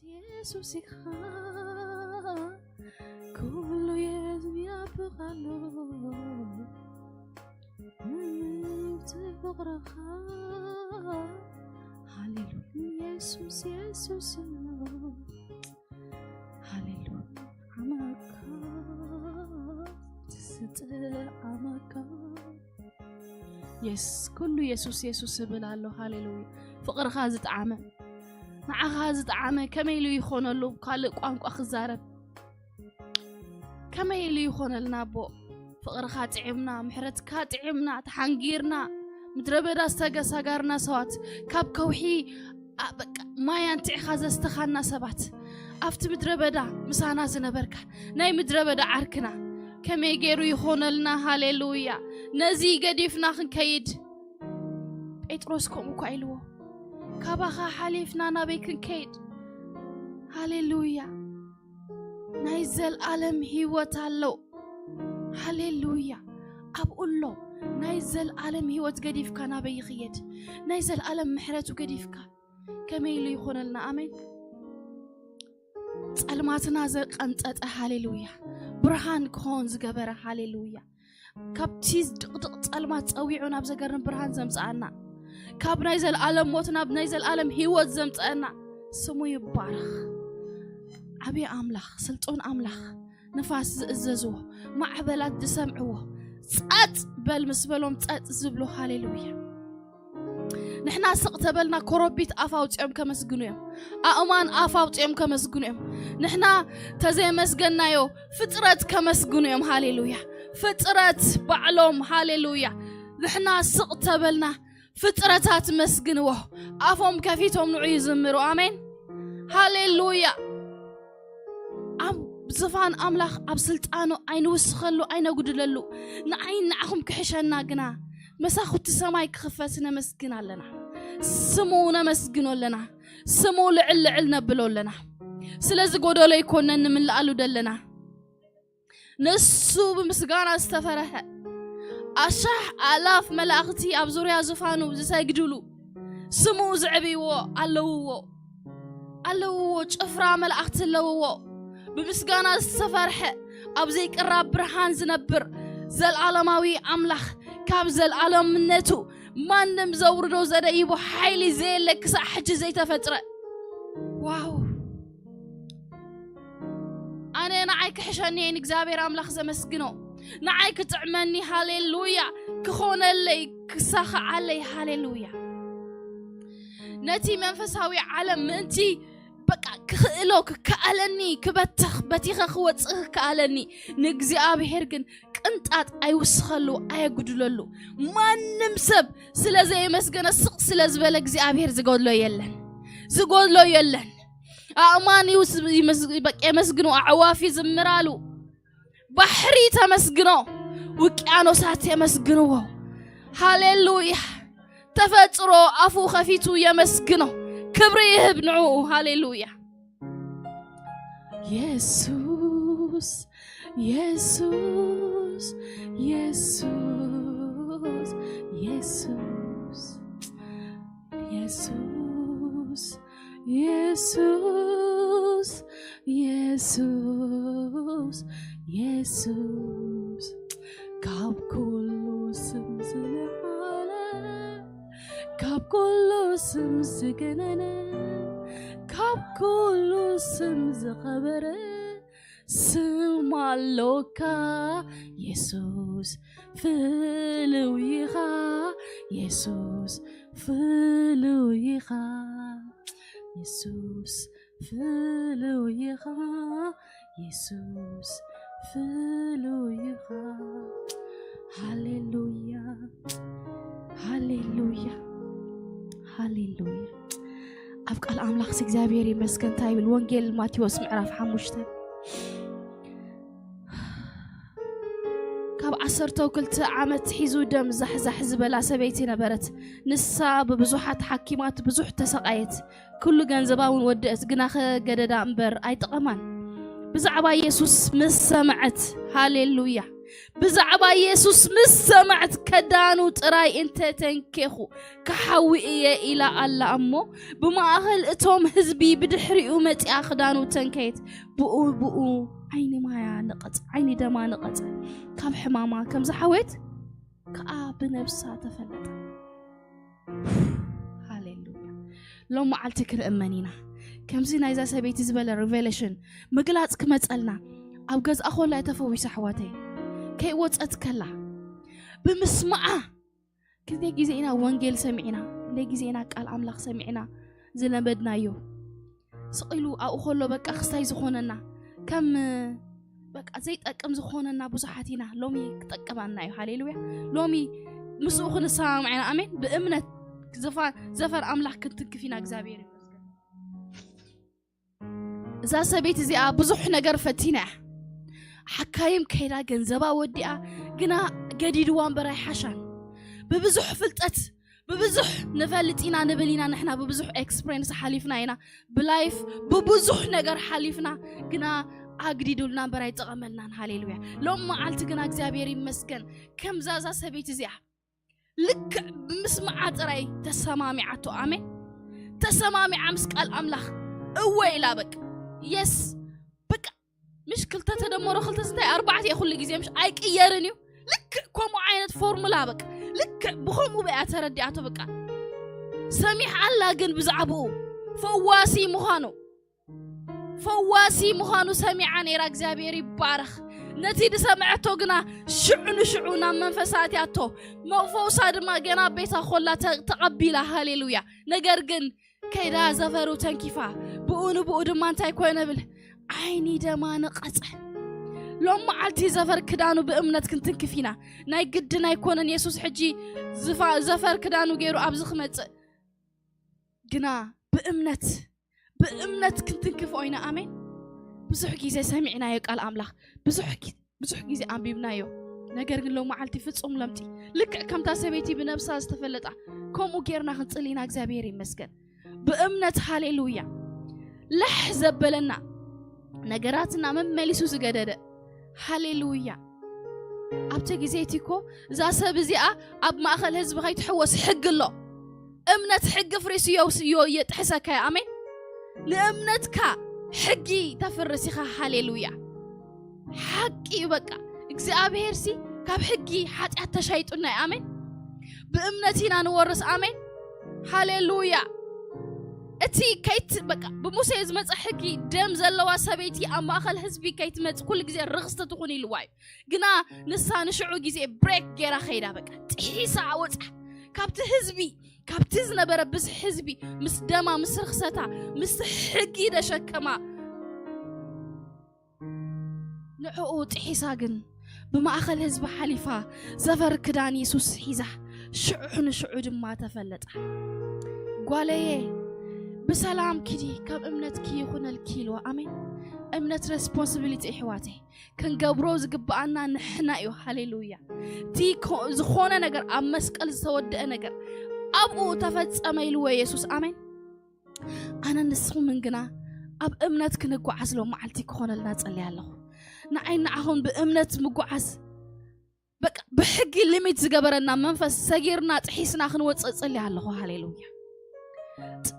ኢየሱስ ኩሉ የሚያብቃሉ ፍቅርኻ ሃሌሉያ ኢየሱስ ሃሌሉያ አማካ አማካ የስ ኩሉ ኢየሱስ ብላለሁ ሃሌሉያ ፍቅርኻ ዝጣዓመ معها زدعمه كميلو يخونلو قال ቋንቋ خزارب كميلو يخونلنا بو فقر خاطعمنا محرت كاطعمنا تحنجيرنا مدربدا استغساغارنا سوات كاب كوحي بقى ما ينتع خزستخنا سبات افت مدربدا مسانا زنبركا ناي مدربدا عركنا كمي غيرو يخونلنا هاليلويا نزي قديفنا خنكيد بيتروسكم كايلو كابخا حليفنا نبيكن كيد هاليلويا نايزل عالم هيوت هلو هاليلويا أبقولو نايزل عالم هيوت قديفك نبي خيد نايزل عالم محرته قديفك كميلو يخون لنا آمين الماتنا زق أنت هاليلويا برهان كون زجبرة هاليلويا كابتيز دق المات أويعنا بزجرن برهان زمزعنا كاب نايزل عالم موتنا بنايزل عالم هيوت زمتنا سمو يبارخ عبي أملاخ سلطون أملاخ نفاس ززوه معبلات دسمعوه صات بل مسبلهم صات زبلو هاليلويا نحنا سقتبلنا كروبيت أفاوت يوم كمسجون يوم أمان أفاوت يوم كمسجون يوم نحنا تزي مسجنا يو فترة كمسجون يوم هاليلويا فترة بعلوم هاليلويا نحنا سقتبلنا فترات مسجنوه أفهم كفيتهم نعي زمروا آمين هاليلويا أم زفان أملاخ أبسلتانو أين وسخلو أين قدللو نعين نعهم كحشنا جنا مساخو تسماي كخفتنا مسجنا لنا سمونا مسجنو لنا سمو لعلنا بلو لنا سلازي قدو ليكونا من لقالو دلنا نسو بمسجانا استفرح أشح آلاف ملاختي أبزوريا زفانو زساجدلو سمو زعبيو اللو شفرا ملاخت اللو بمسجانا السفرح أبزيك الرب برهان زنبر زل عالماوي أملاخ كاب زل عالم منتو ما نمزوردو زدايبو حيلي زي لك صحج زي تفترة واو أنا نعيك حشاني إنك زابير أملاخ زمسجنو نعيك تعمني هاليلويا كخون اللي كساخ علي هاليلويا نتي منفساوي عالم انتي بقى كخلوك كألني كبتخ بتيخ خوتخ كألني نجزي أبي هرجن كنتات أيوسخلو أيقدللو ما نمسب سلا زي مسجن السق سلا زبالك زي أبي هرز زقول له يلن أماني بقى مسجنو عوافي زمرالو بحري تمسجنو وكانو سات يمسجنو هاليلويا تفترو أفو خفيتو يمسجنو كبري يهبنعو هاليلويا يسوس يسوس يسوس يسوس يسوس يسوس يسوس يسوس كاب كله سمز العالم كاب كله سمز جنانا كاب كله سمز خبره سمالوكا يسوس فلويخا يسوس فلويخا يسوس فلويخا يسوس فلويخا هاليلويا هاليلويا هاليلويا أفقال أملاخ سيكزابيري مسكن تايب الوانجيل ماتيوس معرف حموشتن كاب عصرتو كلت عامت حيزو دم زحزح زبلا سبيتي نبرت نسا ببزوحات حكيمات بزوح تسقايت كل جنزباون ودأت جناخ جددا أمبر أي تقمان بزعبا يسوس مسمعت هاليلويا بزعبا يسوس مس سمعت كدانو تراي انت تنكيخو كحوئية إلى الله أمو بما أهل اتهم حزبي بدحري أمتي أخدانو تنكيت بقو عيني ما نقط عيني دما نقط كم حماما كم زحويت كأب نفسها تفلت هاليلويا لو ما علتك الأمانينا كم زينا إذا سبيت زبالة ريفيليشن مقلات كمت قلنا أبقز أخو لا يتفوي سحواتي كي واتسأت كلا بمسمعه كذا جزينا وانجيل سمعنا ليه جزينا قال أملاخ سمعنا زلنا بدنا يو سقيلو أو خلو بك أخستاي زخوننا كم بك أزيت أكم زخوننا بصحتنا لومي تقبلنا يو هاليلويا لومي مسوخنا سامعنا أمين بأمنة زفر أملاخ كنت كفينا جزابير إذا سبيت زي بزح نجار فتينا حكايم كيدا جنزبا وديا جنا جديد وان براي حشان ببزح فلتت ببزح نفلتينا نبلينا نحنا ببزح إكسبرينس حليفنا هنا بلايف ببزح نجار حليفنا جنا أجديد لنا براي تقملنا هاليلويا لما علت جنا جزابيري مسكن كم زازا سبيت زي لك بمسمعات راي تسمامي عتو آمين تسمامي عمسك الأملاخ أوي بك يس بك مش كلتا تدمرو خلتا ستاي 4 يا كل جزء مش ايك يرنيو لك كوم عينت فورمولا بك لك بخومو بقى تردياتو بك سميح الله جن بزعبو فواسي مخانو سميعني راك زابيري بارخ نتيجة سمعتو جنا شعونا منفسات ياتو موفوسا دما جنا بيتا خلا تقبيلا هاليلويا نجرجن كيدا زفرو تنكيفا بقو دمان تاي كوينبل عيني دما نقطع لما علتي زفر كدانو بأمنت كنتن كفينا ناي قدنا يكونن يسوس حجي زفر كدانو غيرو أبز خمت جنا بأمنت كنتن كفوينا آمين بزح جيزي سمعنا يقال أملاخ بزح جيزي أنبيبنا يو نقرن لو ما علتي فتصم لمتي لك كم تاسبيتي بنفسها استفلتا كومو غيرنا خنصلينا اغزابير مسكن بأمنت هاليلويا لحظة بلنا نجاراتنا مملسو زجدد هاليلويا أبتى جزيتكو زاسة بزيئة أب ما أخل هزب غايت حوس حق الله أمنت حق فريسيو يتحسك يا أمين لأمنتك حقي تفرسيخا هاليلويا حقي بقى إجزاء بهرسي كاب حقي حتى شيطنا يا أمين بأمنتنا نورس أمين هاليلويا أتي كيت بقى بموسى زمت حقي دم زلوا سبيتي أما أخل حزبي كيت مت كل جزء رخصة تكوني الواي جنا نسان شعو جزء بريك جرا خيرا بقى تحيسا عوض كابت حزبي كابت زنبرة بس حزبي مس دما مس رخصتا مس حقي دشكما نعو تحيسا جن بما أخل حزب حليفة زفر كدان يسوس حيزة شعو دما تفلت قاليه بسلام كدي كم أمنتك يخون الكيلو أمين أمنت responsibility إحواتي كان قبروز قبعنا نحنا يو هاليلويا تي زخونا نجر أمسك الزود نجر أبو تفتس أميلو يسوس أمين أنا نسخو من جنا أب أمنتك نقعس لو معلتي كون الناس اللي الله نعين معهم بأمنت مقعس بك بحقي ليميت زقبرنا منفس سجيرنا تحسنا خنوت اللي الله هاليلويا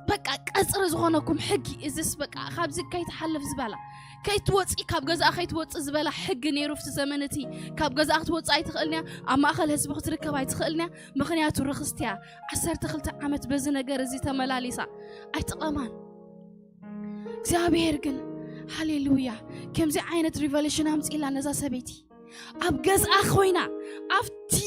بقى قصر زغونكم حقي ازس بقى خابز كاي تحلف زباله كاي توصي كاب غزا اخي توصي زباله حق نيرو في زمانتي كاب غزا اخ توصي اي تخلنيا اما اخل حزب تركب اي تخلنيا مخنياتو رخصتيا 12 عمت بز ነገር زي تملاليسا اي تقمان እግዚአብሔር ግን ሃሌሉያ ከምዚ አይነት ሪቨሌሽን አምጽኢላ ነዛ ሰበይቲ ኣብ ገዝ ኣኾይና ኣፍቲ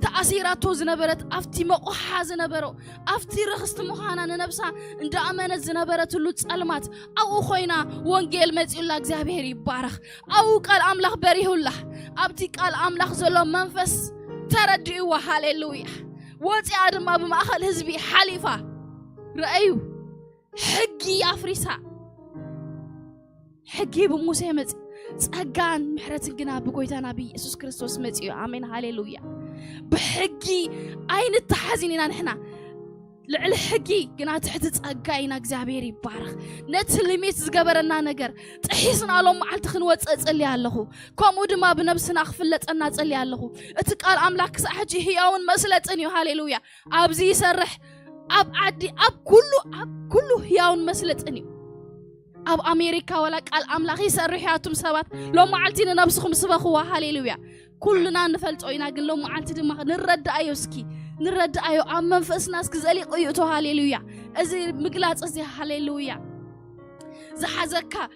ተኣሲራቶ ዝነበረት ኣፍቲ መቆሓ ዝነበሮ ኣፍቲ ረኽስቲ ምዃና ነነብሳ እንዳኣመነት ዝነበረትሉ ጸልማት ኣብኡ ኾይና ወንጌል መጽኡላ እግዚአብሔር ይባረኽ ኣብኡ ቃል ኣምላኽ በሪሁላ ኣብቲ ቃል ኣምላኽ ዘሎ መንፈስ ተረዲእዋ ሃሌሉያ ወፂኣ ድማ ብማእኸል ህዝቢ ሓሊፋ ረአዩ ሕጊ ኣፍሪሳ ሕጊ ብሙሴ መጽ ጸጋን ምሕረትን ግና ብጎይታና ብኢየሱስ ክርስቶስ መጽኡ አሜን ሃሌሉያ بحقي أين التحزين نحنا لعل حقي قنا تحت تصقاينا እግዚአብሔር ይባረክ ነት ሊሚት ዝገበረና ነገር ጥሒስና ሎም ማዓልት ክንወጽ ጸልይ ኣለኹ ከምኡ ድማ ብነብስና ክፍለጠና ጸልይ ኣለኹ እቲ ቃል አምላክ ሳሕጂ ህያውን መስለጥን እዩ ሃሌሉያ ኣብዚ ይሰርሕ ኣብ ዓዲ ኣብ ኩሉ ህያውን መስለጥን እዩ ኣብ አሜሪካ ወላ ቃል አምላክ ይሰርሕ ያቱም ሰባት ሎም ማዓልቲ ንነብስኩም ስበኹዋ ሃሌሉያ ኩልና ንፈልጦ ኢና ግን ሎም ማዓልቲ ድማ ንረዳአዮ እስኪ نردأيو أمم فسناس كزالي قيوتو هاليلويا أزي مقلاص أزي هاليلويا زحزكا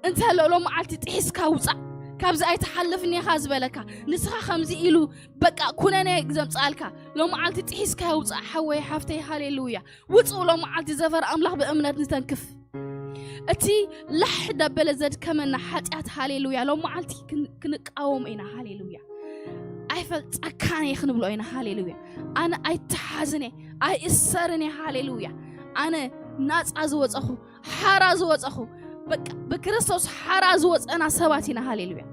انت لو معلتي تحس كاوصا كابز اي تحلفني خاز بلكا نسخه خمزي إلو بقى كوناني اكزام صالكا لو معلتي تحس كاوصا حوي حفتي هاليلويا وصو لو معلتي زفر املاح بامنات نتنكف اتي لحدا بلزد كمن حطيات هاليلويا لو معلتي كنقاوم اينا هاليلويا አይፈልጥ አካኔ ይخنብሎ አይና ሃሌሉያ አነ አይተሐዝኔ አይእሰርኔ ሃሌሉያ አነ ናጽ አዝወጸኹ ሓራዝ ወጸኹ በክርስቶስ ሓራዝ ወጸና ሰባቲና ሃሌሉያ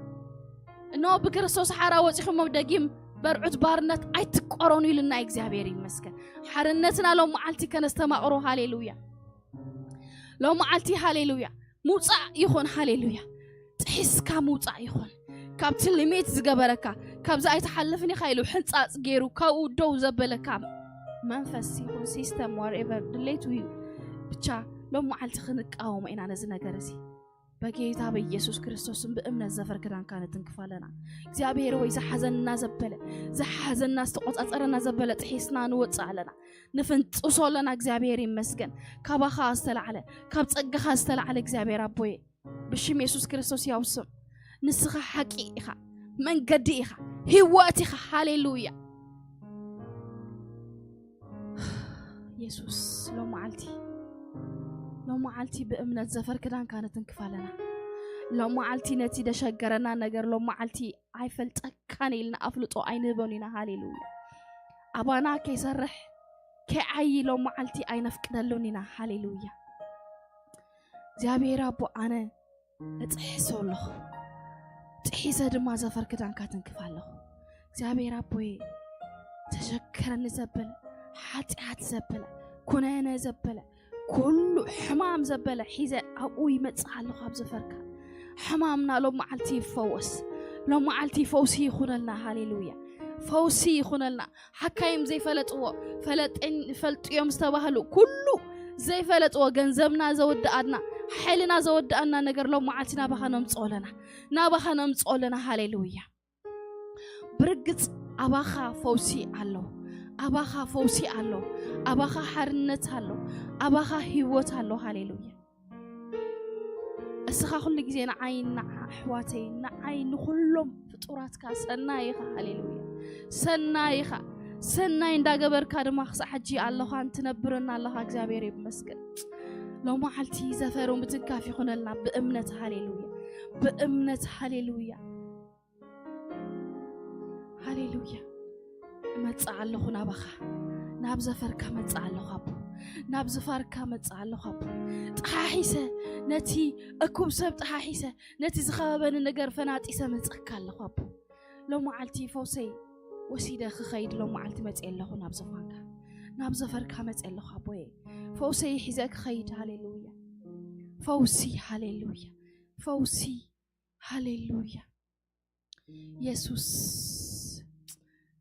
እኖ በክርስቶስ ሓራ ወጽኹም መብደጊም በርዑት ባርነት አይትቆሮኑ ይልና እግዚአብሔር ይመስገን ሓርነትና ለው ማዓልቲ ከነስተማቅሩ ሃሌሉያ ለው ማዓልቲ ሃሌሉያ ሙጻእ ይኹን ሃሌሉያ ጥሒስካ ሙጻእ ይኹን ካብቲ ሊሚት ዝገበረካ ካብዛ አይተሐልፍኒ ኻይሉ ሕንጻጽ ገይሩ ካው ደው ዘበለካ መንፈስ ይኹን ሲስተም whatever ድሌቱ ብቻ ሎም ማዓልቲ ክንቃወም ኢና ነዚ ነገር እዚ በጌታ በኢየሱስ ክርስቶስን በእምነት ዘፈር ክዳን ካነ ትንክፋለና እግዚአብሔር ወይ ዘሐዘንና ዝተቆጻጸረና ዘበለ ጥሒስና ንወጻለና ንፍንጽሶለና እግዚአብሔር ይመስገን ካባኻ አስተላዕለ ካብ ጸጋኻ አስተላዕለ እግዚአብሔር አቦዬ ብሽም ኢየሱስ ክርስቶስ ያውስም نسخة حقيقة من قديها هواتها هاليلويا يسوس لو معلتي بأمنة زفر كدان كانت انكفالنا لو معلتي نتي دشقرنا نقر لو معلتي عيفلت أكاني لنا أفلطو عين بونينا هاليلويا أبانا كي صرح كي عي لو معلتي عين فكدلونينا هاليلويا زيابي رابو أنا اتحسو الله تحيسه دما زفر كدان كاتن كفالله እግዚአብሔር አቦዬ ተሸከረን ዘበለ ኃጢአት ዘበለ ኩነነ ዘበለ ኩሉ ሕማም ዘበለ ሒዘ አቡ ይመጽአሉ ካብ ዘፈርካ ሕማምና ሎም ማዓልቲ ይፈወስ ሎም ማዓልቲ ፈውሲ ይኹነልና ሃሌሉያ ፈውሲ ይኹነልና ሐካይም ዘይፈለጥዎ ፈልጥዮም ዝተባህሉ ኩሉ ዘይፈለጥዎ ገንዘብና ዘወድአና حيلنا زودنا نجر لو معتنا بخنم صولنا نبخنم صولنا هاليلويا برقت أباخا فوسي الله أباخا فوسي الله أباخا حرنت الله أباخا هيوت الله هاليلويا السخا كل جزين عين حواتي عين كلهم فطورات كاس سنايخا هاليلويا سنايخا سناين دا جبر كارما خص حجي الله أنت نبرنا الله እግዚአብሔር ይመስገን لو ما حلتي زفرون بتنكافي خنالنا بأمنة هاليلويا بأمنة هاليلويا هاليلويا ما تسأله نابخا ناب زفركا ما تسأله أبو ناب زفركا ما تسأله أبو تحاحيسة نتي أكوب سب تحاحيسة نتي زخابن النجار فنات إسا ما تسأله أبو لو ما حلتي فوسي وسيدة خيد لو ما حلتي ما تسأله ناب زفركا ناب زفركا ما تسأله أبوي فوسي حزاك خيد هاليلويا فوسي هاليلويا فوسي هاليلويا يسوس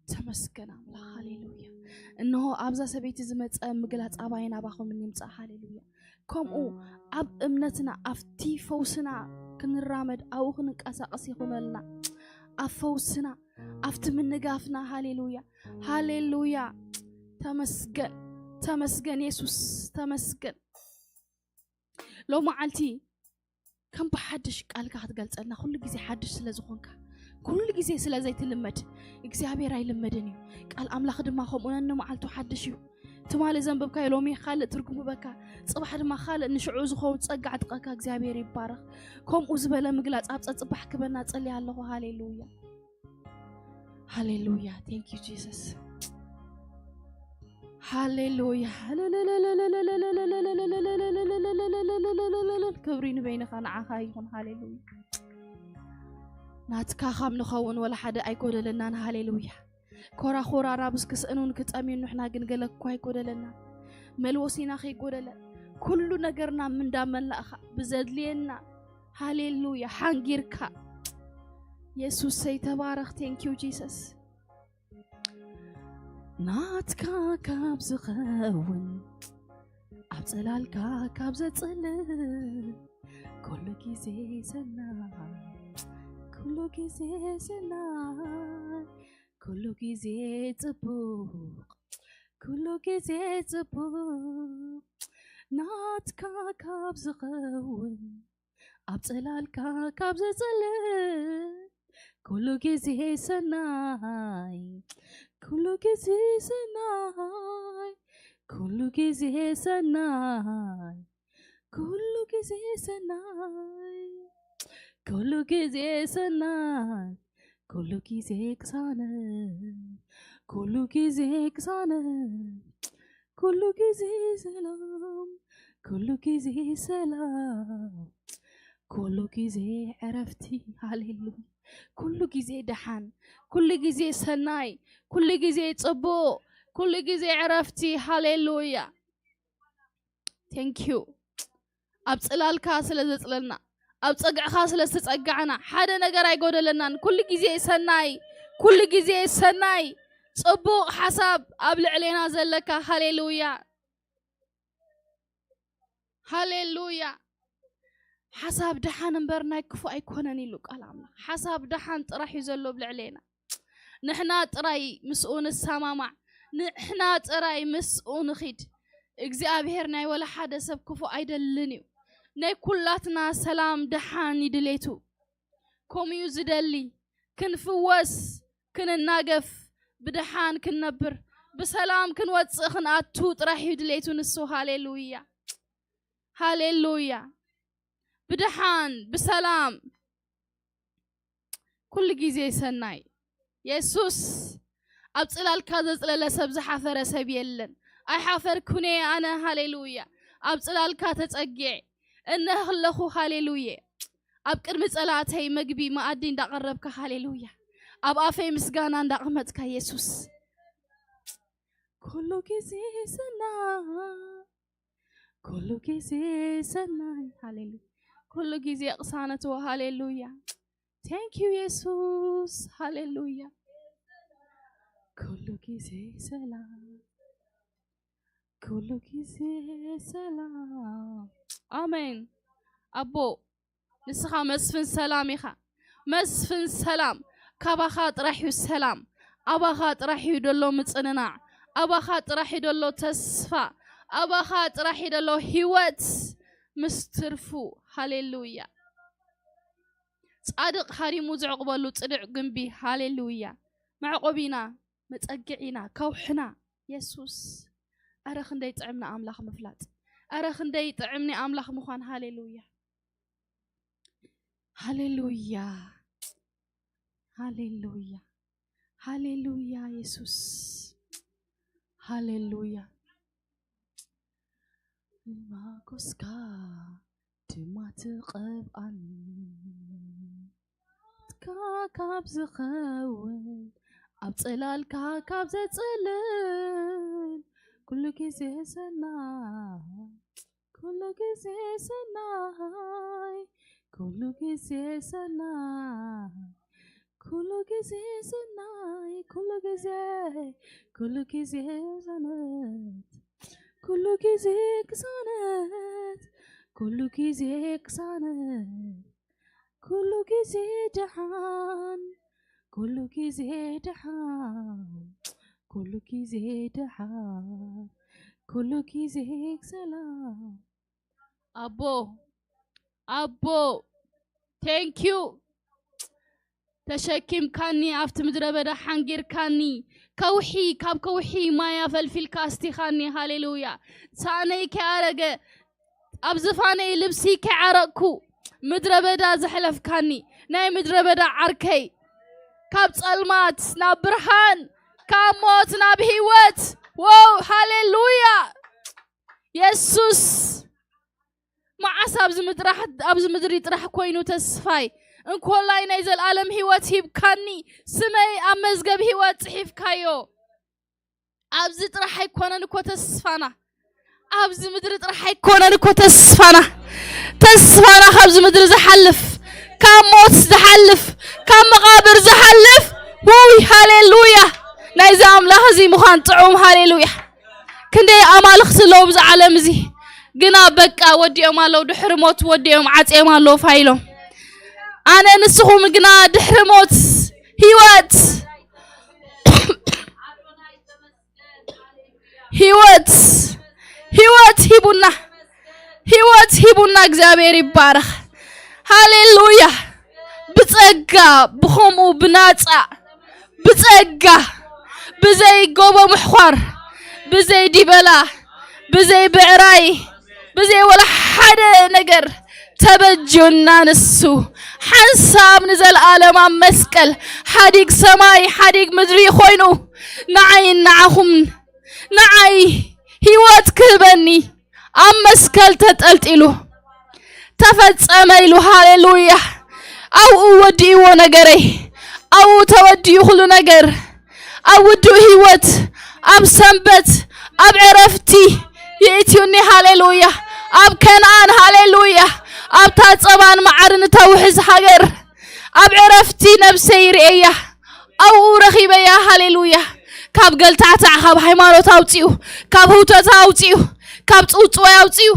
تمسكن الله هاليلويا انه ابزا سبيت زمت مغلاص اباينا باخو من يمص هاليلويا كمو اب امنتنا افتي فوسنا كنرامد او كنقاسقس يخونلنا افوسنا افت من نغافنا هاليلويا هاليلويا تمسكن يسوس تمسكن لو معلتي كم بحدش قالك هتقلصنا كل غزي حدش سلازخونك كل غزي سلازاي تلمد እግዚአብሔር አይለመደኒ ቃል አምላኽ ድማ ኸምኡን ማዓልቱ ሓድሽዩ ትማለ ዘንበብካ የሎሚ خالق ትርጉሙ በካ ጽባሕ ድማ خالق ንሽዑ ዝኸውን ጸጋ ዕጥቃካ እግዚአብሔር ይባረክ ከምኡ ዝበለ ምግላጽ ኣብ ጸጽባሕ ክበና ጸልይ ኣለኹ ሃሌሉያ ሃሌሉያ thank you jesus هاليلويا كبرين بينك أنا عخايهم هاليلويا ناتكا خام نخون ولا حدا أيقول لنا هاليلويا كورا خورا رابس كسأنون كتأمين نحنا جنجلك كواي كود لنا ملوسينا خي قولنا كل نجرنا من دامن لأخا بزدلينا هاليلويا حنجيركا يسوع سيتبارك thank you Jesus ناتكا كابز خون أبزلالكا كابز تسلل كل كيزي سنا كل كيزي سنا كل كيزي تبوق كل كيزي تبوق ناتكا كابز خون أبزلالكا كابز تسلل كل كيزي سناي كل كيزي سناي كل كيزي سناي كل كيزي سناي كل كيزي سناي كل كيزي كسانة كل كيزي كسانة كل كيزي سلام كل كيزي سلام كل كيزي عرفتي هاليلويا كل جزء دحان كل جزء سناي كل جزء صبو كل جزء عرفتي هاليلويا thank you أبصلال كاسل زتلنا أبصقع خاسل استقعنا حدا نجار يقول لنا كل جزء سناي كل جزء سناي صبو حسب قبل علينا زلك هاليلويا هاليلويا حساب دحان مبرنا كفو أيكونني لك ألامنا حساب دحان راح يزلوا بالعلينا نحنا تراي مسؤون السماع نحنا تراي مسؤون خيد إجزابهرنا ولا حدا سب كفو أيدلنيو ناي كلاتنا سلام دحان يدليتو كوم يزدلي كن فوس كن الناقف بدحان كن نبر بسلام كن واتسخن أتوت راح يدليتو نسو هاليلويا هاليلويا بدحان بسلام كل جزء سناي يسوس أبصلال كذا زللا سبز حفر سبيلن أي حفر كوني أنا هاليلويا أبصلال كاتت أجع إنه خلخو هاليلويا أبكر مسألات هي مجبي ما أدين دقربك هاليلويا أبقى في مسجانا دقمتك يسوس كل جزء سناي كل جزء سناي هاليلويا كل جزء قصانته هاليلويا thank you يسوس هاليلويا كل جزء سلام كل جزء سلام آمين أبو نسخة مسفن سلامي خا مسفن سلام كبخات راح السلام أبخات راح يدلو متصنع أبخات راح يدلو تسفى أبخات راح يدلو هيوت مسترفو هاليلويا صادق حريمو زعقبلو صدع جنبي هاليلويا معقبينا متأجعينا كوحنا يسوس أرخ ندي طعمنا أملاخ مفلات أرخ ندي طعمني أملاخ مخان هاليلويا هاليلويا هاليلويا هاليلويا يسوس هاليلويا ما كسكا تما تقبعني كاكاب زخون أبصلال كاكاب زتسلل كل كيزي سناي كل كيزي سناي كل كيزي سناي كل كيزي سناي كل كيزي سنات كل كيزي كسانات كل كيزي كسانات كل كيزي دحان كل كيزي دحان كل كيزي دحان كل كيزي سلام أبو thank you تشكيم كاني أفت مدربة حنجر كاني كوحي كاب كوحي ما يفلفل كاستي خاني هاليلويا ساني كارجة أبزفاني لبسي كعرقكو مدربة زحلف كاني ناي مدربة عركي كاب صلمات نابرهان كاب موت نابهيوت واو هاليلويا يسوس ما عصب أبز مدري ترح كوينو تسفاي إن كل لاي نزل عالم هيوت هيب كاني سمي أمزجب هيوت حيف كايو أبز ترح يكون نكو تسفانا أبز مدر ترحي كونا نكو تسفانا خبز مدر زحلف كم موت زحلف كم مقابر زحلف وي هاليلويا نايزام لهزي مخان طعوم هاليلويا كندي أمالخ سلو بز عالم زي قنا بكا ودي أمالو دحر موت ودي أم عات أمالو فايلو أنا نسخهم قنا دحر موت هيوات هيوات هيبونا እግዚአብሔር ይባረክ ሃሌሉያ بጸጋ بخمو بناص بጸጋ بزي ጎቦ محخر بزي ديبلا بزي بعراي بزي ولا حدا ነገር تبجونا نسو حنساب نزل عالم مسكل حديق سماي حديق مدري خوينو نعي نعهم نعي هيوات كبني مسكل تتقلتلو تفصميلو هاليلويا او وديو نغري او توديو كل نغر او دو هيوات ام سنبت اب عرفتي ياتيوني هاليلويا اب كنعان هاليلويا اب تصبان معرن توحز حجر اب عرفتي نفسي رئيا او رخيبيا هاليلويا كاب قلتعتا كاب هيمانوت اوصيو كاب هوتات اوصيو كاب صوصو اوصيو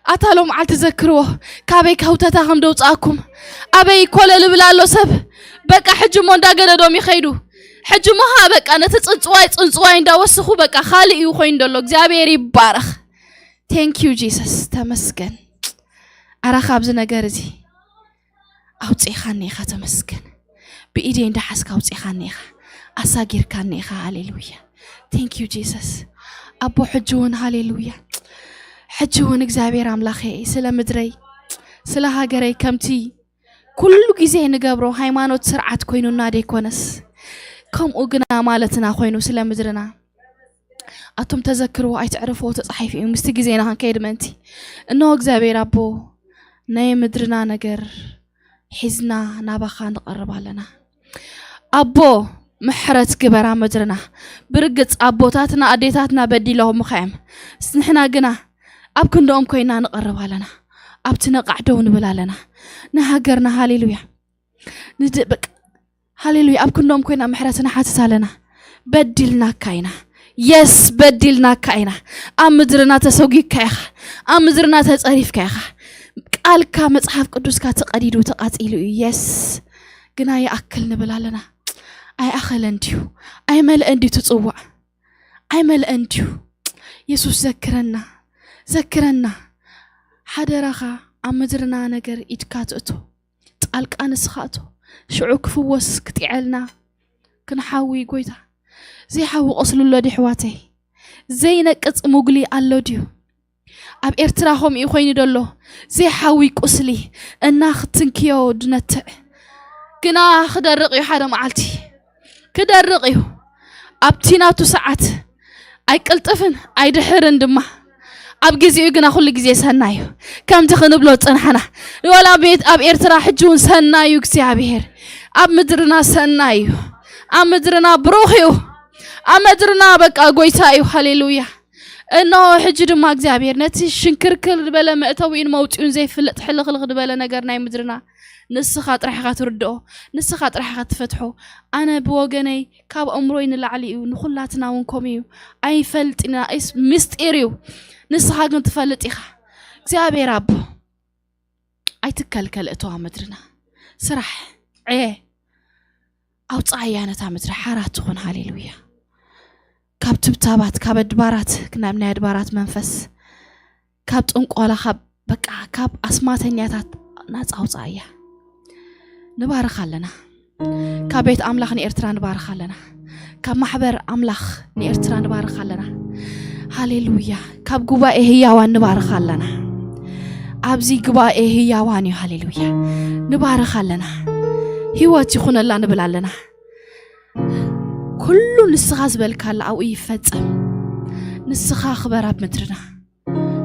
اتا لوم على تذكروه كابي كوتتا هم دوصاكم ابي كولل بلالو سب بقى حجمو እንዳገረዶም ይخيدو حجمها بقى نتصصواي እንዳወስخو بقى خالق يو خوين دلو እግዚአብሔር ይባረክ thank you jesus ተመስገን አራኻብዝ ነገር እዚ አውጽኻኔ ተመስገን بإيدي عند حسك وصيخانيخ أساجر كانيخ هاليلويا thank you Jesus أبو حجون هاليلويا حجون إجزابير أملاخي سلا مدري سلا هاجري كمتي كل جزء نجبره هيمانو تسرعت كوينو نادي كونس كم أجنا مالتنا خوينو سلا مدرنا أتم تذكروا أي تعرفوا تصحيفي مستجزينا هنكيد منتي إنه إجزابير أبو ناي مدرنا نجر حزنا نبخان نقرب لنا أبو محرت كبر مدرنا برقت أبو تاتنا أديتاتنا بدي لهم مخيم سنحنا جنا أب كندوم كوينا نقرب لنا أب تنقعدون بلا لنا نهجرنا هاليلويا ندبك هاليلويا أب كندوم كوينا محرتنا حاسس لنا بدلنا كاينا يس بدلنا كاينا أمدرنا تسوقي كيخ أمدرنا تصريف كيخ قال كمصحف قدوس كتقديدو تقاطيلو يس غنا ياكل نبلالنا اي اخل انديو اي مل انديو تصوا اي مل انديو يسوس ذكرنا حدرخا امدرنا ነገር ይትካትቶ ጣልቃን ስኻቶ ሽዑ ክፍወስ ክትዕልና ክንሓዊ ጎይታ ዘይሓዊ ቆስሉሎ ዲሕዋተይ ዘይነቅጽ ሙግሊ አሎ ዲዩ أب إرتراهم يخوين دلو زي حاوي قسلي إننا ختنكيو دنتع كنا خدر رقيو حدا معالتي كدر رقيو أب تيناتو ساعات أي كالتفن أي دحرن دمه أب جزيو كنا كل جزي سنايو كم تخنبلو تنحنا ولا بيت أب إرترا حجون سنايو كسيابير أب مدرنا سنايو أب مدرنا بروحيو أب مدرنا بك أقويتايو هاليلويا إنه حجر ما እግዚአብሔር ነቲ ሽንክርክር በለ መእተዊን መውጪውን ዘይፍለጥ ሕልኽልኽ በለ ነገር ናይ ምድርና ንስኻ ጥራሕኻ ትርድኦ ንስኻ ጥራሕኻ ትፈትሖ ኣነ ብወገነይ ካብ ኣምሮይ ንላዕሊ እዩ ንኹላትና እውን ከምኡ እዩ ኣይፈልጥና እስ ምስጢር እዩ ንስኻ ግን ትፈልጥ ኢኻ እግዚአብሔር ኣቦ ኣይትከልከል እተዋ ምድርና ስራሕ ኣውፃያ ነታ ምድር ሓራት ትኹን ሃሌሉያ كاب تبتابات كاب دبارات كنا من دبارات منفس كاب تنقولا كاب بقى كاب أسماتنياتات ناس أوصايا نبارك لنا كاب بيت أملاخ نيرتران نبارك لنا كاب محبر أملاخ نيرتران نبارك لنا هاليلويا كاب جوا إهياوان نبارك لنا أبزي جوا إهياواني هاليلويا نبارك لنا هيواتي خون الله نبلا لنا كل نسخة زبالكال أو يفتح نسخة خبرات مترنا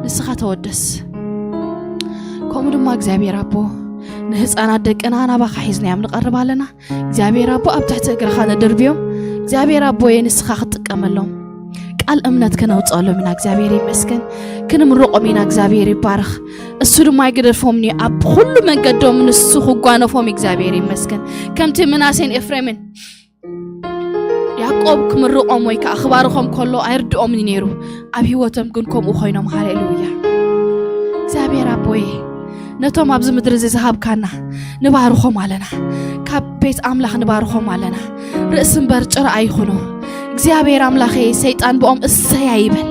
نسخة تودس كم دم إجزابير أبو نهز أنا دك أنا بخحيزني عم نقرب علينا إجزابير أبو أبتحت أجر خان دربيوم إجزابير أبو ينسخة خط كملهم ቃል እምነት ከነውጻሎም ኢና እግዚአብሔር ይመስገን ክንምርቆም ኢና እግዚአብሔር ይባርክ እሱ ድማ ይገደርፎምኒ ኣብ ሁሉ መንገዶም ንሱ ክጓነፎም እግዚአብሔር ይመስገን ከምቲ ምናሴን ኤፍሬምን ያዕቆብ ክምርቆም ወይ ከአኽባርኾም ከሎ አይርድኦም ነይሩ ኣብ ህይወቶም ግን ከምኡ ኮይኖም ሃሌሉያ እግዚአብሔር አቦይ ነቶም ኣብዚ ምድሪ ዝሃብካና ንባርኾም ኣለና ካብ ቤት ኣምላኽ ንባርኾም ኣለና ርእስን በርጭራ ኣይኹኑ እግዚአብሔር ኣምላኸ ሰይጣን ብኦም እሰይ ኣይበል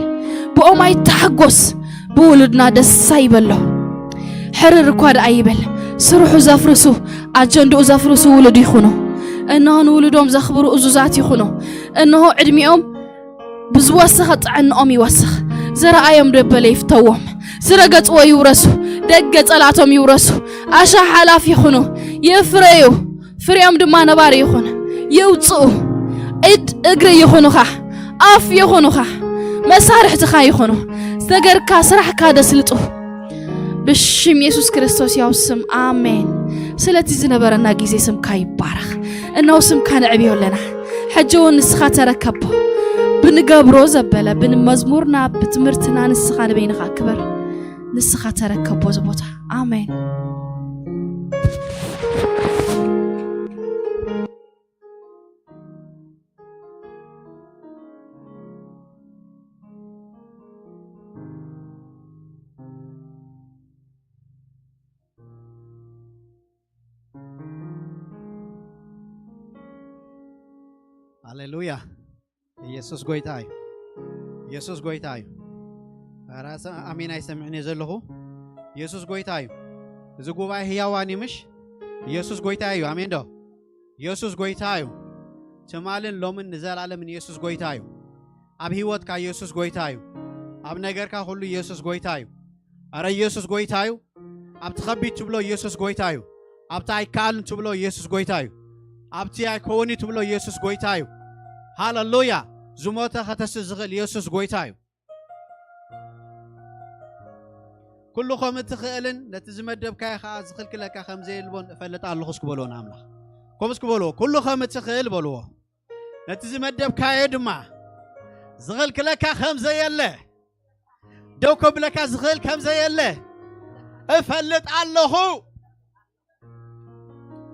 ብኦም ኣይተሓጎስ ብውሉድና ደስ ኣይበሎ ሕርር ኳድ ኣይበል ስሩሑ ዘፍርሱ ኣጀንድኡ ዘፍርሱ ውሉድ ይኹኑ እነሆ ንውሉዶም ዘኽብሩ እዙዛት ይኹኑ እነሆ ዕድሚኦም ብዝወስኸ ጥዕንኦም ይወስኽ ዘረኣዮም ደበለ ይፍተዎም ዝረገጽዎ ይውረሱ ደገ ጸላቶም ይውረሱ ኣሻ ሓላፍ ይኹኑ ይፍረዩ ፍሬዮም ድማ ነባር ይኹን ይውጽኡ እድ እግሪ ይኹኑኻ ኣፍ ይኹኑኻ መሳርሕትኻ ይኹኑ ዝተገርካ ስራሕካ ደስልጡ ብሽም ኢየሱስ ክርስቶስ ያው ስም አሜን ስለቲ ዝነበረና ጊዜ ስምካ ይባረኽ እነሆ ስምካ ንዕብዮ ለና ሕጂውን ንስኻ ተረከቦ ብንገብሮ ዘበለ ብንመዝሙርና ብትምህርትና ንስኻ ንበይንኻ ክበር ንስኻ ተረከቦ ዝቦታ አሜን ሃሌሉያ ኢየሱስ ጎይታዩ ኢየሱስ ጎይታዩ ራስ አሜን አይሰምዕኒ ዘለኹ ኢየሱስ ጎይታዩ እዚ ጉባኤ ህያዋን ይምሽ ኢየሱስ ጎይታዩ አሜን ዶ ኢየሱስ ጎይታዩ ተማልን ሎምን ንዘላለም ኢየሱስ ጎይታዩ ኣብ ህይወትካ ኢየሱስ ጎይታዩ ኣብ ነገርካ ሁሉ ኢየሱስ ጎይታዩ አረ ኢየሱስ ጎይታዩ ኣብ ተኸቢት ትብሎ ኢየሱስ ጎይታዩ ኣብ ታይካልን ትብሎ ኢየሱስ ጎይታዩ ኣብ ትያይኮኒ ትብሎ ኢየሱስ ጎይታዩ ሃሌሉያ ዝሞተ ኸተስ ዝኽእል ኢየሱስ ጎይታዩ ኩሉኹም እትኽእልን ነቲ ዝመደብካይ ኸዓ ዝኽልክለካ ከም ዘይልቦን እፈልጥ ኣለኹ እስክበልዎን ኣምላኽ ከምስ ክበልዎ ኩሉኹም እትኽእል በልዎ ነቲ ዝመደብካይ ድማ ዝኽልክለካ ከም ዘየለ ደው ከብለካ ዝኽእል ከም ዘየለ እፈልጥ ኣለኹ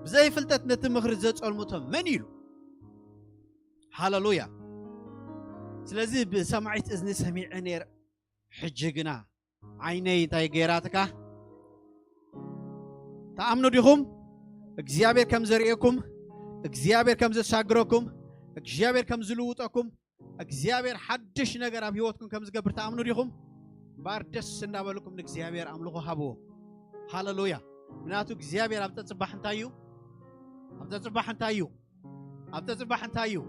ብዘይ ፍልጠት ነቲ ምኽሪ ዘጸልሙቶም መን ኢሉ ሃሌሉያ ስለዚህ ብሰማዒት እዝኒ ሰሚዐ ነይረ ሕጂ ግና ዓይነይ እንታይ ገይራትካ ተኣምኑ ዲኹም እግዚአብሔር ከም ዘርእየኩም እግዚአብሔር ከም ዘሻግረኩም እግዚአብሔር ከም ዝልውጠኩም እግዚአብሔር ሓድሽ ነገር ኣብ ህይወትኩም ከም ዝገብር ተኣምኑ ዲኹም ባር ደስ እንዳበልኩም ንእግዚአብሔር ኣምልኾ ሃብዎ ሃሌሉያ ምክንያቱ እግዚአብሔር ኣብ ተጽባሕ እንታይ እዩ ኣብ ተጽባሕ እንታይ እዩ ኣብ ተጽባሕ እንታይ እዩ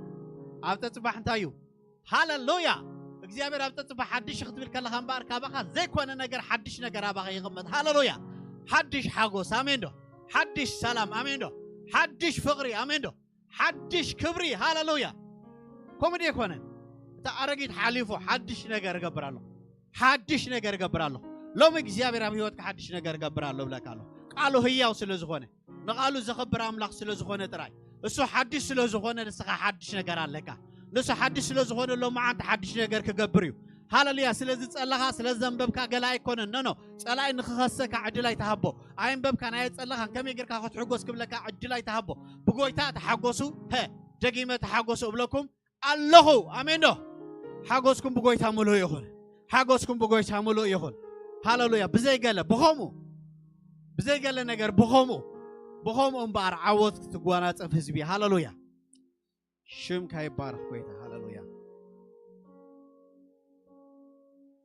ኣብ ተጽባሕ እንታይ እዩ ሃሌሉያ እግዚአብሔር ኣብ ተጽባሕ ሓድሽ ክትብል ከለኻ እምበር ካባኻ ዘይኮነ ነገር ሓድሽ ነገር ኣባኻ ይቕመጥ ሃሌሉያ ሓድሽ ሓጎስ ኣሜን ዶ ሓድሽ ሰላም ኣሜን ዶ ሓድሽ ፍቕሪ ኣሜን ዶ ሓድሽ ክብሪ ሃሌሉያ ከምኡ ይኮነን እታ ኣረጊት ሓሊፉ ሓድሽ ነገር ይገብር ኣሎ ሓድሽ ነገር ይገብር ኣሎ ሎሚ እግዚአብሔር ኣብ ህይወትካ ሓድሽ ነገር ይገብር ኣሎ ብለካ ኣሎ ቃሉ ህያው ስለ ዝኾነ ንቃሉ ዘኽብር ኣምላኽ ስለ ዝኾነ ጥራይ እሱ ሓድሽ ስለ ዝኾነ ንስኻ ሓድሽ ነገር ኣለካ ንሱ ሓድሽ ስለ ዝኾነ ሎማዓንተ ሓድሽ ነገር ክገብር እዩ ሃሌሉያ ስለዚ ጸለኻ ስለ ዘንበብካ ገላ ኣይኮነን ኖ ጸላይ ንኽኸሰካ ዕድላይ ተሃቦ ኣይንበብካ ናይ ጸለኻን ከመይ ጌርካ ክትሕጎስ ክብለካ ዕድላይ ተሃቦ ብጎይታ ተሓጎሱ ደጊመ ተሓጎሱ እብለኩም ኣለኹ ኣሜን ዶ ሓጎስኩም ብጎይታ ሙሉእ ይኹን ሓጎስኩም ብጎይታ ሙሉእ ይኹን ሃሌሉያ ብዘይገለ ብዘይገለ ነገር ብኸምኡ እምበር ዓወት ክትጓናጸፍ ህዝቢ ሃሌሉያ ሽምካ ይባረኽ ጎይታ ሃሌሉያ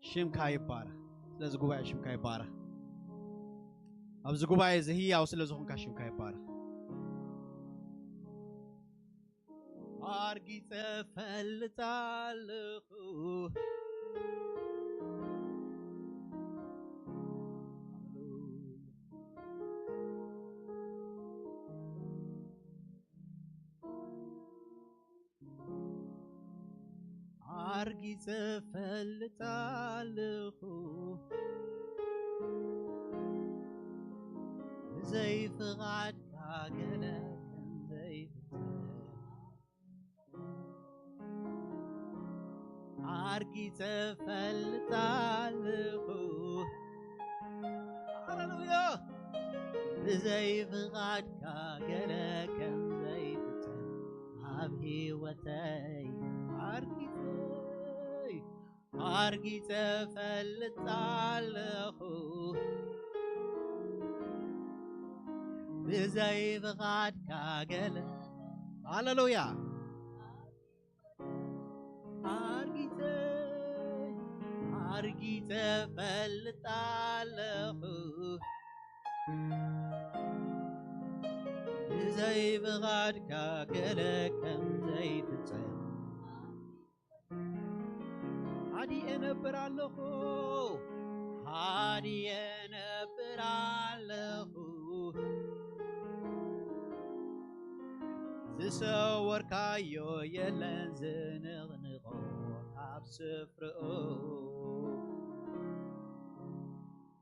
ሽምካ ይባረኽ ስለዚ ጉባኤ ሽምካ ይባረኽ ኣብዚ ጉባኤ ዝህያው ስለ ዝኾንካ ሽምካ ይባረኽ ኣርጊፀ ፈልጣለኹ ኣርጊፀ ፈልጣለኹ ዘይፍቓድካ ገለ ከምዘይፍትሕ አርጊፀ ፈልጣለሁ ሃሌሉያ ብዘይፍቃድካ ገለ ከም ዘይፍፀም ኣብ ሂወተይ አርጊፀ ፈልጣለሁ ብዘይፍቃድካ ገለ ሃሌሉያ አርጊፀ ፈልጣለሁ ብዘይፍቃድካ ገለ ከም ዘይፍፀም ሃዲየ ነብራለሁ ዝሰወርካዮ የለን ዝንቕንቆ ኣብ ስፍርኡ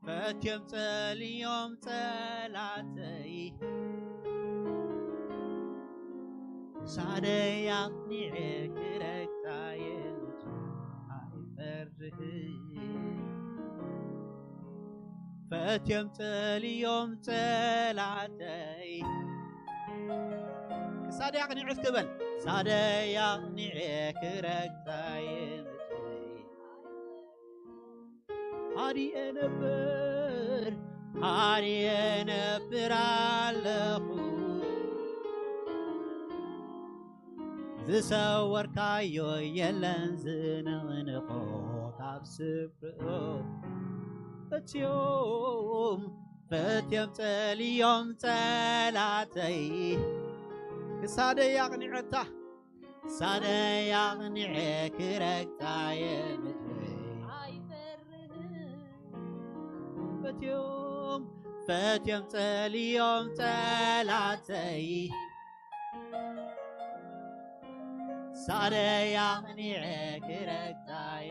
ፈትዮም ጸልዮም ጸላተይ ሳደይ ኣቕኒዐ ክረግጣየ ኣይፈርህ ፈትዮም ጸልዮም ጸላተይ ሳደይ ኣቕኒዐ ትበል ሳደይ ኣቕኒዐ ክረግጣየ ሃዲየ ነብራለሁ ዝሰወርካዮ የለን ዝንቕንቆ ካብ ስፍርኡ ፈትዮም ጸልዮም ጸላተይ ክሳደይ ኣቕኒዐታ ሳደይ ኣቕኒዐ ክረግጣየ ፈትዮም ጸልዮም ጸላተይ ሳደይ ኣቕኒዐ ክረግጣየ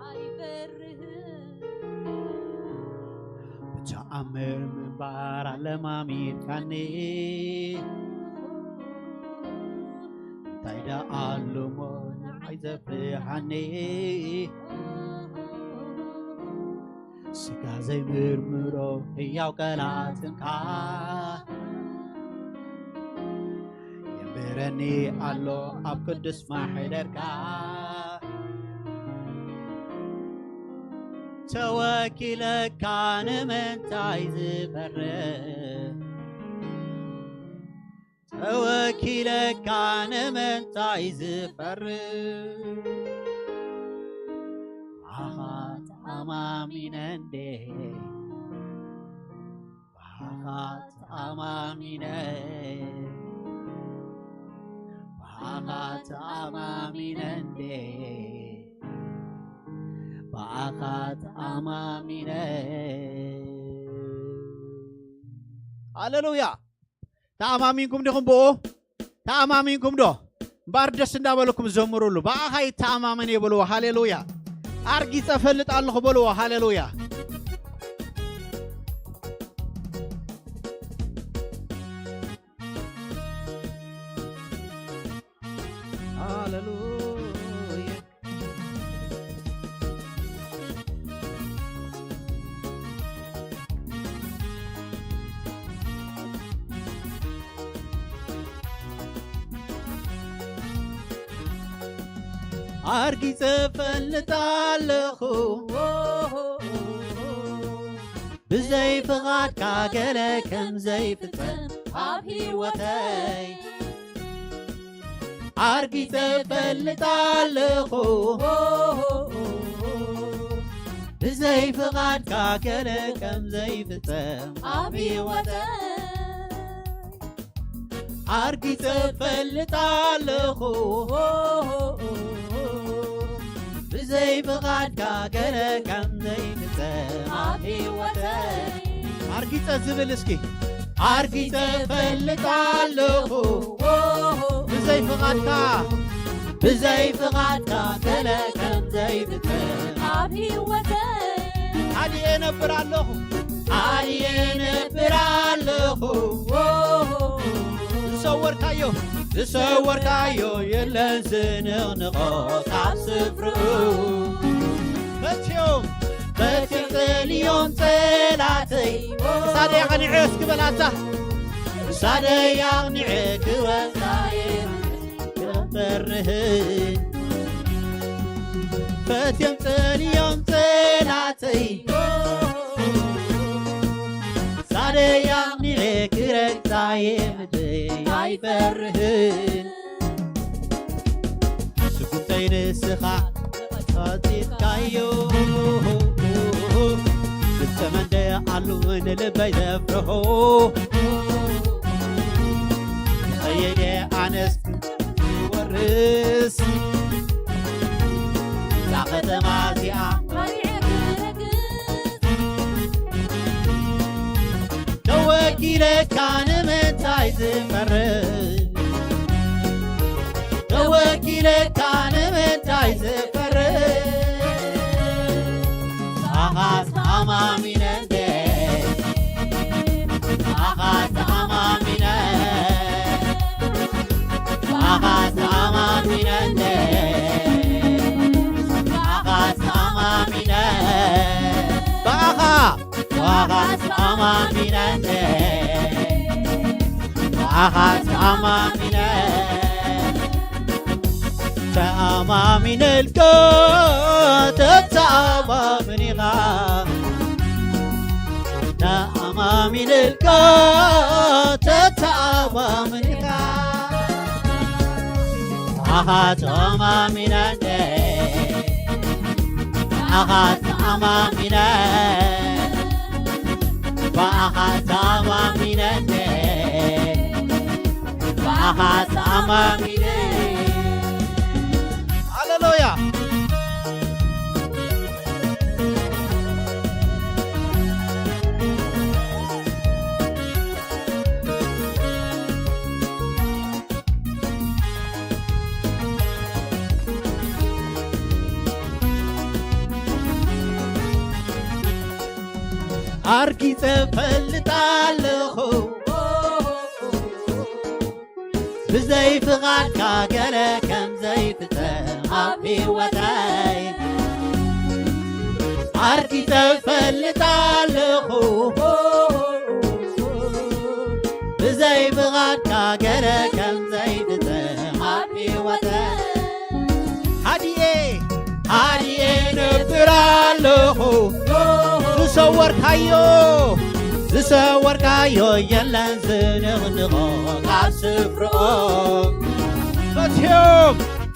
ኣይፈርህ ብተኣምር ምንባር ኣለማሚድካኒ እንታይ ደኣ ኣሎሞ ንዓይ ዘፍርሓኒ ስጋ ዘይምርምሮ ሕያው ቃላትንካ የምረኒ ኣሎ ኣብ ቅዱስ ማሕደርካ ተወኪለካ ንምንታይ ዝፈርህ ተወኪለካ ንምንታይ ዝፈርህ ተኣማሚነንዴ ባኻ ተኣማሚነ ባኻ ተኣማሚነንዴ ባኻ ተኣማሚነ ሃሌሉያ ተኣማሚንኩም ዲኹም ብኡ ተኣማሚንኩም ዶ እምበር ደስ እንዳበለኩም ዘምሩሉ ባኻ ይተኣማመን የብልዎ ሃሌሉያ አርጊፀ ፈልጣለሁ በልዎ ሃሌሉያ ሃሌሉያ አርጊፀ ፈልጣለሁ ብዘይፍቃድካ ገለ ከም ዘይፍፀም ኣብ ሂወተይ አርጊፀ ፈልጣለሁ ብዘይፍቃድካ ገለ ከም ዘይፍፀም ኣብ ሂወተይ አርጊፀ ፈልጣለሁ ብዘይፍቃድካ ገለ ከም ዘይፍፀም ኣብ ሂወተይ አርጊፀ ዝብል እስኪ አርጊፀ ፈልጣለሁ ብዘይፍቃድካ ገለ ከም ዘይፍፀም ኣብ ሂወተይ ሃዲየ ነብራለሁ ዝሰወርካዮ የለን ዝንቕንቖ ካብ ስፍርኡ መትዮም ጠልዮም ጠላተይ ሳደይ ቕኒዐ እስክበላታ ሳደይ ኣቕኒዐ ክወፃየ ክበርህን ፈትዮም ጠልዮም ጠላተይ ሳደይ ኣቕኒዐ ክረግፃየ ምድይ ኣይፈርህን ስጉምተይ ንስኻ ተቐፂትካዮ ዝተመንደኣሉ ንልበይ ዘፍርሖኸየደ ኣነስ ክወርስ እዛ ከተማ እዚኣ ተወኪለካ ንምንታይ ዝፈርስ ተወኪለካ ንምንታይ ዝፈርስ ኣኻስ ተኣማሚነንደ ኣኻስ ተኣማሚነ ኣኻስ ተኣማሚነንደ ኣኻስ ተኣማሚነ በኣኻ ኣኻስ ተኣማሚነንደ ኣኻስ ተኣማሚነ ተኣማሚነልካ ተተኣማምኒኻ ተኣማሚነልካ ተተኣማምኒኻ ኣኻ ተኣማሚነንደ ኣኻ ተኣማሚነ በኣኻ ተኣማሚነንደ በኣኻ ተኣማሚነ ሃሌሉያ ኣርጊፀ ፈልጣለኹ ብዘይ ፍቓድካ ገለ ከም ዘይፍጸም ኣብ ሕይወተይ ኣርጊፀ ፈልጣለኹ ብዘይ ፍቓድካ ገለ ከም ዘይፍጸም ኣብ ሕይወተይ ሃዲኤ ነብራለኹ ዝሰወርካዮ የለን ዝንቕንቖ ካብ ስፍርኦ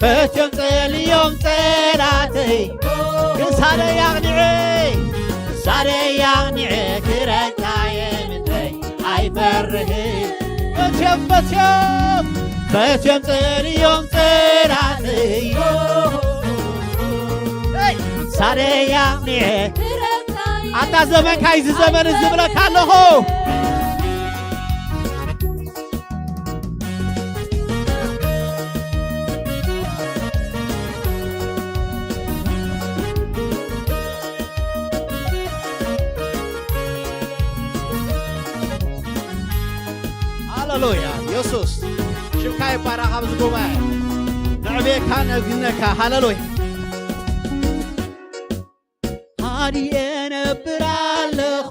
ፈትዮም ጠልዮም ጠላተይ ግን ሳደይ ኣቕኒዐ ክረግፃየ ምንተይ ኣይፈርህን ፈትዮም ጠልዮም ጠላተይ ሳደይ ኣቕኒዐ ኣታ ዘመን ካይዚ ዘመን ዝብለካ ኣለኹ ሃሌሉያ ኢየሱስ ሽምካ ይባረኽ ኣብ ዝጉባኤ ንዕቤካ ነግነካ ሃሌሉያ ሃዲኤ ነብራለኹ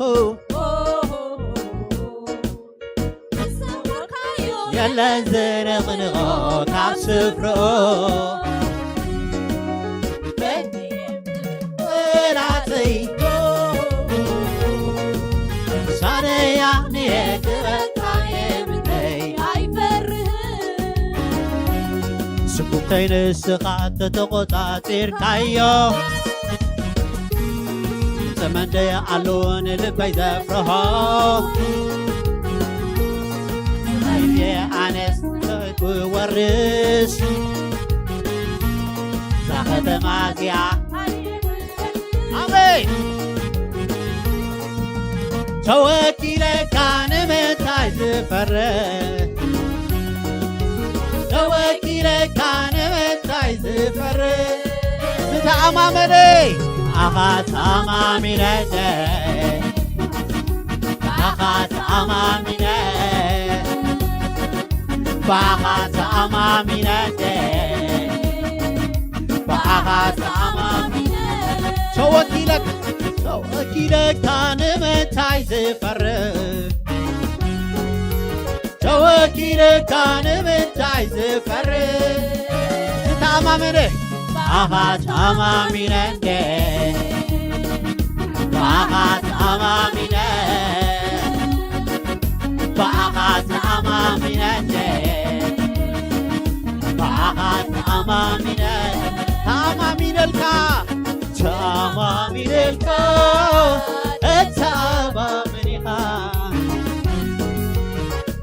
የለን ዝንቕንቖ ካብ ስፍርኦ ጠላተይ ሳደይ ኣቕኒዐ ክረግፃየ ምንተይ ኣይፈርህን ስጉምተይ ንስኻ ተተቖፃፂርካዮ ዝተመንደኣሉ ንልበይ ዘፍርሖ ናይየ ኣነስ ክወርስ እዛ ከተማ እዚኣ ኣሜን ተወኪለካ ንምንታይ ዝፈርስ ተወኪለካ ንምንታይ ዝፈርስ ዝተኣማመነ ኣኻ ተኣማሚነንደ ኣኻ ተኣማሚነ ባኻት ኣማሚነደ ባኻት ኣማሚነ ተወኪለካ ንምንታይ ዝፈርህ ተወኪለካ ንምንታይ ዝፈርህ ዝተኣማምነ ባኻት ኣማሚነደ ባኻት ኣማሚነ ባኻት ኣማሚነደ ባኻት ኣማሚነ ተኣማሚነልካ ተኣማሚነልካ እተኣማምኒኻ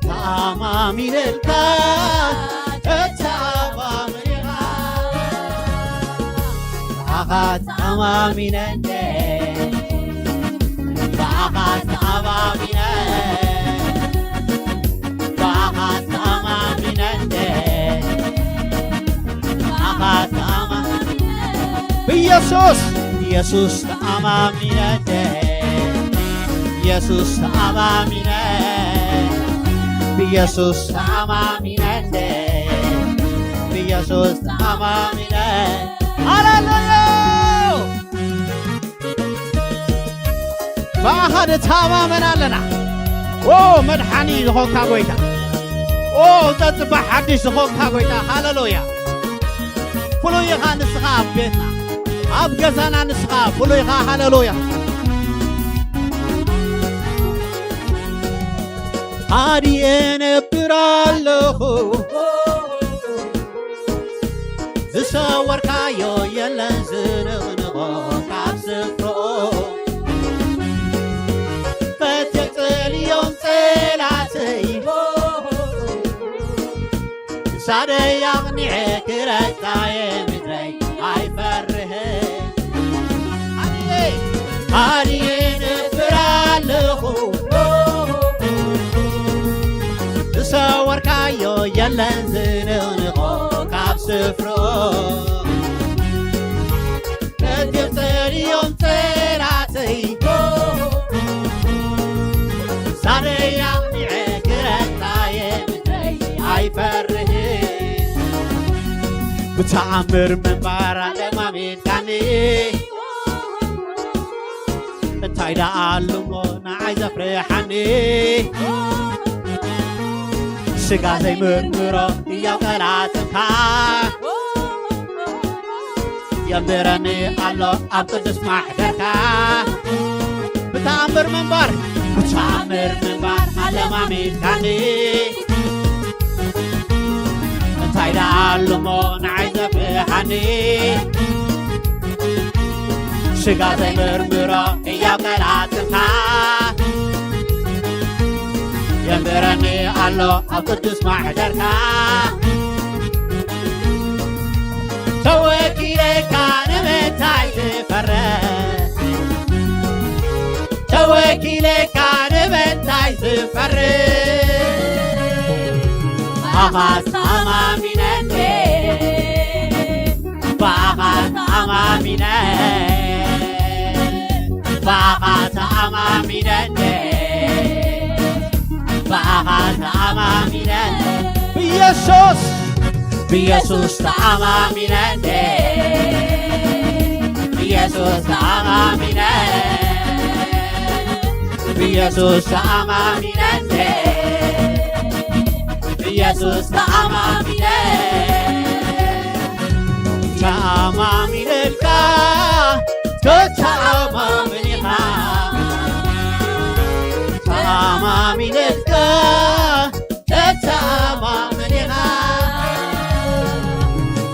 ተኣማሚነልካ እተኣማምኒኻ ባኻት ኣማሚነደ ባኻት ኣማሚነ ባኻት ኣማሚነደ ባኻት ኣማሚነ ብኢየሱስ ኢየሱስ ተኣማሚነደ ኢየሱስ ተኣማሚነ ብኢየሱስ ተኣማሚነደ ብኢየሱስ ተኣማሚነ ሃሌሉያ ባኻድ ተኣማመን ኣለና መድሓኒ ዝኾንካ ጎይታ ዘፅባሕ ሓድሽ ዝኾንካ ጎይታ ሃሌሉያ ፍሉይ ኢኻ ንስኻ ኣብ ቤትና ኣብ ገዛና ንስኻ ፍሉይ ኢኻ ሃሌሉያ ሃዲየ ነብር ኣለኹ ዝሰወርካዮ የለን ዝንቕንቖ ካብ ስፍርኦ ፈትፅልዮም ፅላተይ ሳደይ ኣቕኒዐ ክረታየ ምድረይ ኣይፈርህ ሃዲየ ነብር ኣለኹ ዝሰወርካዮ የለን ዝንቕንቖ ካብ ስፍርኦ ፈትፅልዮም ፅላተይ ሳደይ ኣቕኒዐ ክረታየ ምድረይ ኣይፈርህ ብተኣምር ምንባር ኣለማሚድካኒ እንታይ ደኣ ኣሉሞ ንዓይ ዘፍርሓኒ ስጋ ዘይምርምሮ እያው ጠላትካ የምረኒ ኣሎ ኣብ ቅዱስ ማሕደርካ ብተኣምር ምንባር ኣለማሚድካኒ እንታይ ደኣ ኣሉሞ ንዓይ ዘፍርሓኒ ስጋ ዘይምርምሮ እያው ጠላትካ የምረኒ ኣሎ ኣብ ቅዱስ ማሕደርካ ተወኪለካ ንምንታይ ዝፈርህ ተወኪለካ ንምንታይ ዝፈርህ ባኻት ኣማሚነደ ባኻት ኣማሚነ ባኻት ኣማሚነደ ባኻት ኣማሚነ ብኢየሱስ ብኢየሱስ ተኣማሚነደ ብኢየሱስ ተኣማሚነ ብኢየሱስ ተኣማሚነደ ብኢየሱስ ተኣማሚነ ተኣማሚነልካ ተተኣማምኒኻ ተኣማሚነልካ ተተኣማምኒኻ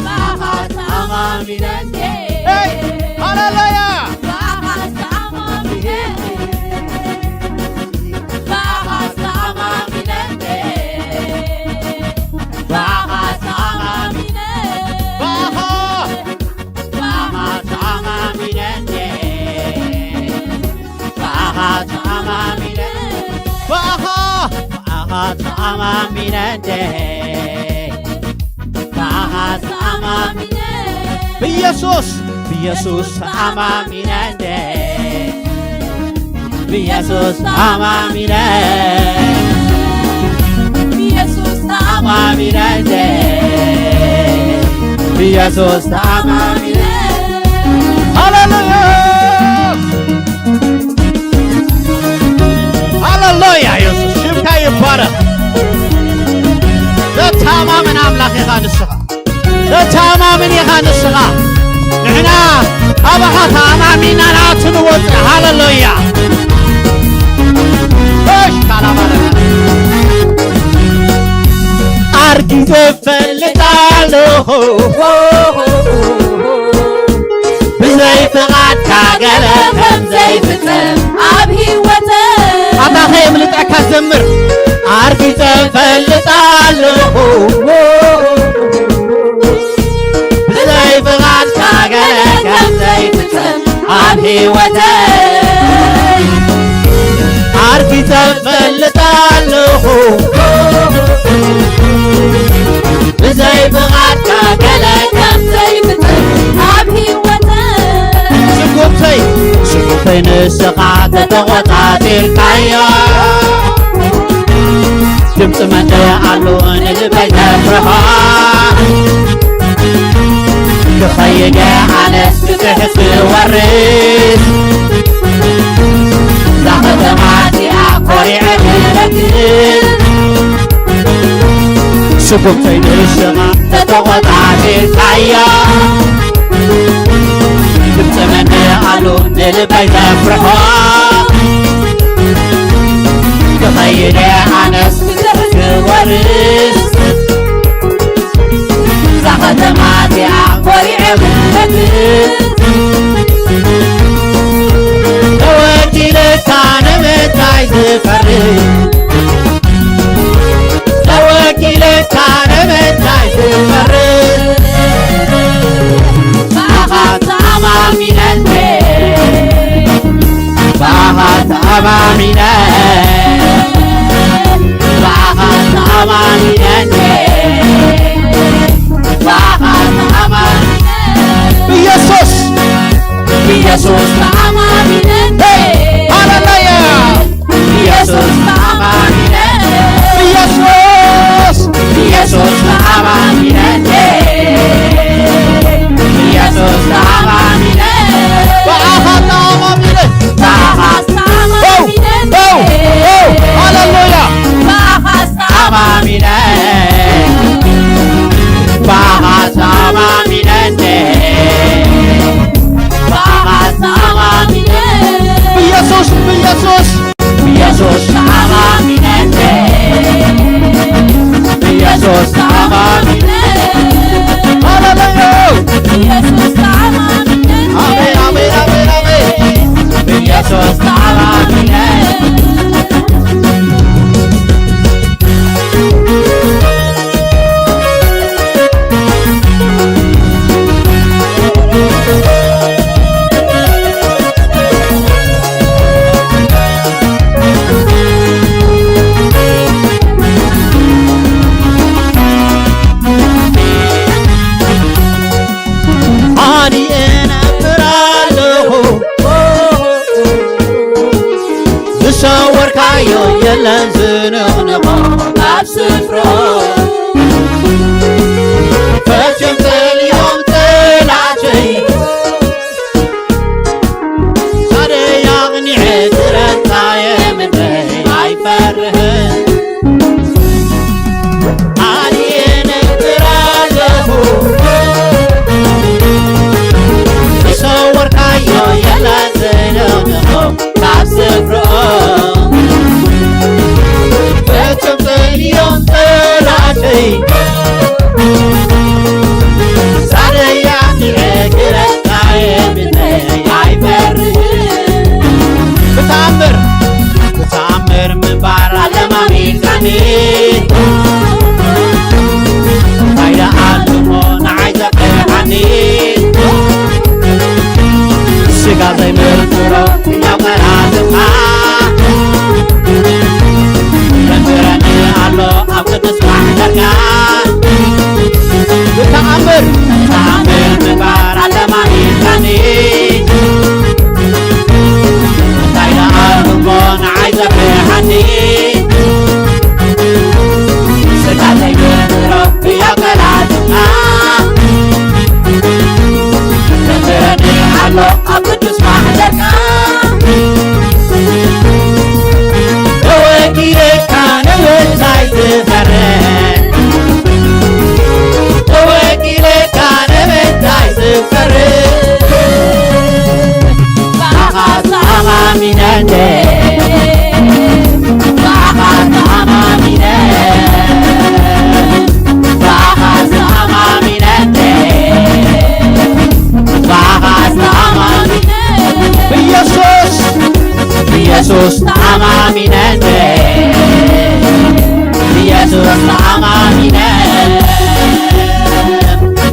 ባኻት ኣማሚነደ ሃሌሉያ ባኻት ኣማሚነደ ባኻት ኣማሚነደ ባኻት ኣማሚነ ባኻት ኣማሚነደ ባኻት ኣማሚነ ባኻት ኣማሚነደ ባኻት ኣማሚነ ብኢየሱስ ብኢየሱስ ተኣማሚነደ ብኢየሱስ ተኣማሚነ ብኢየሱስ ተኣማሚነ ተአማሚነን ኢየሱስ ተአማሚነን ሃሌሉያ ሃሌሉያ ኢየሱስ ሽምካ ይባረክ ተአማምን አምላክ ይኻንስኻ ተአማምን ይኻንስኻ ንሕና ኣባኻ ተአማሚና ናትንወፅ ሃሌሉያ እሽ ካላባለና አርጊዘ ፈልጣለሁ ብዘይ ፍቓድካ ገለ ከም ዘይፍጸም ኣብ ህይወተ ኣታኸ የምልጣካ ዘምር አርጊዘ ፈልጣለሁ ብዘይ ፍቓድካ ገለ ከም ዘይፍጸም ኣብ ህይወተ አርጊዘ ፈልጣለሁ ብዘይ ፍቓድካ ገለ ከም ዘይፍጸም ኣብ ህይወተ ስጉብተይ ንስኻ ተተቖጻጺርካዮ ድምፂ መንደይ ኣሎ ንልበይ ተፍርሖ ክኸይደ ኣነስ ክፅሕፍ ክወርስ እዛ ከተማ እዚኣ ኮሪዐ ክረግዝ ስጉብተይ ንስኻ ተተቖጻጺርካዮ ድምፂ መንደይ ኣሎ ንልበይ ተፍርሖ ክኸይደ ኣነስ ክወርስ እዛ ከተማ እዚኣ ኮሪዐ ክረግዝ ተወኪልካ ንምንታይ ዝፈርድ ተወኪልካ ንምንታይ ዝፈርድ ባኻ ተኣማሚነን ባኻ ተኣማሚነን ባኻ ተኣማሚነን ባኻ ተኣማሚነን ኢየሱስ ኢየሱስ ተኣማሚነን ሃሌሉያ ኢየሱስ ተኣማሚነን ኢየሱስ ኢየሱስ ተኣማሚነን ኢየሱስ ተኣማሚነን ባኻ ተኣማሚነን ባኻ ተኣማሚነን ሃሌሉያ ባኻ ተኣማሚነን ባኻ ተኣማሚነን ባኻ ተኣማሚነን ኢየሱስ ኢየሱስ ኢየሱስ ተኣማሚነን ኢየሱስ ተኣማሚነን ሃሌሉያ ኢየሱስ ተኣማሚነን አሜን አሜን አሜን አሜን ኢየሱስ ተኣማሚነን ዝሰወርካዮ የለን ዝንቕንቆ ኣብ ስፍሮ ፈጽም ጥልዮም ጥላሸይ ሳደይ ኣቕኒዐ ትረታየ ምድረይ ኣይፈርህን ኣንየ ነግራለሁ ዝሰወርካዮ የለን ዝንቕንቆ ኣብ ስፍሮ ፈጽም ጥልዮም ጥላሸይ ሳደይ ኣቕኒዐ ትረታየ ምድረይ ኣይፈርህን ብተኣምር ብተኣምር ምንባር ኣለማሚልካኒ ካይደ ኣልሞ ንዓይ ዘፍርሐኒ ስጋ ዘይምርትሮ ያው ቀራትኻ ዘንብረኒ ኣሎ ኣብ ቅዱስ ማሕደርካ ብተኣምር ብተኣምር ምንባር ኣለማሚልካኒ ካይደ ኣልሞ ንዓይ ዘፍርሐኒ ስጋ ዘይምር الله أقدس محلك وكيلك كان وزاي تفرق وكيلك كان وزاي تفرق فأخذ أمامي نندي فأخذ أمامي فأخذ أمامي نندي فأخذ أمامي بيسوس أمامي نندي بيسوس أمامي نندي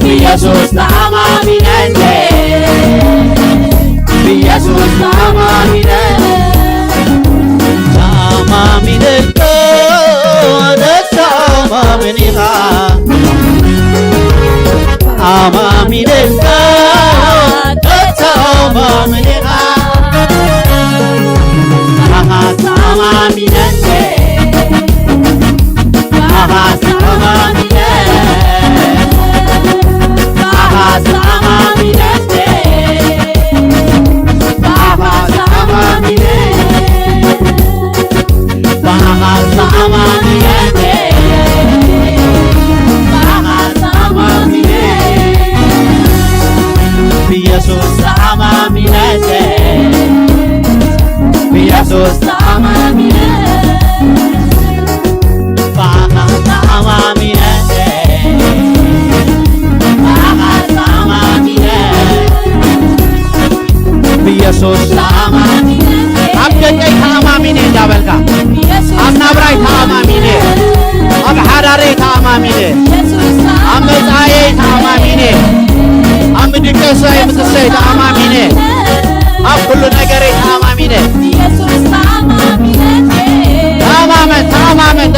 بيسوس أمامي نندي بيسوس أمامي نندي أمامي نندي أمامي نندي أمامي نندي أمامي نندي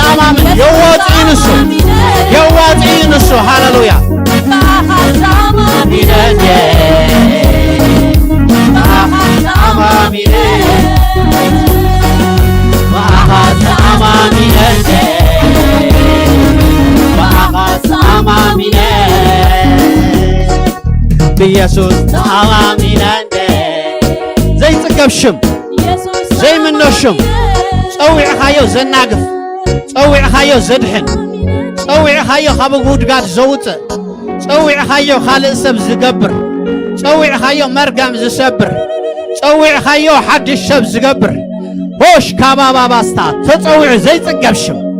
أمامي نندي هاللويا بيسوس أمامي نندي زي تكبشم زي من نشم صوي خايو زناقف صوي خايو زدحن صوي خايو خبقود قاد زوت صوي خايو خالق سب زقبر صوي خايو مرقم زسبر صوي خايو حد الشب زقبر هوش كابابا باستا تصوي زي تكبشم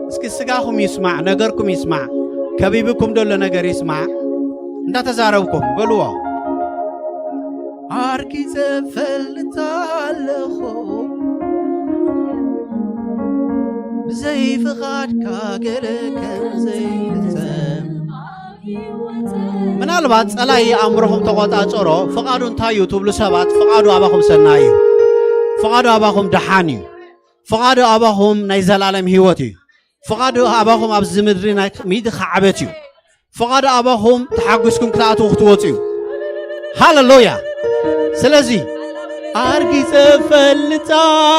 اسكي سقاكم يسمع نجركم يسمع كبيبكم دول نجر يسمع انت تزاربكم بلوا عاركي تفلت علخو بزي فغاد كاغرك زي من البات الاي امرهم تقاطعوا فقادون تايو تبلو سبات فقادوا اباكم سنايو فقادوا اباكم دحاني فقادوا اباكم نايزال عالم هيوتي فقادوا اباكم ابز مدري ميد خعبتيو فقادوا اباكم تحقسكم كلاتو وختوتيو هاللويا سلازي ارغي تفلتالخو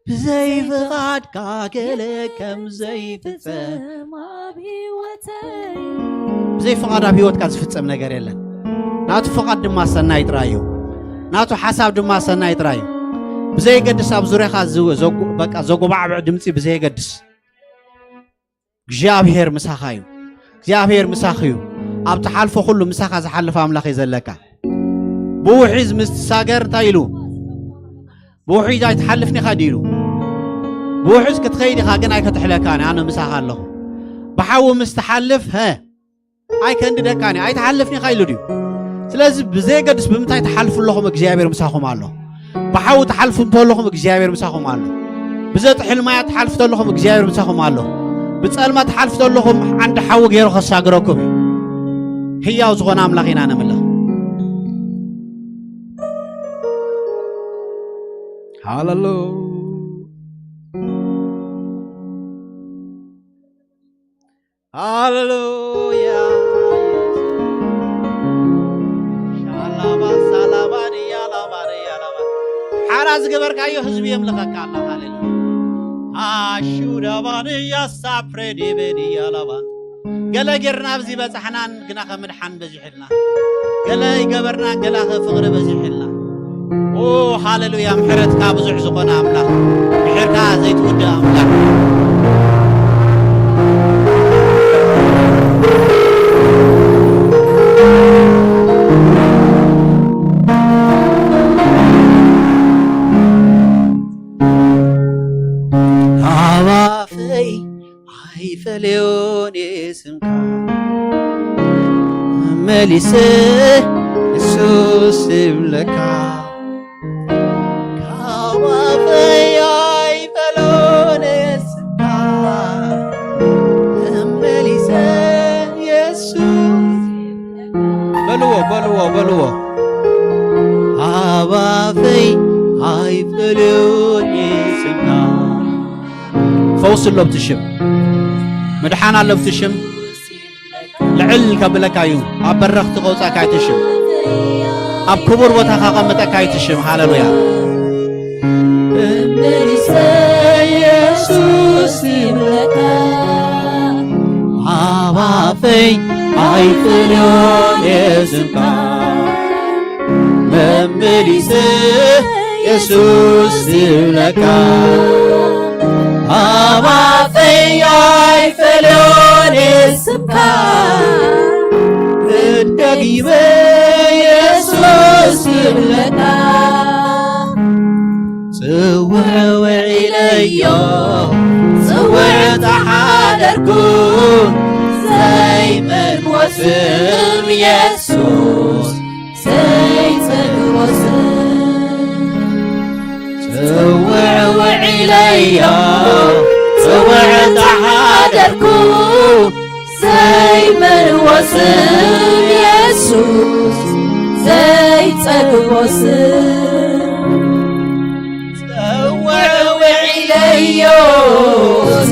بزي فغاد كاكلكم زي تفهم بهوتي بزي فغاد بهوت كان تفصم ነገር የለን ናቱ فقاد ድማ ሰናይ ጥራዩ ናቱ ሐሳብ ድማ ሰናይ ጥራዩ بزي قدس اب زوريخا በቃ ዘጎባዕብ ድምጽ بزي قدس እግዚአብሔር ምሳኻዩ እግዚአብሔር ምሳኽዩ ኣብ ተሓልፎ ሁሉ ምሳኻ ዝሓልፍ ኣምላኽ ይዘለካ ብውሒዝ ምስተሳገር ታይሉ ብውሒዝ ኣይትሓልፍኒ ኸዲሉ بوحز كتخيدي خاقن اي كتحلكاني انا مساخ الله بحاو مستحلف ها اي كند دكاني اي تحلفني خايلو ديو سلازم بزي قدس بمتاي تحلف لهم اغزيابير مساخهم الله بحاو تحلفوا لهم اغزيابير مساخهم الله بزي تحل ما تحلف لهم اغزيابير مساخهم الله بتصال ما تحلف لهم عند حاو غيرو خساغركم هياو زغون املاخينا نمله ሃሌሉያ ሻላባ ሳላባዲ ያላባዲ ያላባ ሓራዝ ገበርካዮ ህዝቢ የምልኸካ ኣላ ሃሌሉያ ኣሹዳባዲ ያሳፕሬዲ ቤዲ ያላባ ገለ ጌርና ኣብዚ በፃሕናን ግና ከምድሓን በዚሕልና ገለ ይገበርና ገለ ፍቕሪ በዚሕልና ኦ ሃሌሉያ ምሕረትካ ብዙሕ ዝኾነ ኣምላኽ ምሕርካ ዘይትውድእ ኣምላኽ ኣዋፈይ ኣይፈልዮን ስምካ መሊሰ ኢየሱስ ይብለካ ኣዋፈይ ኣይፈልዮን ስምካ መሊሰ ኢየሱስ በልዎ ኣዋፈይ ኣይፈልዮን ስምካ ፈውስ ሎ ብትሽም مدحان الله بتشم لعل كبلكايو أبرخت قوسا كاي تشم أب كبر وتخا قمتا كاي تشم هاللويا يسوع يبلكا عوافي عيفلون يزمكا ممليسة يسوع يبلكا عوافي عيفلون يزمكا بدقيب يسوع يبلكا سوعوا إليا سوعت حالكم زي ما الوسم يسوع زي ما الوسم سوعوا إليا سوعت حالكم زي ما الوسم يسوع زي ما الوسم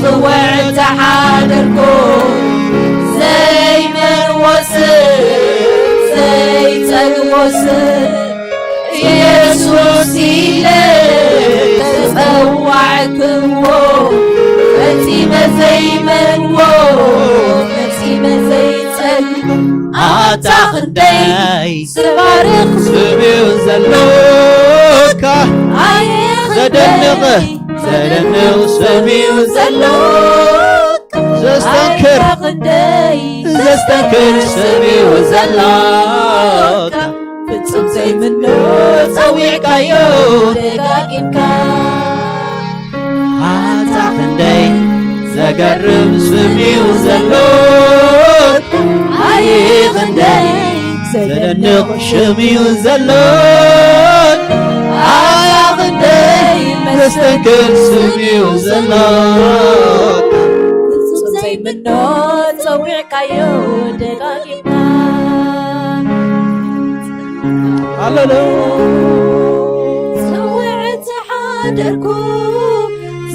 صورت حاضركم زي ما الوصل زي الوصل يسوع إليك تطوعكم فتيمة زي ما الوصل فتيمة زي أعتقدي سبارك سبي وزلوكا زدنغه زلنو سمي وزلوك زستنكر سمي وزلوك فتصم زي منو تسويك ايو دقاقيبكا عتاقندي زقرب سمي وزلوك عيقندي زلنو شمي وزلوك عيقندي مستنكر سمي وزلوك زي منو تسويك ايو دقاقيبكا سوعت حاضركم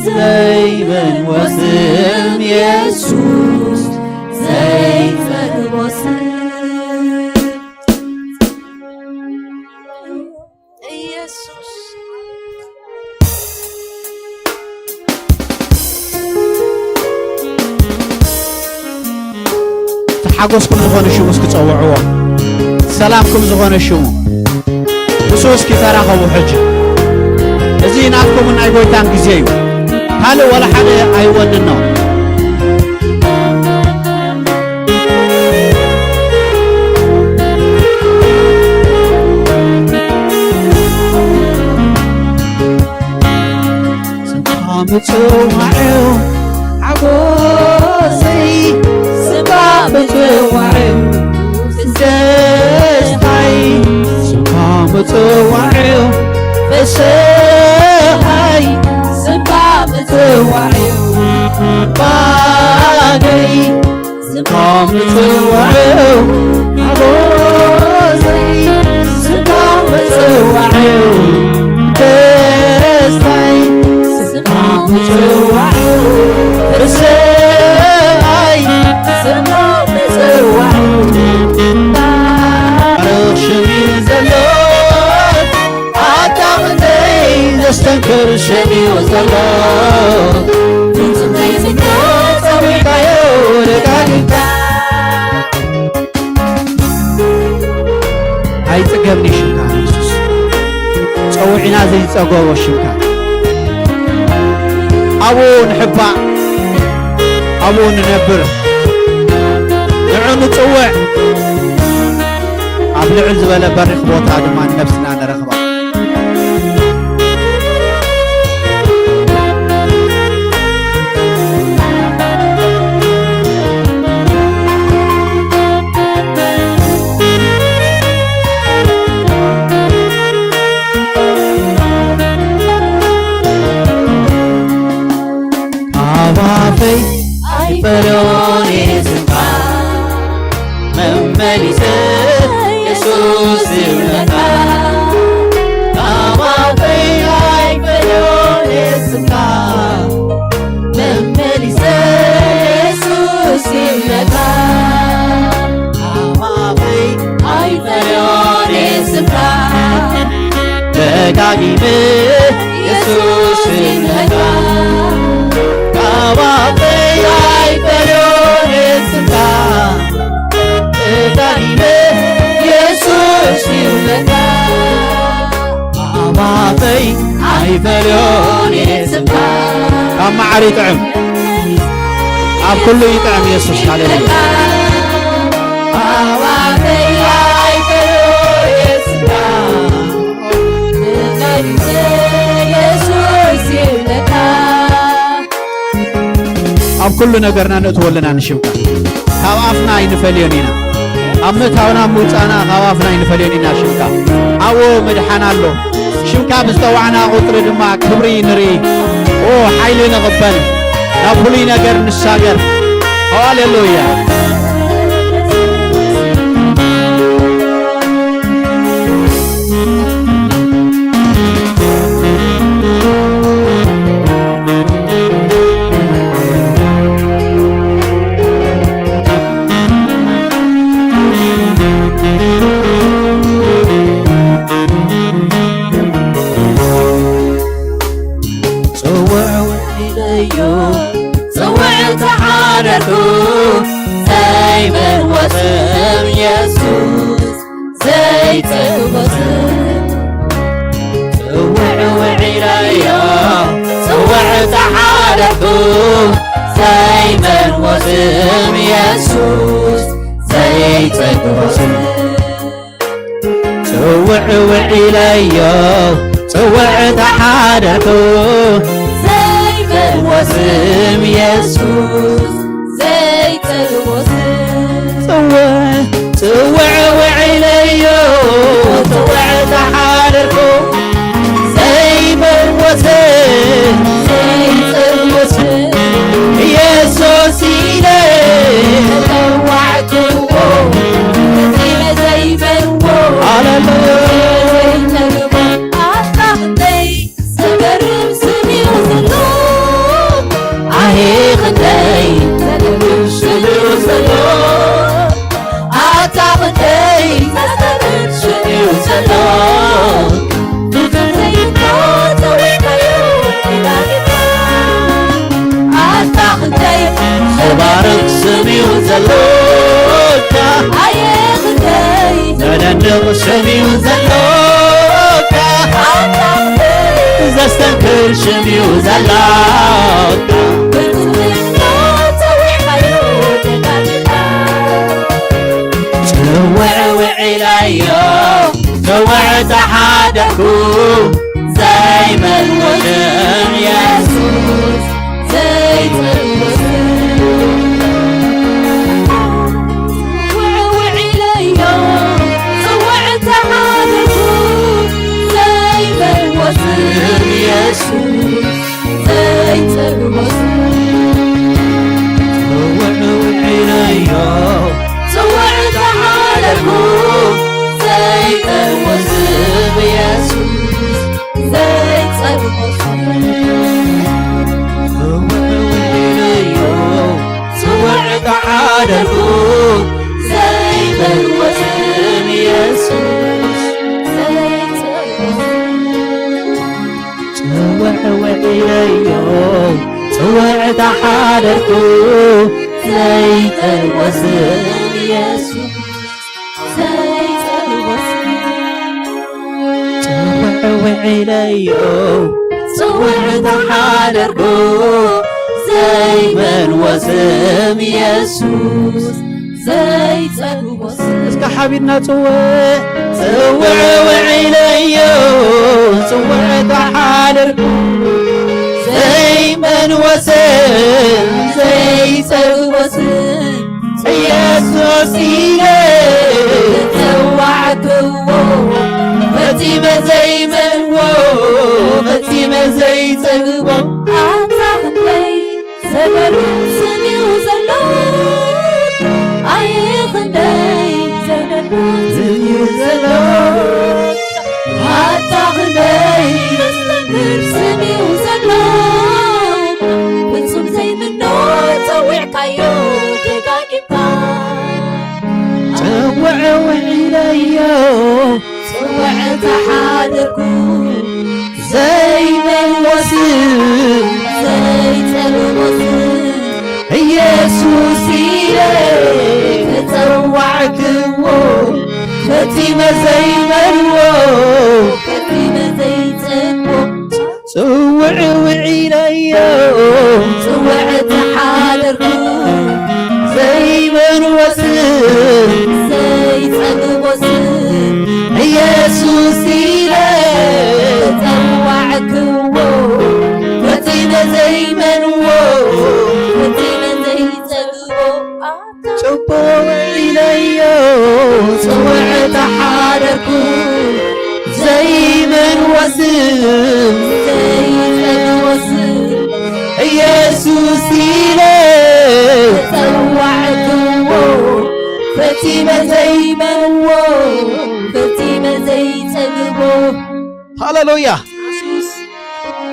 زي من وسم يسوع زي من وسم يسوع تحقسكم زغون شو مسك تصوعوا سلامكم زغون شو بسوس كي تراخبوا حجة ازي نافكم من ايبويتان كزيو هالو ولا حدا ايودنو سبامتوعو عبوسي سبامتوعو زستاي سبامتوعو فساي سبامتوعو باقي سبامتوعو عبوسي سبامتوعو ዘስተንክር ሸሚኡ ዘሎ ፍጹም ዘይስግሮ ፀዊዕካዮ ደጋጊምካ ኣይፅገብኒ ሽምካ ንሱስ ፀውዒና ዘይፀገቦ ሽምካ ኣብኡ ንሕባእ ኣብኡ ንነብር ንዑ ንፅውዕ ኣብ ልዕል ዝበለ በሪኽ ቦታ ድማ ነፍስና ንረኽባ አባፈይ አይፈሮን የስንካ መመሊሰ ኢየሱስ ይውለካ አባፈይ አይፈሮን የስንካ መመሊሰ ኢየሱስ ይውለካ አባፈይ አይፈሮን የስንካ ደጋጊም ኢየሱስ ይውለካ አባፈይ አይፈሮን የስንካ ደጋጊም ኢየሱስ ይውለካ አባፈይ አይፈሮን የስንካ ካብ ማዕሪ ይጥዕም ኣብ ኩሉ ይጥዕም ኢየሱስ ሃሌሉያ አባፈይ አይፈሮን የስንካ ደጋጊም ኢየሱስ ይውለካ ኣብ ኩሉ ነገርና ንእትወለና ንሽምካ ካብ ኣፍና ኣይንፈልዮን ኢና ኣብ ምእታውና ምውፃእና ካብ ኣፍና ኣይንፈልዮን ኢና ሽምካ ኣብኡ ምድሓን ኣሎ ሽምካ ብዝጠዋዕና ቁፅሪ ድማ ክብሪ ንርኢ ሓይሊ ንቕበል ናብ ፍሉይ ነገር ንሳገር ሃሌሉያ ዘይመወስም ኢየሱስ ዘይተወስም ጽውዕ ኢለዮ ጽውዕ ተሓለፍኩ ዘይመወስም ኢየሱስ ዘይተወስም ጽውዕ ኢለዮ ጽውዕ ተሓለፍኩ ዘይመወስም ኢየሱስ ጽውዕ ኢለዮ ጽውዕ ተሓለፍኩ ዘይመወስም ኢየሱስ ኢለ ተዋዕትዎ ዘይበልዎ ኣታኽተይ ዘገርም ስምዩ ዘሎ ኣሄ ኽንደይ ዘገርም ስምዩ ዘሎ ኣታኽተይ ዘገርም ስምዩ ዘሎ ዘባርኽ ስምዩ ዘሎካ ኣየኽተይ ዘደንቕ ስምዩ ዘሎካ ዘስተንክር ስምዩ ዘሎካ ጽውዕ ኢለዮ ጽውዕ ተሓደኩ ዘይመወስም ኢየሱስ تحادركو زيت الوسم يسوع زيت الوسم وعليو صور تحادركو زي من وسم يسوع زيت الوسم اسكا حبيبنا صور وعليو صور تحادركو زي من وسم زيت الوسم يسوع سيدي توعكو فتيمة زي من فتيمة زي تقوى أعتقد زبر سني وزلوك أيخني سني وزلوك أعتقد سني وزلوك بنصب زي من نور توع كيو دقاقبا توع وعليو توع تحادركو زي من وسم زيت الوسم يسوع سيدي تروعك فتيمة زي مروه فتيمة زي تنوو صوع وعليو صوع تحادركو زي من وسم زيت الوسم يسوع سيدي تروعك فتيمة زي منوو فتيمة زي تقوو صوع إليو صوع تحادركو زي من وسم زيت الوسم يسوع سيدي تروعك فتيمة زي منوو فتيمة زي تقوو هاللويا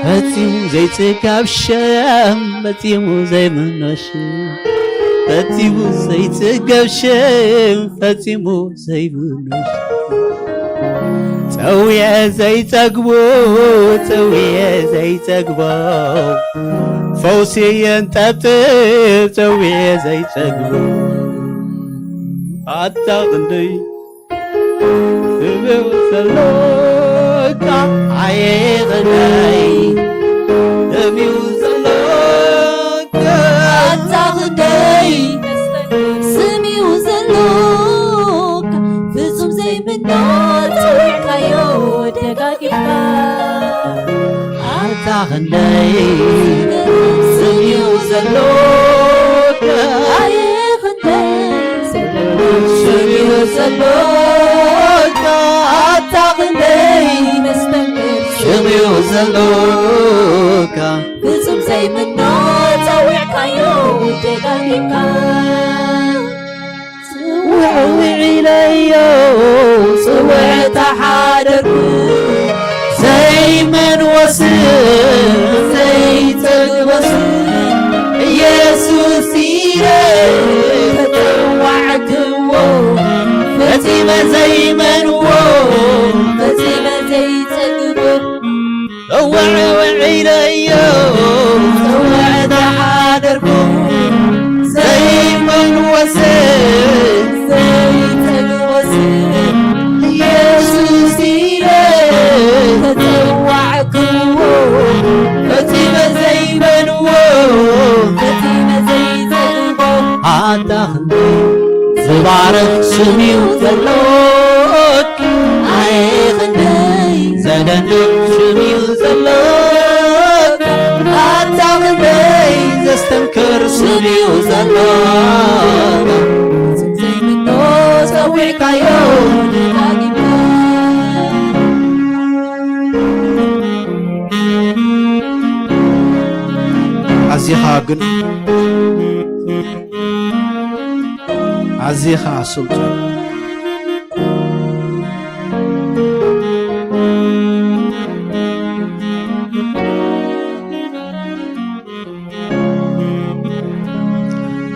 فتيمو زي تكابشم فتيمو زي منوشم فتيمو زي تكابشم فتيمو زي منوشم تويا زي تقبو تويا زي تقبو فوسي ينتبتب تويا زي تقبو أتغني بموزلوك عيغني بموزلوك أتغني سميوزلوك فزم زي من نور توع كيو دقاقبا أتغني سميوزلوك سميوزلوك أتغني مستنكر سميوزلوك فزم زي من نور توع كيو دقاقبا وعليو صوع تحادركو زي من وسم زيت الوسم يسوع سيدي تروعكو فتيمة زي منوو فتيمة زي تقوو وعليو صوع تحادركو زي من وسم زيت الوسم يسوع سيدي تروعكو فتيمة زي منوو فتيمة زي تقوو أتغني زبارك سميو زلوك أيغني زدنك سميو زلوك أتغني زستنكر سميو زلوك زي من نور توع كيو دقاقبا عزيخا قن عزيخا سلطان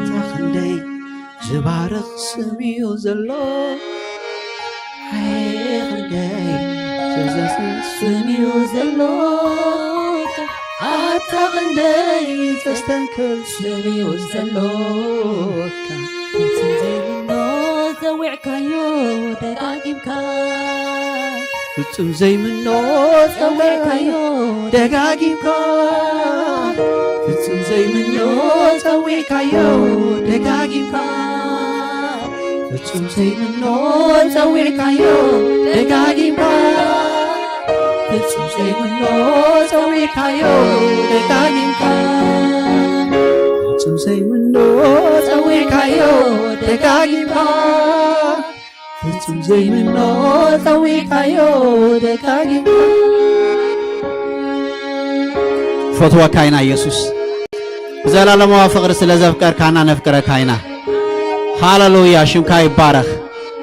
تخندي زبارك سميو زلوك سميوزلوك تغندي تستنكر سمي وزلوك تنزيمنو زوعكايو دقاقيبكا ፍጹም ዘይምኖ زوعكايو ደጋጊምካ ፍጹም ዘይምኖ ፀዊዕካዮ ደጋጊምካ ፍጹም ዘይምኖ ፀዊዕካዮ ደጋጊምካ ፍጹም ዘይምኖ ፀዊዕካዮ ደጋጊምካ ፍጹም ዘይምኖ ፀዊዕካዮ ደጋጊምካ ፍጹም ዘይምኖ ፀዊዕካዮ ደጋጊምካ ፈትወካ ኢና ኢየሱስ ዘላለማዊ ፍቅሪ ስለ ዘፍቀርካና ነፍቅረካ ኢና ሃሌሉያ ሽምካ ይባረኽ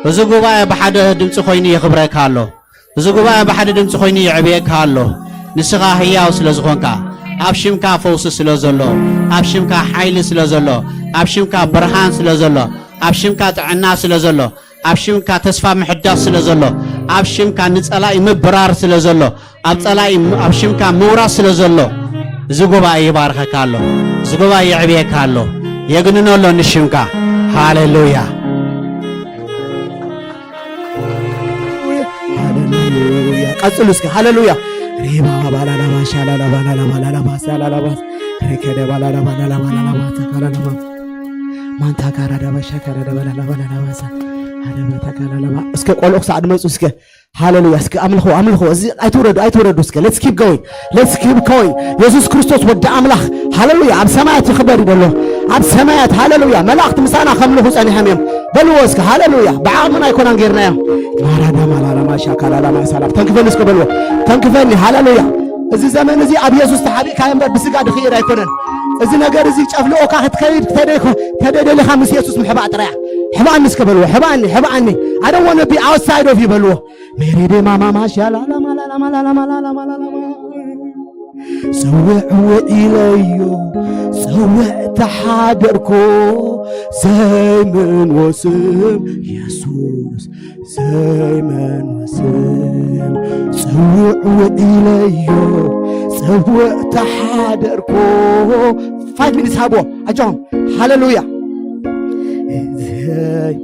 እዚ ጉባኤ ብሓደ ድምፂ ኮይኑ ይኽብረካ ኣሎ እዚ ጉባኤ ብሓደ ድምፂ ኮይኑ ይዕብየካ ኣሎ ንስኻ ህያው ስለ ዝኾንካ ኣብ ሽምካ ፈውሲ ስለ ዘሎ ኣብ ሽምካ ሓይሊ ስለ ዘሎ ኣብ ሽምካ ብርሃን ስለ ዘሎ ኣብ ሽምካ ጥዕና ስለ ዘሎ ኣብ ሽምካ ተስፋ ምሕዳስ ስለ ዘሎ ኣብ ሽምካ ንጸላኢ ምብራር ስለ ዘሎ ኣብ ጸላኢ ኣብ ሽምካ ምውራስ ስለ ዘሎ እዚ ጉባኤ ይባርከካ ኣሎ እዚ ጉባኤ ይዕብየካ ኣሎ የግንነሎ ንሽምካ ሃሌሉያ ሃሌሉያ ቀጽሉ እስኪ ሃሌሉያ ሪባ ባላላ ማሻላላ ባላላ ባላላ ባሳላላ ባስ ረከደ ባላላ ባላላ ባላላ ባተካላላ ማንታ ካራዳ ባሻካራ ባላላ ባላላ ባሳ አደበታ ካላላ እስከ ቆልኦክስ አድመጹ እስከ ሃሌሉያ እስከ አምልኮ እዚ አይተወረዱ እስከ let's keep going ኢየሱስ ክርስቶስ ወደ አምላኽ ሃሌሉያ ኣብ ሰማያት ይኽበር ይደሎ ኣብ ሰማያት ሃሌሉያ መላእክት ምሳና ከምልኹ ጸኒሖም እዮም በልዎ እስከ ሃሌሉያ ብዓቕምና ኣይኮናን ጌርናዮም ማራዳ ማላላ ማሻካላላ ማሳላ ተንክፈኒ እስከ በልዎ ተንክፈኒ ሃሌሉያ እዚ ዘመን እዚ ኣብ ኢየሱስ ተሓቢእካ እምበር ብስጋ ድኽይድ ኣይኮነን እዚ ነገር እዚ ጨፍልኦካ ክትከይድ ተደደሊኻ ምስ ኢየሱስ ምሕባእ ጥራያ ሕባእኒ እስከ በልዎ ሕባእኒ I don't want to be outside of you በልዎ ሜሪዴ ማማማ ሻላላ ማላላ ማላላ ማላላ ማላላ ሰውዕ ኢለዮ ሰውዕ ተሓደርኮ ዘይምን ወስም ኢየሱስ ዘይምን ወስም ሰውዕ ኢለዮ ሰውዕ ተሓደርኮ 5 minutes ሃቦ አጃም ሃሌሉያ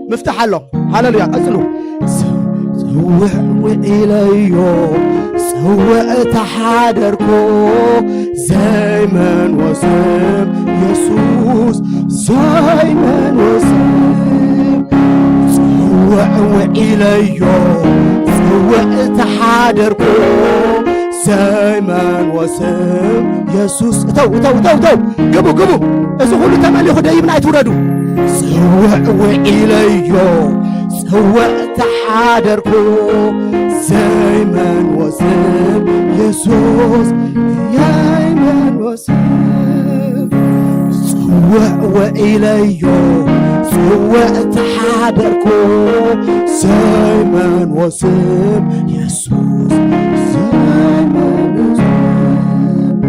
مفتاح له هللويا قصلوا سوع إليو سوع تحادركو زيمن وسم يسوس زيمن وسم سوع إليو سوع تحادركو زيمن وسم يسوس تو قبو إذا قولوا تملي خدايبنا يتوردوا سوع إليو سوع تحادركو زيمن وسم يسوس زيمن وسم سوع إليو سوع تحادركو زيمن وسم يسوس زيمن وسم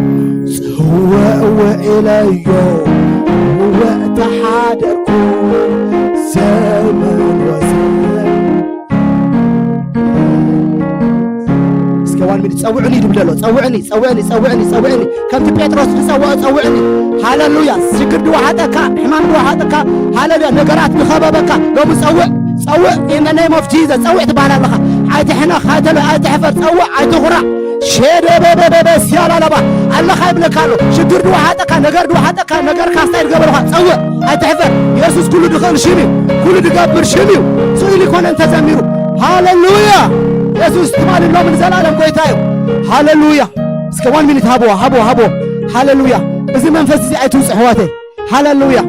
سوع إليو وقت حادركو زمن وزمن اسكوان من تصوعني دبللو تصوعني كم بيتروس تصوعني هاللويا سكر دو حدك حمام دو حدك هاللويا نغرات بخببك لو مصوع in the name of Jesus تصوع تبالا لك عايت حنا خاتلو عايت حفر تصوع عايت غرا شيبه سيالا لبا الله خايبلك قالو شدر دو حدك نغر كاستايل غبرخ تصوع عايت حفر يسوع كل دخل شيمي كل دغبر شيمي سويلي كون انت زميرو هاللويا يسوع تمال الله من زلالم قويتايو هاللويا እስከ 1 minute ሃቦ ሃሌሉያ እዚ መንፈስ እዚ አይቱ ጽሕዋቴ ሃሌሉያ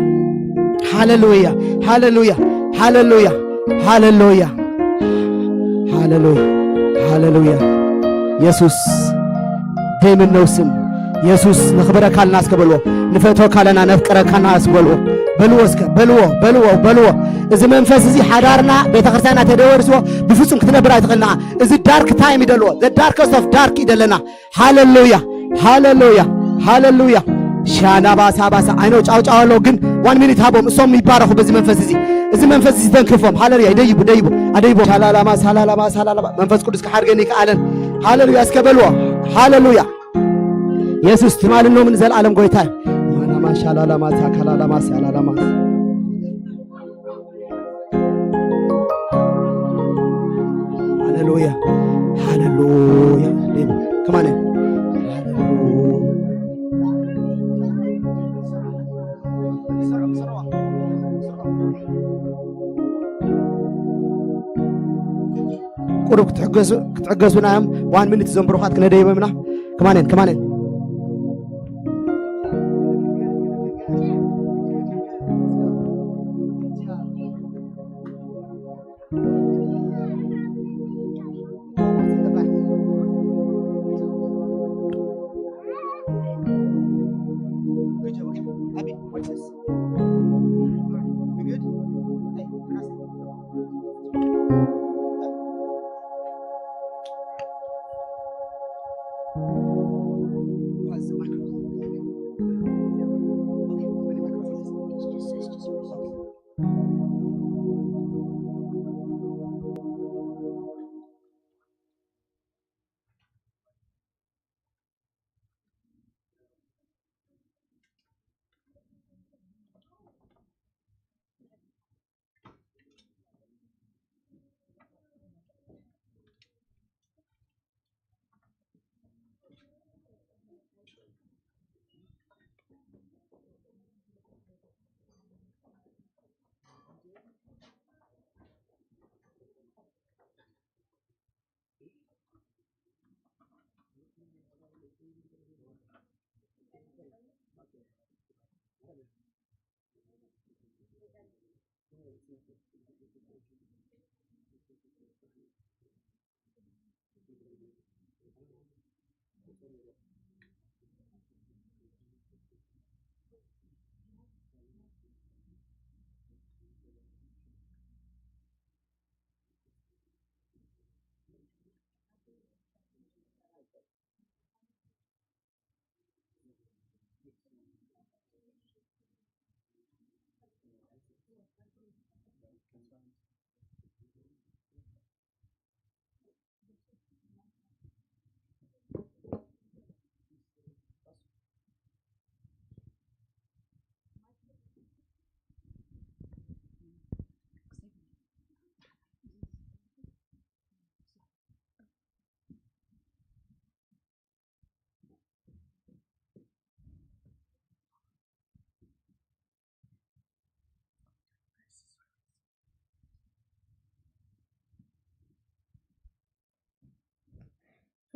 ኢየሱስ ደምን ነው ስም ኢየሱስ ንኽበረካልና እስከበልዎ ንፈትወካለና ነፍቅረካና እስበልዎ በልዎ እዚ መንፈስ እዚ ሓዳርና ቤተክርስቲያና ተደወርስዎ ብፍጹም ክትነብር አይትኽእልና እዚ ዳርክ ታይም ይደልዎ the darkest of dark ይደለና ሃሌሉያ ሻና ባሳ አይኖ ጫውጫዋሎ ግን 1 minute ሃቦም እሶም ይባረኹ በዚህ መንፈስ እዚ መንፈስ እዚ ተንክፎም ሃሌሉያ ይደይቡ አደይቦ ሳላላማ መንፈስ ቅዱስ ከሐርገኒ ከአለን ሃሌሉያ እስከበልዎ ሃሌሉያ ኢየሱስ ትማልን ነው ምን ዘላለም ጎይታ ማናማ ሻላላማ ታካላላማ ሲያላላማ ሃሌሉያ ሃሌሉያ ከማን ቁርብ ክትዕገሱና እዮም 1 ሚኒት ዘንብሩኻት ክነደይበምና ከማንን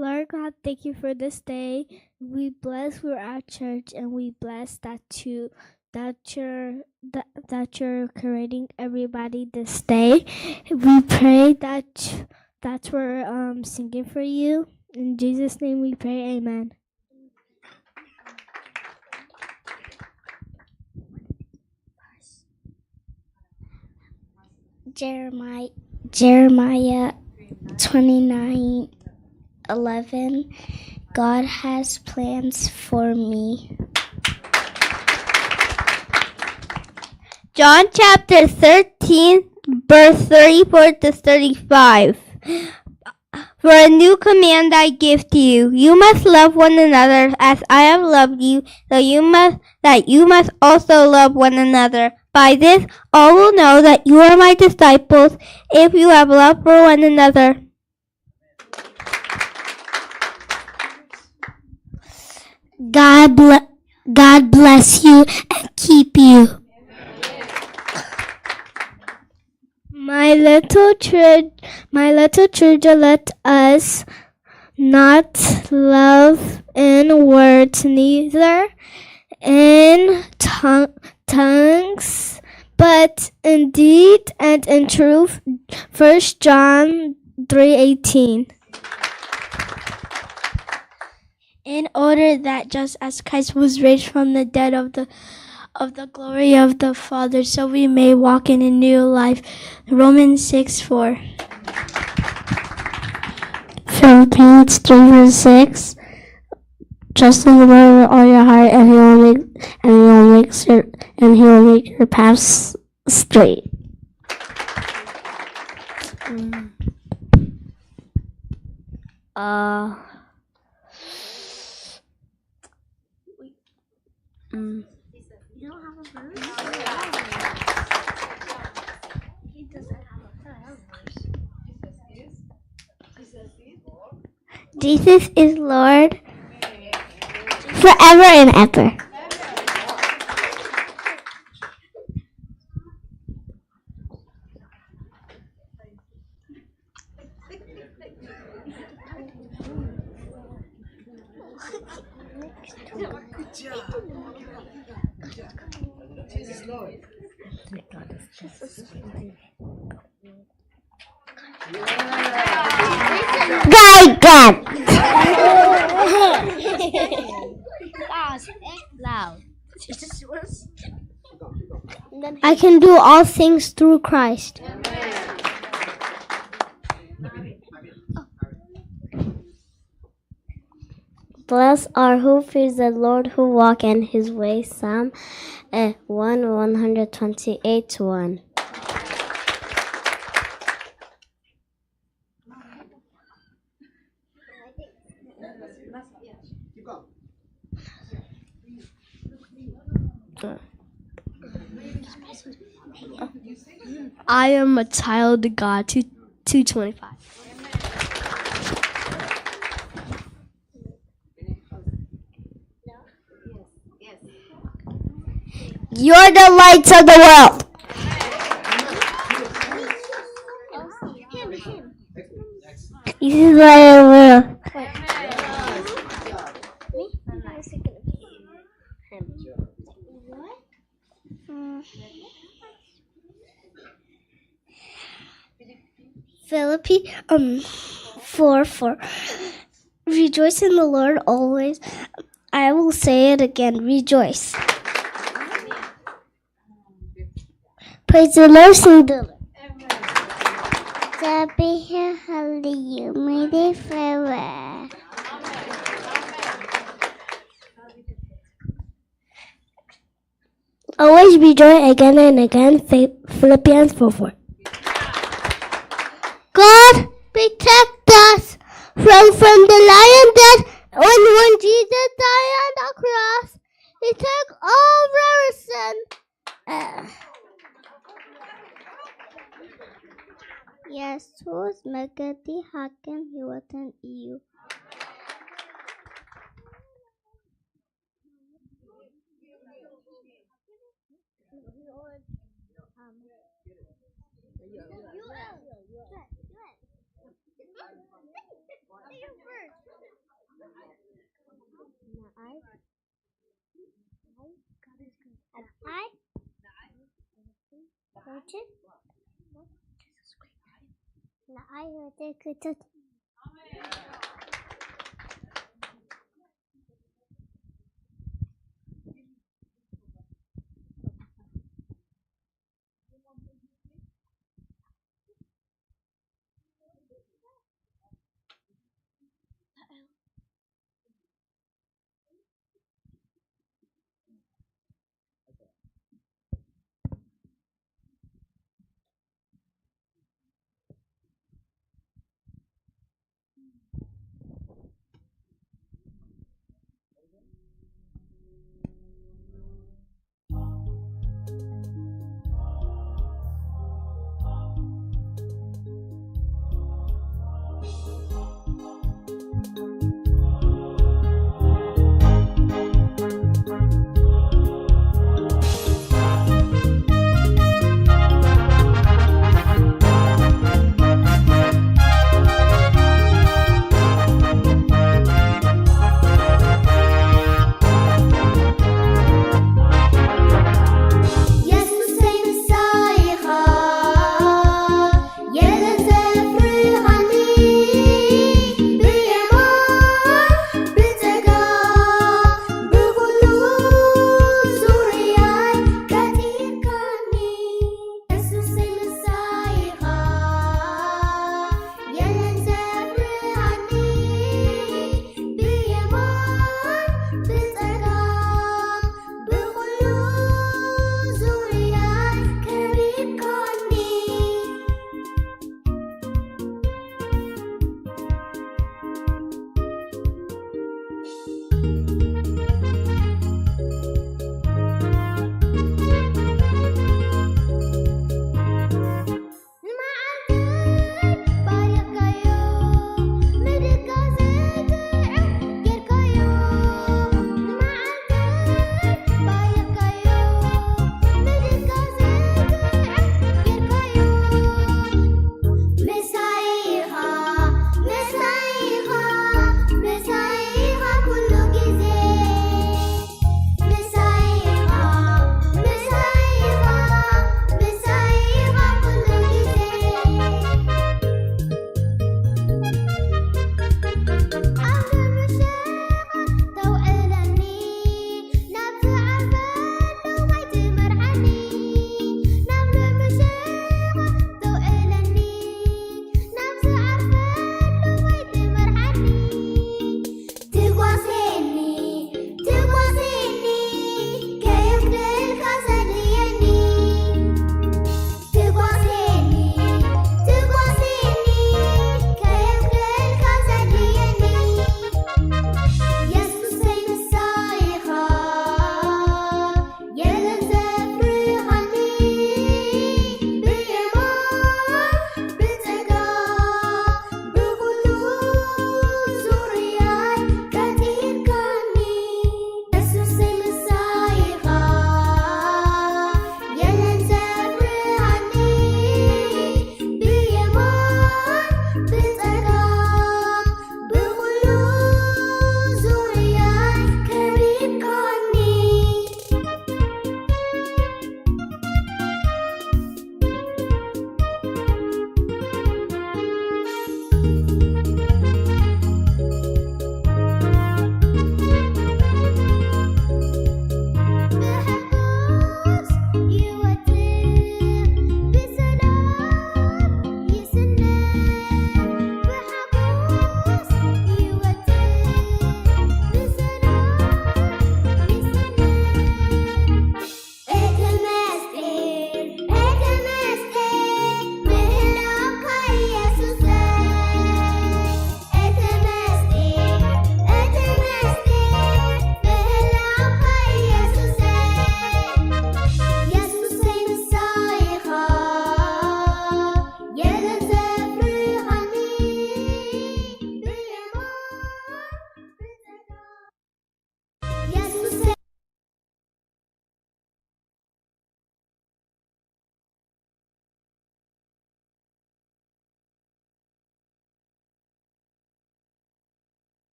Lord God, thank you for this day. We bless we're at church, and we bless that you're creating everybody this day. We pray that we're singing for you. In Jesus' name we pray, amen. Jeremiah 29:11. God has plans for me. John chapter 13, verse 34 to 35. For a new command I give to you, you must love one another as I have loved you, that you must also love one another. By this, all will know that you are my disciples, if you have love for one another. God bless you and keep you. My little children, let us not love in words, neither in tongues, but in deed and in truth. 1 John 3:18. In order that just as Christ was raised from the dead of the glory of the Father, so we may walk in a new life. Romans 6:4. Philippians 3:6. Trust in the Lord with all your heart, and He will make your paths straight. Jesus is Lord forever and ever. God. I can do all things through Christ. Blessed are who fears the Lord, who walk in his ways. Psalm 128:1. I am a child of God. 225. You're the lights of the world. This is what I will. Philippians 4:4. Rejoice in the Lord always. I will say it again. Rejoice. Praise the Lord, sing the Lord. Be here, hallelujah, made it forever. Always rejoice again and again. Philippians 4:4. God protect us from the lion death. When Jesus died on the cross, he took all of our sin. Jesus magati hakim hiwatan iyo.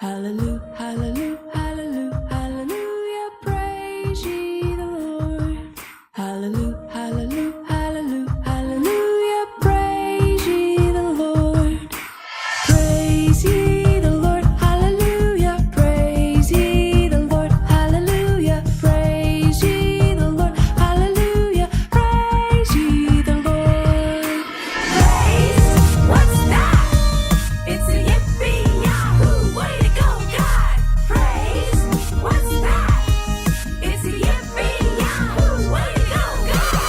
Hallelujah, hallelujah, hallelujah, hallelujah, praise ye the Lord. Hallelujah, hallelujah, hallelujah, hallelujah, praise ye the Lord. Praise ye the Lord, hallelujah, praise ye the Lord, hallelujah, praise ye the Lord, hallelujah, praise ye the Lord. Praise, what's that? It's a yippee yahoo, way to go, God. Praise, what's that? It's a yippee yahoo, way to go, God.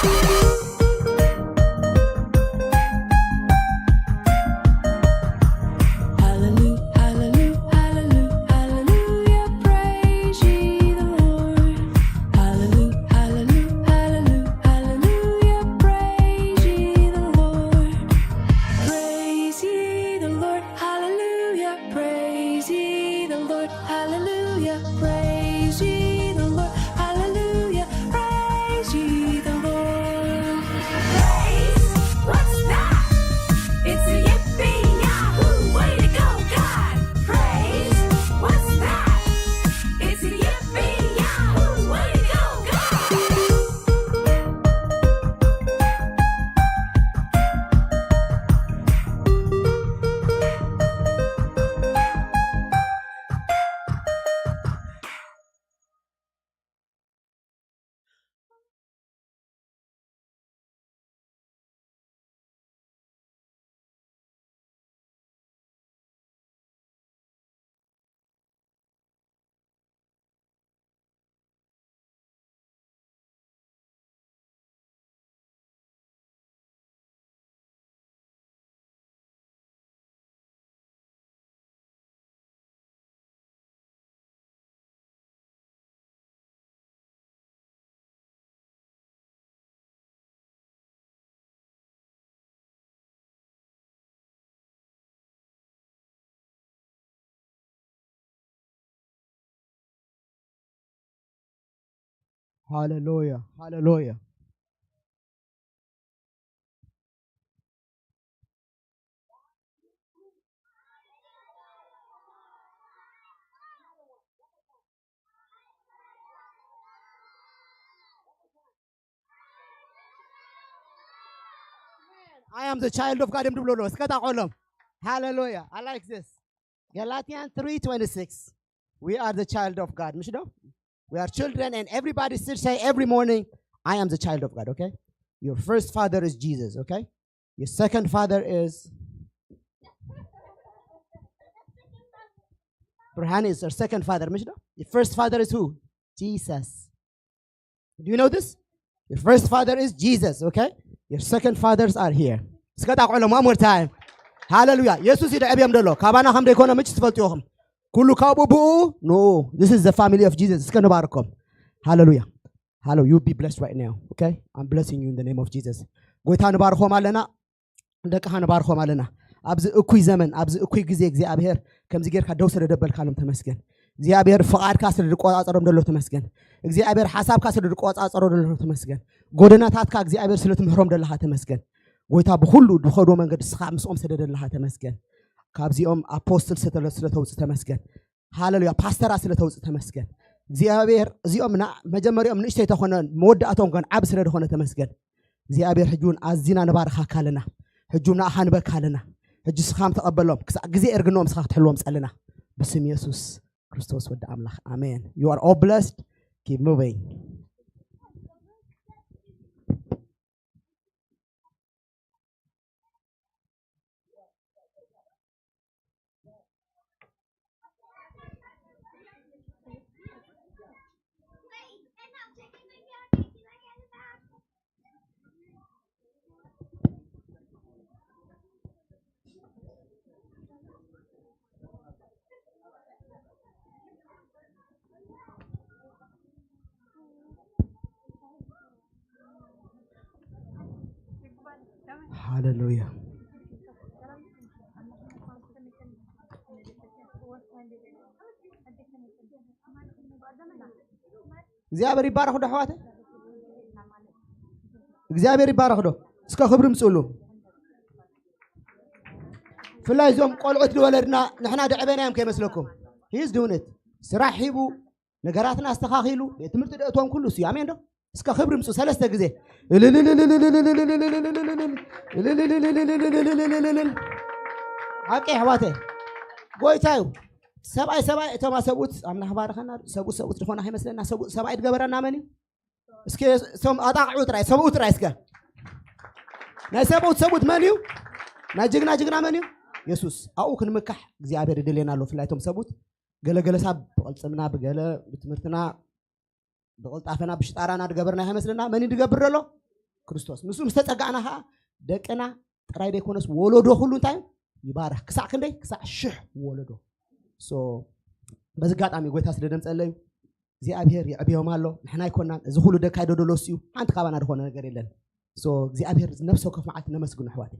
Hallelujah, hallelujah, hallelujah, hallelujah, praise ye the Lord. Hallelujah, hallelujah, hallelujah, hallelujah, praise ye the Lord. Praise ye the Lord, hallelujah, praise ye the Lord, hallelujah, praise ye the Lord, hallelujah, praise ye the Lord. Praise, what's that? It's a yippee yahoo, way to go, God. Praise, what's that? It's a yippee yahoo, way to go, God. Hallelujah. Hallelujah. I am the child of God. Hallelujah. I like this. Galatians 3:26. We are the child of God. Mishdo? We are children, and everybody should say every morning, I am the child of God, okay? Your first father is Jesus, okay? Your second father is Burhan is our second father. Mishdo? Your first father is who? Jesus. Do you know this? Your first father is Jesus, okay? Your second fathers are here. One more time. Hallelujah. Jesus is the Abiyam Dolo. Kabana Hamde Kona Mitch Svaltioham. Kulu Kabubu. No, this is the family of Jesus. Hallelujah. Hallelujah. You be blessed right now, okay? I'm blessing you in the name of Jesus. Goitan Barhom Alena. Dekahan Barhom Alena. Abs Ukui Zaman, Abs Ukui Gizig Abher, comes again Kadosa de Belkanum Temaskin. እግዚአብሔር ፍቃድ ካስረ ድቆጣጸሮም ደሎ ተመስገን እግዚአብሔር ሐሳብ ካስረ ድቆጣጸሮ ደሎ ተመስገን ጎደናታትካ እግዚአብሔር ስለትምህሮም ደለሃ ተመስገን ጎይታ በሁሉ ድኸዶ መንገድ ስኻ ምስኦም ሰደደለሃ ተመስገን ካብዚኦም አፖስትል ስለተውጽ ተመስገን ሃሌሉያ ፓስተራ ስለተውጽ ተመስገን እግዚአብሔር እዚኦምና መጀመሪያም ንእሽተይ ተኾነ መወዳእቶም ግን ዓብ ስለደኾነ ተመስገን እግዚአብሔር ሕጁን አዚና ነባርኻ ካለና ሕጁና አሃንበ ካለና ሕጁ ስኻም ተቀበሎም ክሳዕ ግዜ እርግኖም ስኻ ትሕልዎም ጸለና በስም ኢየሱስ ክርስቶስ ወደ አምላክ አሜን you are all blessed keep moving Hallelujah. እግዚአብሔር ይባረክ ዶ ሐዋተ እግዚአብሔር ይባረክ ዶ እስከ ክብር ምጽሉ ፍላይ ዞም ቆልዑት ልወለድና ንሕና ደዕበናዮም ከይመስለኩም He's doing it. ስራሕ ሂቡ ነገራትን አስተኻኺሉ የትምህርት ደእቶም ኩሉ እሱ አሜን ዶ እስከ ክብር ምፁ ሰለስተ ጊዜ አቄ ሕዋቴ ጎይታዩ ሰብኣይ እቶም ሰብኡት አምላኽ ባረኸና ሰብኡት ዝኾና አይመስለና ሰብኣይ ትገበረና መን እዩ እስኪ እቶም ኣጣቕዑ ጥራይ ሰብኡት ጥራይ እስከ ናይ ሰብኡት መን እዩ ናይ ጅግና መን እዩ ኢየሱስ ኣብኡ ክንምካሕ እግዚአብሔር ይደልየና ኣሎ ፍላይቶም ሰብኡት ገለገለ ሳብ በቅልፅምና ብገለ ብትምህርትና በቅልጣፈና ብሽጣራና ድገበርና አይመስለና መን ድገብር ዘሎ ክርስቶስ ንሱ ምስተፀጋዕና ኸ ደቅና ጥራይ ደይኮነስ ወለዶ ሁሉ እንታይ ይባረኽ ክሳዕ ክንደይ ክሳዕ 1000 ወለዶ ሶ በዚ ጋጣሚ ጎይታ ስለ ደምፀለዩ እግዚአብሔር ይዕብዮም ኣሎ ንሕና ይኮናን እዚ ሁሉ ደካይ ደደሎስ እዩ ሓንቲ ካባና ድኾነ ነገር የለን ሶ እግዚአብሔር ነፍሶ ከፍ መዓልቲ ነመስግኑ ኣሕዋት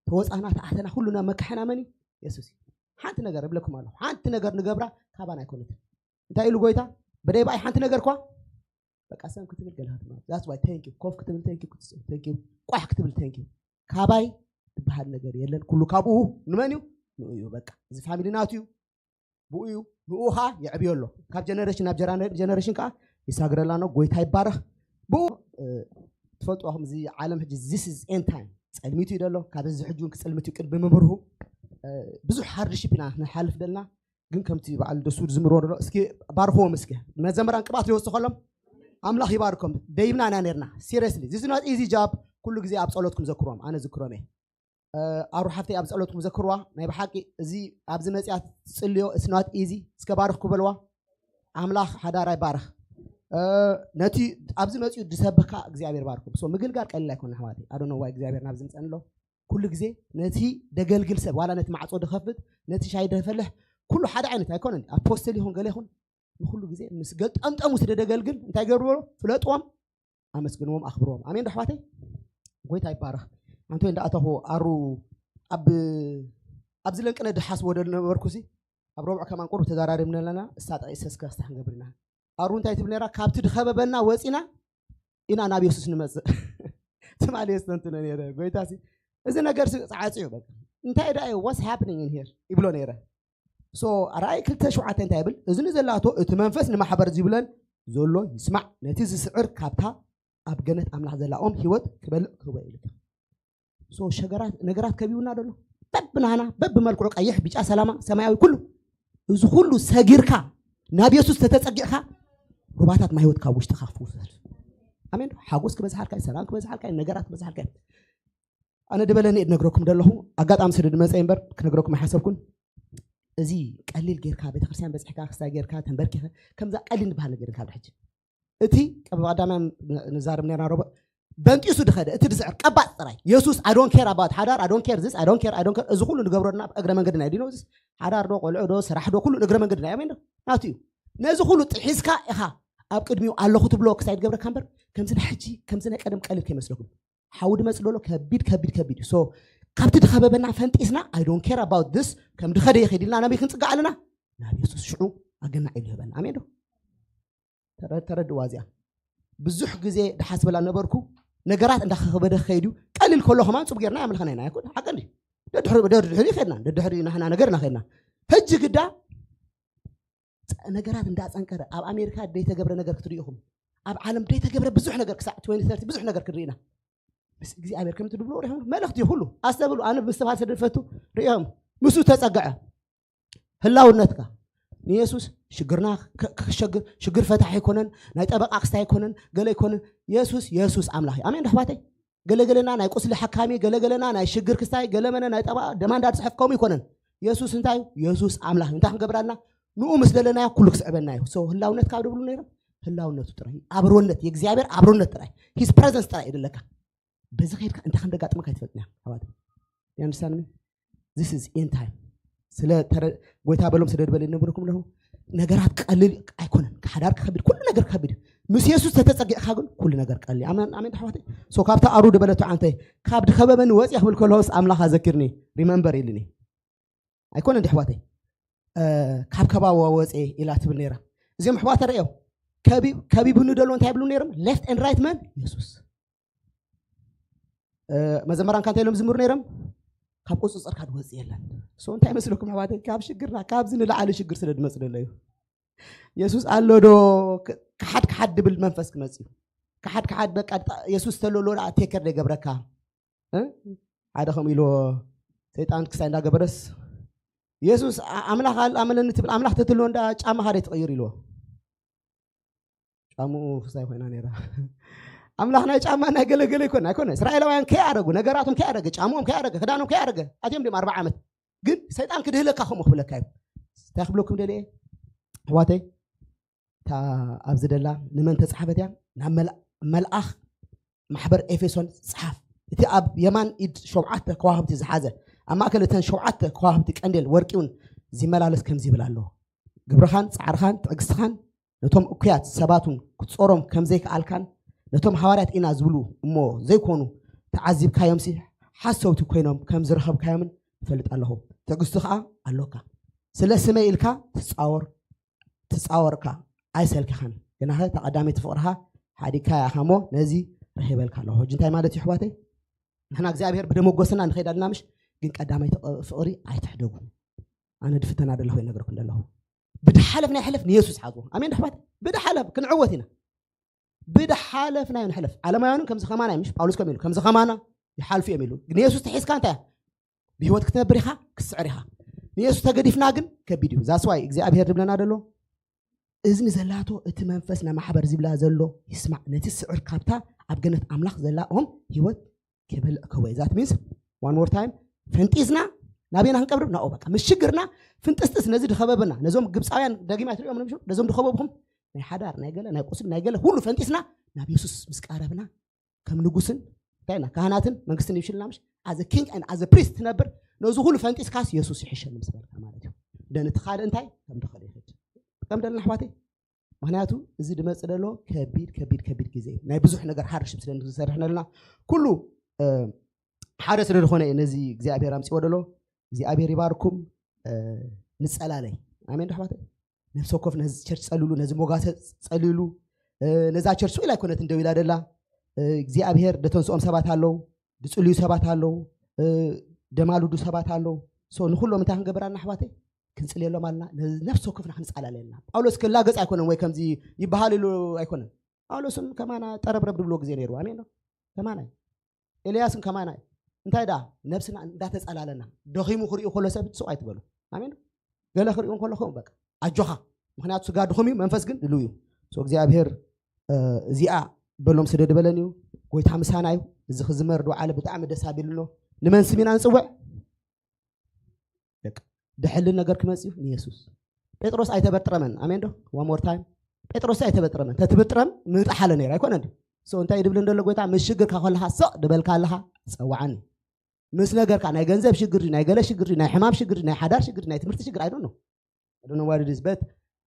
ተወፃና ተኣተና ሁሉና መካሕና መን እዩ ኢየሱስ ሓንቲ ነገር እብለኩም ኣለሁ ሓንቲ ነገር ንገብራ ካባና ኣይኮነትን እንታይ ኢሉ ጎይታ በደይ ባይ ሓንቲ ነገር ኳ በቃ ሰም ክትብል ገለሃት ማለት that's why thank you ኮፍ ክትብል thank you ቋሕ ክትብል thank you ካባይ ትበሃል ነገር የለን ኩሉ ካብኡ ንመን እዩ በቃ እዚ ፋሚሊ ናቱ እዩ ብኡ እዩ ብኡ ኸ ይዕብየሎ ካብ ጀነሬሽን ናብ ጀነሬሽን ከዓ ይሳግረላ ነው ጎይታ ይባረኽ ብኡ ትፈልጥዎም እዚ ዓለም ሕጂ this is end time ጸልሚቱ ይደሎ ካብ እዚ ሕጁን ክጸልሚቱ ቅድሚ መምርሁ ብዙሕ ሃርድሺፕ ኢና ንሓልፍ ደልና ግን ከምቲ በዓል ደሱድ ዝምሮ ደሎ እስኪ ባርኽዎም እስኪ መዘምራን ቅባት ሊወስኸሎም ኣምላኽ ይባርኮም ደይብና ኢና ነርና seriously this is not easy job ኩሉ ግዜ ኣብ ጸሎትኩም ዘክሮም ኣነ ዝክሮም እየ ኣሩ ሓፍተይ ኣብ ጸሎትኩም ዘክርዋ ናይ ብሓቂ እዚ ኣብዚ መጽያት ጽልዮ it's not easy እስከ ባርኽኩ በልዋ ኣምላኽ ሓዳራ ይባርኽ ነቲ ኣብዚ መጽኡ ድሰብካ እግዚአብሔር ባርኩም ሶ ምግልጋል ቀሊል ኣይኮነ ኣሕዋቴ I don't know why እግዚአብሔር ናብ ዝምጸንሎ ኩሉ ግዜ ነቲ ደገልግል ሰብ ዋላ ነቲ ማዕጾ ድኸፍት ነቲ ሻይ ደፈልሕ ኩሉ ሓደ ዓይነት ኣይኮነን ኣፖስተል ይኹን ገለ ይኹን ኩሉ ግዜ ምስ ገጠምጠሙ ስለደገልግል እንታይ ገብርዎ ፍለጥዎም ኣመስግንዎም ኣኽብርዎም ኣሜን ኣሕዋቴ ጎይታ ይባረኽ አንተ እንዳኣተኹ ኣሩ ኣብ ዝለንቅነ ድሓስቦ ነበርኩሲ ኣብ ረብዑ ከማን ቁርብ ተዛራሪብና ኣለና እሳጠቂሰስከ ስታንገብርና ኣሩ እንታይ ትብል ነራ ካብቲ ድኸበበና ወፂና ኢና ናብ ኢየሱስ ንመፅእ ትማል የስተንትነ ነረ ጎይታሲ እዚ ነገር ፃዓፅዩ በቃ እንታይ ዳይ what's happening in here ይብሎ ነረ ሶ ራእይ 2:7 እንታይ ይብል እዚ ንዘላቶ እቲ መንፈስ ንማሕበር ዝብለን ዘሎ ይስማዕ ነቲ ዝስዕር ካብታ ኣብ ገነት ኣምላኽ ዘላኦም ህይወት ክበልዕ ክበይ ኢልካ ሶ ሸገራት ነገራት ከቢውና ደሎ በብናና በብመልክዑ ቀይሕ ቢጫ ሰላማ ሰማያዊ ኩሉ እዚ ሁሉ ሰጊርካ ናብ ኢየሱስ ተተጸጊዕካ ሩባታት ማይ ህይወት ካብ ውሽጥ ካፉ አሜን ሓጎስ ክበዝሓልካ ሰላም ክበዝሓልካ ነገራት ክበዝሓልካ ኣነ ደበለኒ እድነግረኩም ደለኹ ኣጋጣሚ ስድድ መፀ እምበር ክነግረኩም ኣይሓሰብኩን እዚ ቀሊል ጌርካ ቤተክርስትያን በፅሕካ ክስታይ ጌርካ ተንበርኪኸ ከምዛ ቀሊል ንበሃል ነገር ካብ ድሕጂ እቲ ቀባዳማ ንዛረብ ነና ረብ በንጢሱ ድኸደ እቲ ድስዕር ቀባጥ ጥራይ ኢየሱስ I don't care about ሓዳር I don't care this I don't care እዚ ሁሉ ንገብረና እግረ መንገድና ዲኖ this ሓዳር ዶ ቆልዑ ዶ ስራሕ ዶ ኩሉ እግረ መንገድና ኣሜን ዶ ናቱ እዩ ነዚ ሁሉ ጥሒስካ ኢኻ ኣብ ቅድሚው ኣለኹ ትብሎ ክሳይድ ገብረካ እምበር ከምዚ ሕጂ ከምዚ ናይ ቀደም ቀሊል ከይመስለኩም ሓውድ መፅእ ደሎ ከቢድ ሶ ካብቲ ድኸበበና ፈንጢስና I don't care about this ከም ድኸደ ይኸይድ ኢልና ናበይ ክንፅጋዕ ኣለና ናብ ኢየሱስ ሽዑ ኣገና ኢሉ ይበልና ኣሜን ዶ ተረድዋ እዚኣ ብዙሕ ግዜ ድሓስበላ ነበርኩ ነገራት እንዳኸበደ ኸይዱ ቀሊል ከሎ ኸማን ፅቡቅ ጌርና ያምልኸና ኢና ይኩን ሓቀኒ ደድሕሪ ኸድና ደድሕሪ ናሕና ነገርና ኸድና ሕጂ ግዳ ነገራት እንዳፀንቀረ ኣብ ኣሜሪካ ደይተገብረ ነገር ክትሪኢኹም ኣብ ዓለም ደይተገብረ ብዙሕ ነገር ክሳዕ 2030 ብዙሕ ነገር ክትሪኢና ምስ እግዚኣብሔር ከም ትድብሎ ሪኢኹም መልእኽቲ ሁሉ ኣስተብሉ ኣነ ብዝተባሃለ ሰደድ ፈቱ ሪኢኹም ምስ ተፀገዐ ህላውነትካ ንኢየሱስ ሽግርና ሽግር ፈታሕ ይኮነን ናይ ጠበቃ ክስታይ ይኮነን ገለ ይኮነን ኢየሱስ ኣምላኽ እዩ ኣሜን ኣሕዋተይ ገለገለና ናይ ቁስሊ ሓካሚ ገለገለና ናይ ሽግር ክስታይ ገለመነ ናይ ጠበቃ ደማንዳ ፅሕፍ ከምኡ ይኮነን ኢየሱስ እንታይ እዩ ኢየሱስ ኣምላኽ እዩ እንታይ ክንገብራልና ንኡ ምስ ደለናዮ ኩሉ ክስዕበና እዩ ሶ ህላውነት ካብ ድብሉ ነይሮም ህላውነቱ ጥራይ ኣብሮነት የእግዚአብሔር ኣብሮነት ጥራይ ሂስ ፕሬዘንስ ጥራይ ይደለካ በዚ ኸይድካ እንታይ ከምደጋጥመካ ይትፈልጥና ኣሕዋተይ ያንደርስታንድ ሚ this is end time ስለ ጎይታ በሎም ስለድበለ ንብርኩም ለሁ ነገራት ቀሊል ኣይኮነን ሓዳር ከቢድ ኩሉ ነገር ከቢድ ምስ ኢየሱስ ተተጸጊዕካ ግን ኩሉ ነገር ቀሊል ኣሜን ኣሕዋተይ ሶ ካብታ ኣሩ ደበለቱ ዓንተይ ካብ ድኸበበኒ ወፂ ክብል ከለሆስ ኣምላኽ ኣዘኪርኒ ሪመምበር ኢልኒ ኣይኮነን ኣሕዋተይ ካብ ከባቢ ወፂ ኢላ ትብል ነይራ እዚኦም ኣሕዋተይ ርአዮም ከቢብኒ ደሎ እንታይ ይብሉ ነይሮም ሌፍት ኤንድ ራይት መን ኢየሱስ መዘመራን ካንተ ኢሎም ዝምሩ ነይሮም ካብ ቁፅፅርካ ድወፅ የለን ሶ እንታይ መስለኩም ኣሕዋተይ ካብ ሽግርና ካብ ዝንላዓለ ሽግር ስለ ድመፅለለ እዩ ኢየሱስ ኣሎ ዶ ክሓድ ድብል መንፈስ ክመፅ እዩ ክሓድ በቃ ኢየሱስ ተለሎ ቴከር ደገብረካ ሓደ ከም ኢሎ ሰይጣን ክሳይ እንዳገበረስ ኢየሱስ ኣምላኽ ኣመለኒ ትብል ኣምላኽ ተትሎ እንዳ ጫማ ሃደ ትቀይር ኢልዎ ጫምኡ ክሳይ ኮይና ነይራ ኣምላኽ ናይ ጫማ ናይ ገለገለ ይኮን ኣይኮነ እስራኤላውያን ከያደረጉ ነገራቶም ከያደረገ ጫምኦም ከያደረገ ክዳኖም ከያደረገ ኣትዮም ድማ 40 ዓመት ግን ሰይጣን ክድህለካ ከምኡ ክብለካ እዩ እንታይ ክብለኩም ደልየ ኣሕዋተይ እታ ኣብዚ ደላ ንመን ተፃሓፈት እያ ናብ መልኣኽ ማሕበር ኤፌሶን ፅሓፍ እቲ ኣብ የማን ኢድ 7 ከዋህብቲ ዝሓዘ ኣብ ማእከል እተን 7 ከዋህብቲ ቀንዴል ወርቂውን ዝመላለስ ከምዚ ይብል ኣሎ ግብርኻን ፃዕርኻን ትዕግስትኻን ነቶም እኩያት ሰባቱን ክትፆሮም ከምዘይከኣልካን ነቶም ሓዋርያት ኢና ዝብሉ እሞ ዘይኮኑ ተዓዚብካዮምሲ ሓሰውቲ ኮይኖም ከም ዝረኸብካዮምን ትፈልጥ ኣለኹ ትዕግስቲ ከዓ ኣለካ ስለ ስመይ ኢልካ ትፃወርካ ኣይሰልኪኻን ግናኸ ተቐዳመይቲ ፍቕርኻ ሓዲካ ያኻ ሞ ነዚ ረኺበልካ ኣለኹ ሕጂ እንታይ ማለት እዩ ኣሕዋተይ ንሕና እግዚኣብሔር ብደመጎስና ንኸይድ ኣለና ምሽ ግን ቀዳማይቲ ፍቕሪ ኣይትሕደጉ ኣነ ድፍተና ደለኹ ይነግረኩም ደለኹ ብድሓለፍ ናይ ሕለፍ ንየሱስ ሓዝዎ ኣሜን ኣሕዋተይ ብድሓለፍ ክንዕወት ኢና ብድሓለፍና ንሕለፍ ዓለማውያንን ከምዚ ኸማና ምሽ ጳውሎስ ከም ኢሉ ከምዚ ኸማና ይሓልፉ እዮም ኢሉ ግን ኢየሱስ ተሒዝካ እንታይ ብሂወት ክትነብር ኢኻ ክስዕር ኢኻ ንኢየሱስ ተገዲፍና ግን ከቢድ እዩ ዛስዋይ እግዚኣብሔር ድብለና ደሎ እዝኒ ዘላቶ እቲ መንፈስ ናማሕበር ዝብላ ዘሎ ይስማዕ ነቲ ስዕር ካብታ ኣብ ገነት ኣምላኽ ዘላኦም ሂወት ክበልዕ ከወይ ዛት ሚንስ ዋን ሞር ታይም ፈንጢዝና ናቤና ክንቀብር ናኦ በቃ ምሽግርና ፍንጥስጥስ ነዚ ድኸበብና ነዞም ግብፃውያን ደጊማ ትሪኦም ንምሹ ነዞም ድኸበብኩም ናይ ሓዳር ናይ ገለ ናይ ቁስል ናይ ገለ ሁሉ ፈንጢስና ናብ ኢየሱስ ምስ ቀረብና ከም ንጉስን እንታይና ካህናትን መንግስትን ይብሽልና ምሽ ኣዘ ኪንግ and as a priest ትነብር ነዚ ሁሉ ፈንጢስካስ ኢየሱስ ይሕሸኒ ምስ በልካ ማለት እዩ ደንቲ ካልእ እንታይ ከም ደኸለ ይፈጅ ከም ደልና ኣሕዋተይ ምክንያቱ እዚ ድመፅእ ደሎ ከቢድ ግዜ ናይ ብዙሕ ነገር ሓርሽም ስለ ዝሰርሕና ዘለና ኩሉ ሓደ ስለ ዝኾነ ነዚ እግዚኣብሔር ኣምፂዎ ደሎ እግዚኣብሔር ይባርኩም ንፀላለይ ኣሜን ኣሕዋተይ ነፍሲ ወከፍ ነዚ ቸርች ፀልሉ ነዚ ሞጋሰ ፀልሉ ነዛ ቸርች ኢላ ኣይኮነትን ደው ኢላ ደላ እግዚኣብሔር ደተንስኦም ሰባት ኣለው ድፅልዩ ሰባት ኣለው ደማልዱ ሰባት ኣለው ሶ ንኩሎም እንታይ ክንገብራና ኣሕዋተይ ክንፅልየሎም ኣለና ነፍሲ ወከፍና ክንፃላለየልና ጳውሎስ ክላገፅ ኣይኮነን ወይ ከምዚ ይበሃል ኢሉ ኣይኮነን ጳውሎስም ከማና ጠረብረብ ድብሎ ግዜ ነይሩ ኣሜን ከማና ኤልያስም ከማና እንታይ ዳ ነፍስና እንዳተፀላለና ደኺሙ ክሪኡ ከሎ ሰብ ትስቕ ኣይትበሉ ኣሜን ገለ ክሪኡ ከለኹም በቃ ኣጆኻ ምክንያቱ ስጋ ድኹም እዩ መንፈስ ግን ድልው እዩ እግዚኣብሔር እዚኣ በሎም ስደ ድበለን እዩ ጎይታ ምሳና እዩ እዚ ክዝመር ድዓለ ብጣዕሚ ደስ ኣቢሉሎ ንመን ስሚና ንፅውዕ ድሕልን ነገር ክመፅ እዩ ንኢየሱስ ጴጥሮስ ኣይተበጥረመን ኣሜን ዶ ዋን ሞር ታይም ጴጥሮስ ኣይተበጥረመን ተትበጥረም ምጣሓለ ነይሩ ኣይኮነን ሶ እንታይ ድብል እንደሎ ጎይታ ምስ ሽግርካ ከለካ ሰቕ ድበልካ ኣለካ ፀዋዓኒ ምስ ነገርካ ናይ ገንዘብ ሽግሪ ናይ ገለ ሽግሪ ናይ ሕማም ሽግሪ ናይ ሓዳር ሽግሪ ናይ ትምህርቲ ሽግሪ ኣይዶኖ don't know what it is but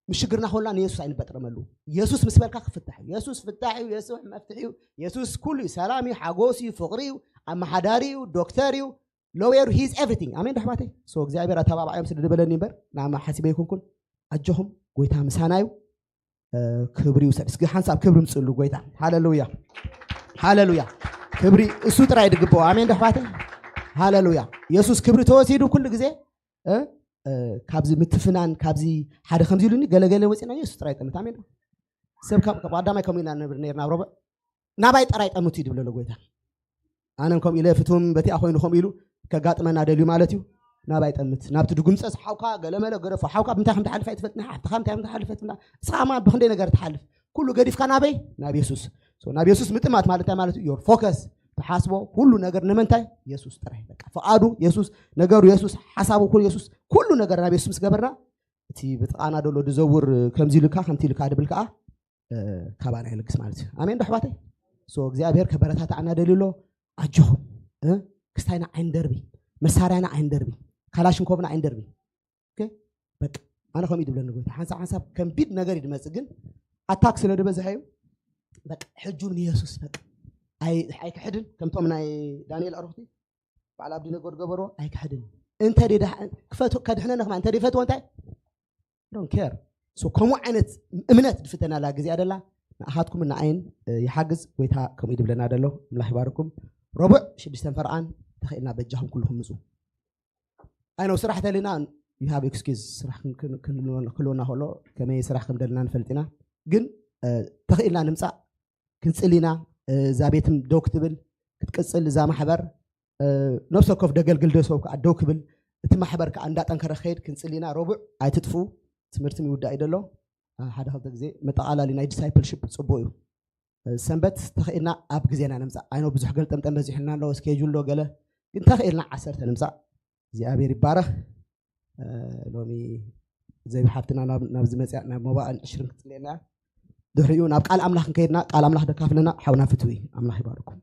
مشجرنا خلنا نيسوس عين بترملو يسوس مسبلك خفتح يسوس فتحي يسوع مفتحي يسوس كل سلامي حقوسي فقري أما حداري ودكتوري lawyer he's everything أمين رحمتي so እግዚአብሔር አተባባ አይም ስድበለን ነበር ናማ ሐሲበ ይኩንኩን አጆሁም ጎይታ ምሳናዩ ክብሪ ውሰድ እስኪ ሐንሳብ ክብሪ ምጽሉ ጎይታ ሃሌሉያ ሃሌሉያ ክብሪ እሱ ጥራይ ድግቦ አሜን ረحمتي ሃሌሉያ ኢየሱስ ክብሪ ተወሲዱ ኩሉ ጊዜ ካብዚ ምትፍናን ካብዚ ሓደ ከምዚሉኒ ገለገለ ወፂና ኢየሱስ ጥራይ ጠምት አሜን ሰብ ከቋዳማይ ከሚና ነብር ነርና ረብ ናባይ ጥራይ ጠምት ይድብለለ ጎይታ ኣነም ከም ኢለ ፍቱም በቲ ኣኾይኑ ከም ኢሉ ከጋጥመና ደልዩ ማለት እዩ ናባይ ጠምት ናብቲ ድጉምፀስ ሓውካ ገለመለ ገረፈ ሓውካ ብምንታይ ከም ተሓልፈ ኣይትፈልጥና ሓፍትካ ምንታይ ከም ተሓልፈትና እስኻማ ብክንደይ ነገር ተሓልፍ ኩሉ ገዲፍካ ናበይ ናብ ኢየሱስ ናብ ኢየሱስ ምጥማት ማለት ማለት እዩ ዮር ፎከስ ተሓስቦ ሁሉ ነገር ንምንታይ ኢየሱስ ጥራይ በቃ ፈቃዱ ኢየሱስ ነገሩ ኢየሱስ ሓሳቡ ኩሉ ኢየሱስ ኩሉ ነገር ናብ ኢየሱስ ገበርና እቲ ብጥቃና ደሎ ድዘውር ከምዚ ልካ ከምቲ ልካ ድብል ከዓ ካባና ይልግስ ማለት እዩ አሜን ረሕባተይ ሶ እግዚአብሔር ከበረታታና ደልሎ አጆሁ ክስታይና አይን ደርቢ መሳሪያና አይን ደርቢ ካላሽንኮብና አይን ደርቢ ኦኬ በቃ አነ ከም ይድብለኒ ጎይታ ሓንሳብ ከምቢድ ነገር ይድመጽ ግን አታክ ስለ ድበዝሐዩ በቃ ሕጁን ኢየሱስ በቃ አይ ክሕድን ከምቶም ናይ ዳንኤል አሮኽቲ ባዓል አብዲ ነገር ገበሮ አይ ክሕድን እንተ ደዳ ክፈቱ ከድሕነና ከማ እንተ ደፈቱ እንታይ ዶንት ኬር ሶ ከምኡ ዓይነት እምነት ድፍተና ላ ግዜ አደላ ንኣኻትኩም እና አይን ይሓግዝ ጎይታ ከም ይድብለና ደሎ አምላህ ይባርኩም ረቡዕ 6 ፈርዓን ተኸኢልና በጃኹም ኩልኩም ምፁ أنا وسرح تلنا you have excuse سرح كلنا هلا كما يسرح كم دلنا نفلتنا جن تخيلنا نمسع كنسلينا زابيتم دوكتبل كتكسل زام حبر نفسك في دجال جلدوسوك عدوكبل تم حبر كعندات أنكر خير كنسلينا ربع عتدفو تمرتم يودا إدلو هذا هذا زي متعالى لنا discipleship صبويو سنبت تخيلنا أب جزينا نمسع أنا بزح قلت أنت بزحنا لو سكيجول لو قاله كنت تخيلنا عسرت نمسع زي أبي ربارة لومي زي بحفتنا نبز مسع نبغى 20 لنا دهريون أب قال أملاح كيدنا قال أملاح دكافلنا حونا فتوي أملاح يباركم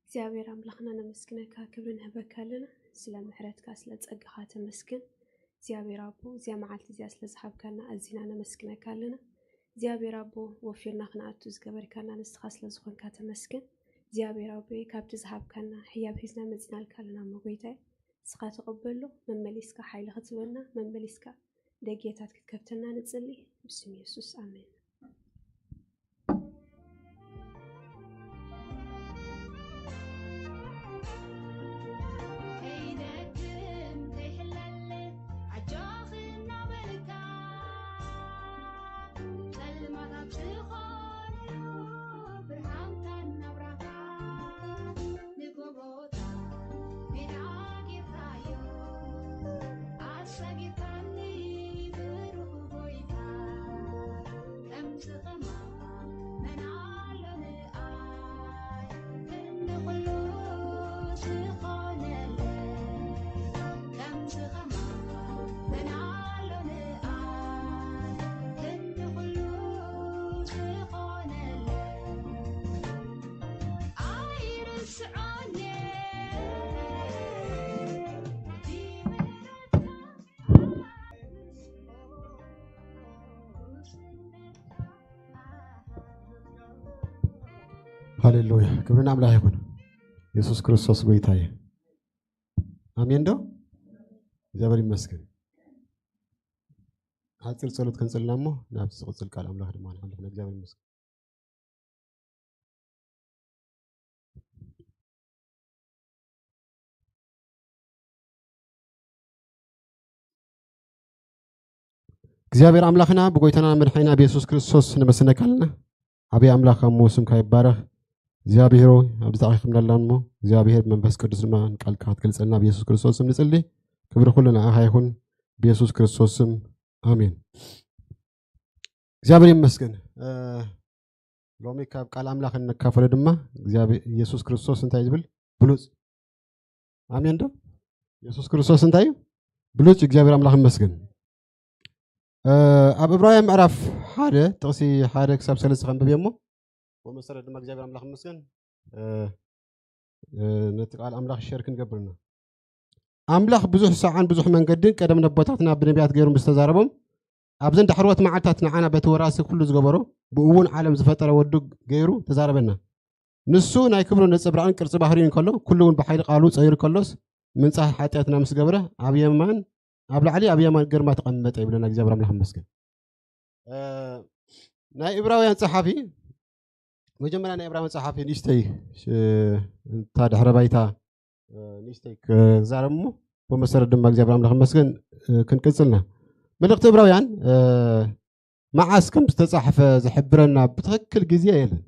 እግዚአብሔር አምላክና ነመስግነካ ክብር ንህበካ ኣለና ስለ ምሕረትካ ስለ ጸጋኻ ተመስግን እግዚአብሔር አቦ እዚያ መዓልቲ እዚያ ስለ ዝሃብካና ኣዝና ነመስግነካ ኣለና እግዚአብሔር አቦ ወፊርና ክናኣቱ ዝገበርካና ንስኻ ስለ ዝኾንካ ተመስግን እግዚአብሔር አቦ ካብቲ ዝሃብካና ሕያብ ሒዝና መጽናልካ ኣለና መጎይታይ ስኻ ተቀበሎ መመሊስካ ሓይሊ ክትበና መመሊስካ ደጌታት ክትከፍተና ንጽሊ ብስም ኢየሱስ አሜን ሃሌሉያ ክብርና አምላክ ይሁን ኢየሱስ ክርስቶስ ጌታዬ አሜን ዶ እግዚአብሔር ይመስገን አጭር ጸሎት ከንጸልናሞ ናብ ጽልጽል ቃል አምላክ ድማ አለፈ እግዚአብሔር ይመስገን እግዚአብሔር አምላክና በጎይታና መድኃኒና በኢየሱስ ክርስቶስ ነመስነካልና አብይ አምላክ አሞስም ካይባረክ እግዚአብሔር አብዛኛው እንዳላንሞ እግዚአብሔር መንፈስ ቅዱስ ድማ ቃልካ ትገልጸልና በኢየሱስ ክርስቶስ ስም ንጽልይ ክብር ሁሉ ለአንተ ይሁን በኢየሱስ ክርስቶስ ስም አሜን እግዚአብሔር ይመስገን ሎሚ ካብ ቃል አምላክ እንካፈለ ድማ እግዚአብሔር ኢየሱስ ክርስቶስ እንታይ ይብል ብሉጽ አሜን ዶ ኢየሱስ ክርስቶስ እንታይ ብሉጽ እግዚአብሔር አምላክ ይመስገን ኣብ ዕብራውያን ምዕራፍ 1 ጥቅሲ 1 ክሳብ 3 ከንብብ እሞ ومسرد ما እግዚአብሔር አምላክ ይመስገን ነቲ ቃል አምላክ ሸር ክንገብርና አምላክ ብዙሕ ሰዓን ብዙሕ መንገድን ቀደም ነቦታትና ብነቢያት ገይሮም ዝተዛረቦም ኣብዘን ዳሕርወት መዓልታት ንዓና በቲ ወራሲ ኩሉ ዝገበሮ ብእውን ዓለም ዝፈጠረ ወዱ ገይሩ ተዛረበና ንሱ ናይ ክብሩ ነጽብራቅን ቅርጽ ባህሪ እንከሎ ኩሉ እውን ብሓይሊ ቃሉ ጸይሩ ከሎስ ምንጻሕ ሓጢያትና ምስ ገበረ ኣብ የማን ኣብ ላዕሊ ኣብ የማን ግርማ ተቐመጠ ይብለና እግዚአብሔር አምላክ ይመስገን ናይ ዕብራውያን ጸሓፊ መጀመሪያ ናይ ዕብራውያን ጸሓፊ ንስተይ ታድሕረ ባይታ ንስተይ ክዛረብሞ በመሰረት ድማ እግዚአብሔር አምላክ ይመስገን ክንቅጽልና መልእክቲ ዕብራውያን መዓስ ከም ዝተጻሕፈ ዝሕብረና ብትክክል ግዜ የለን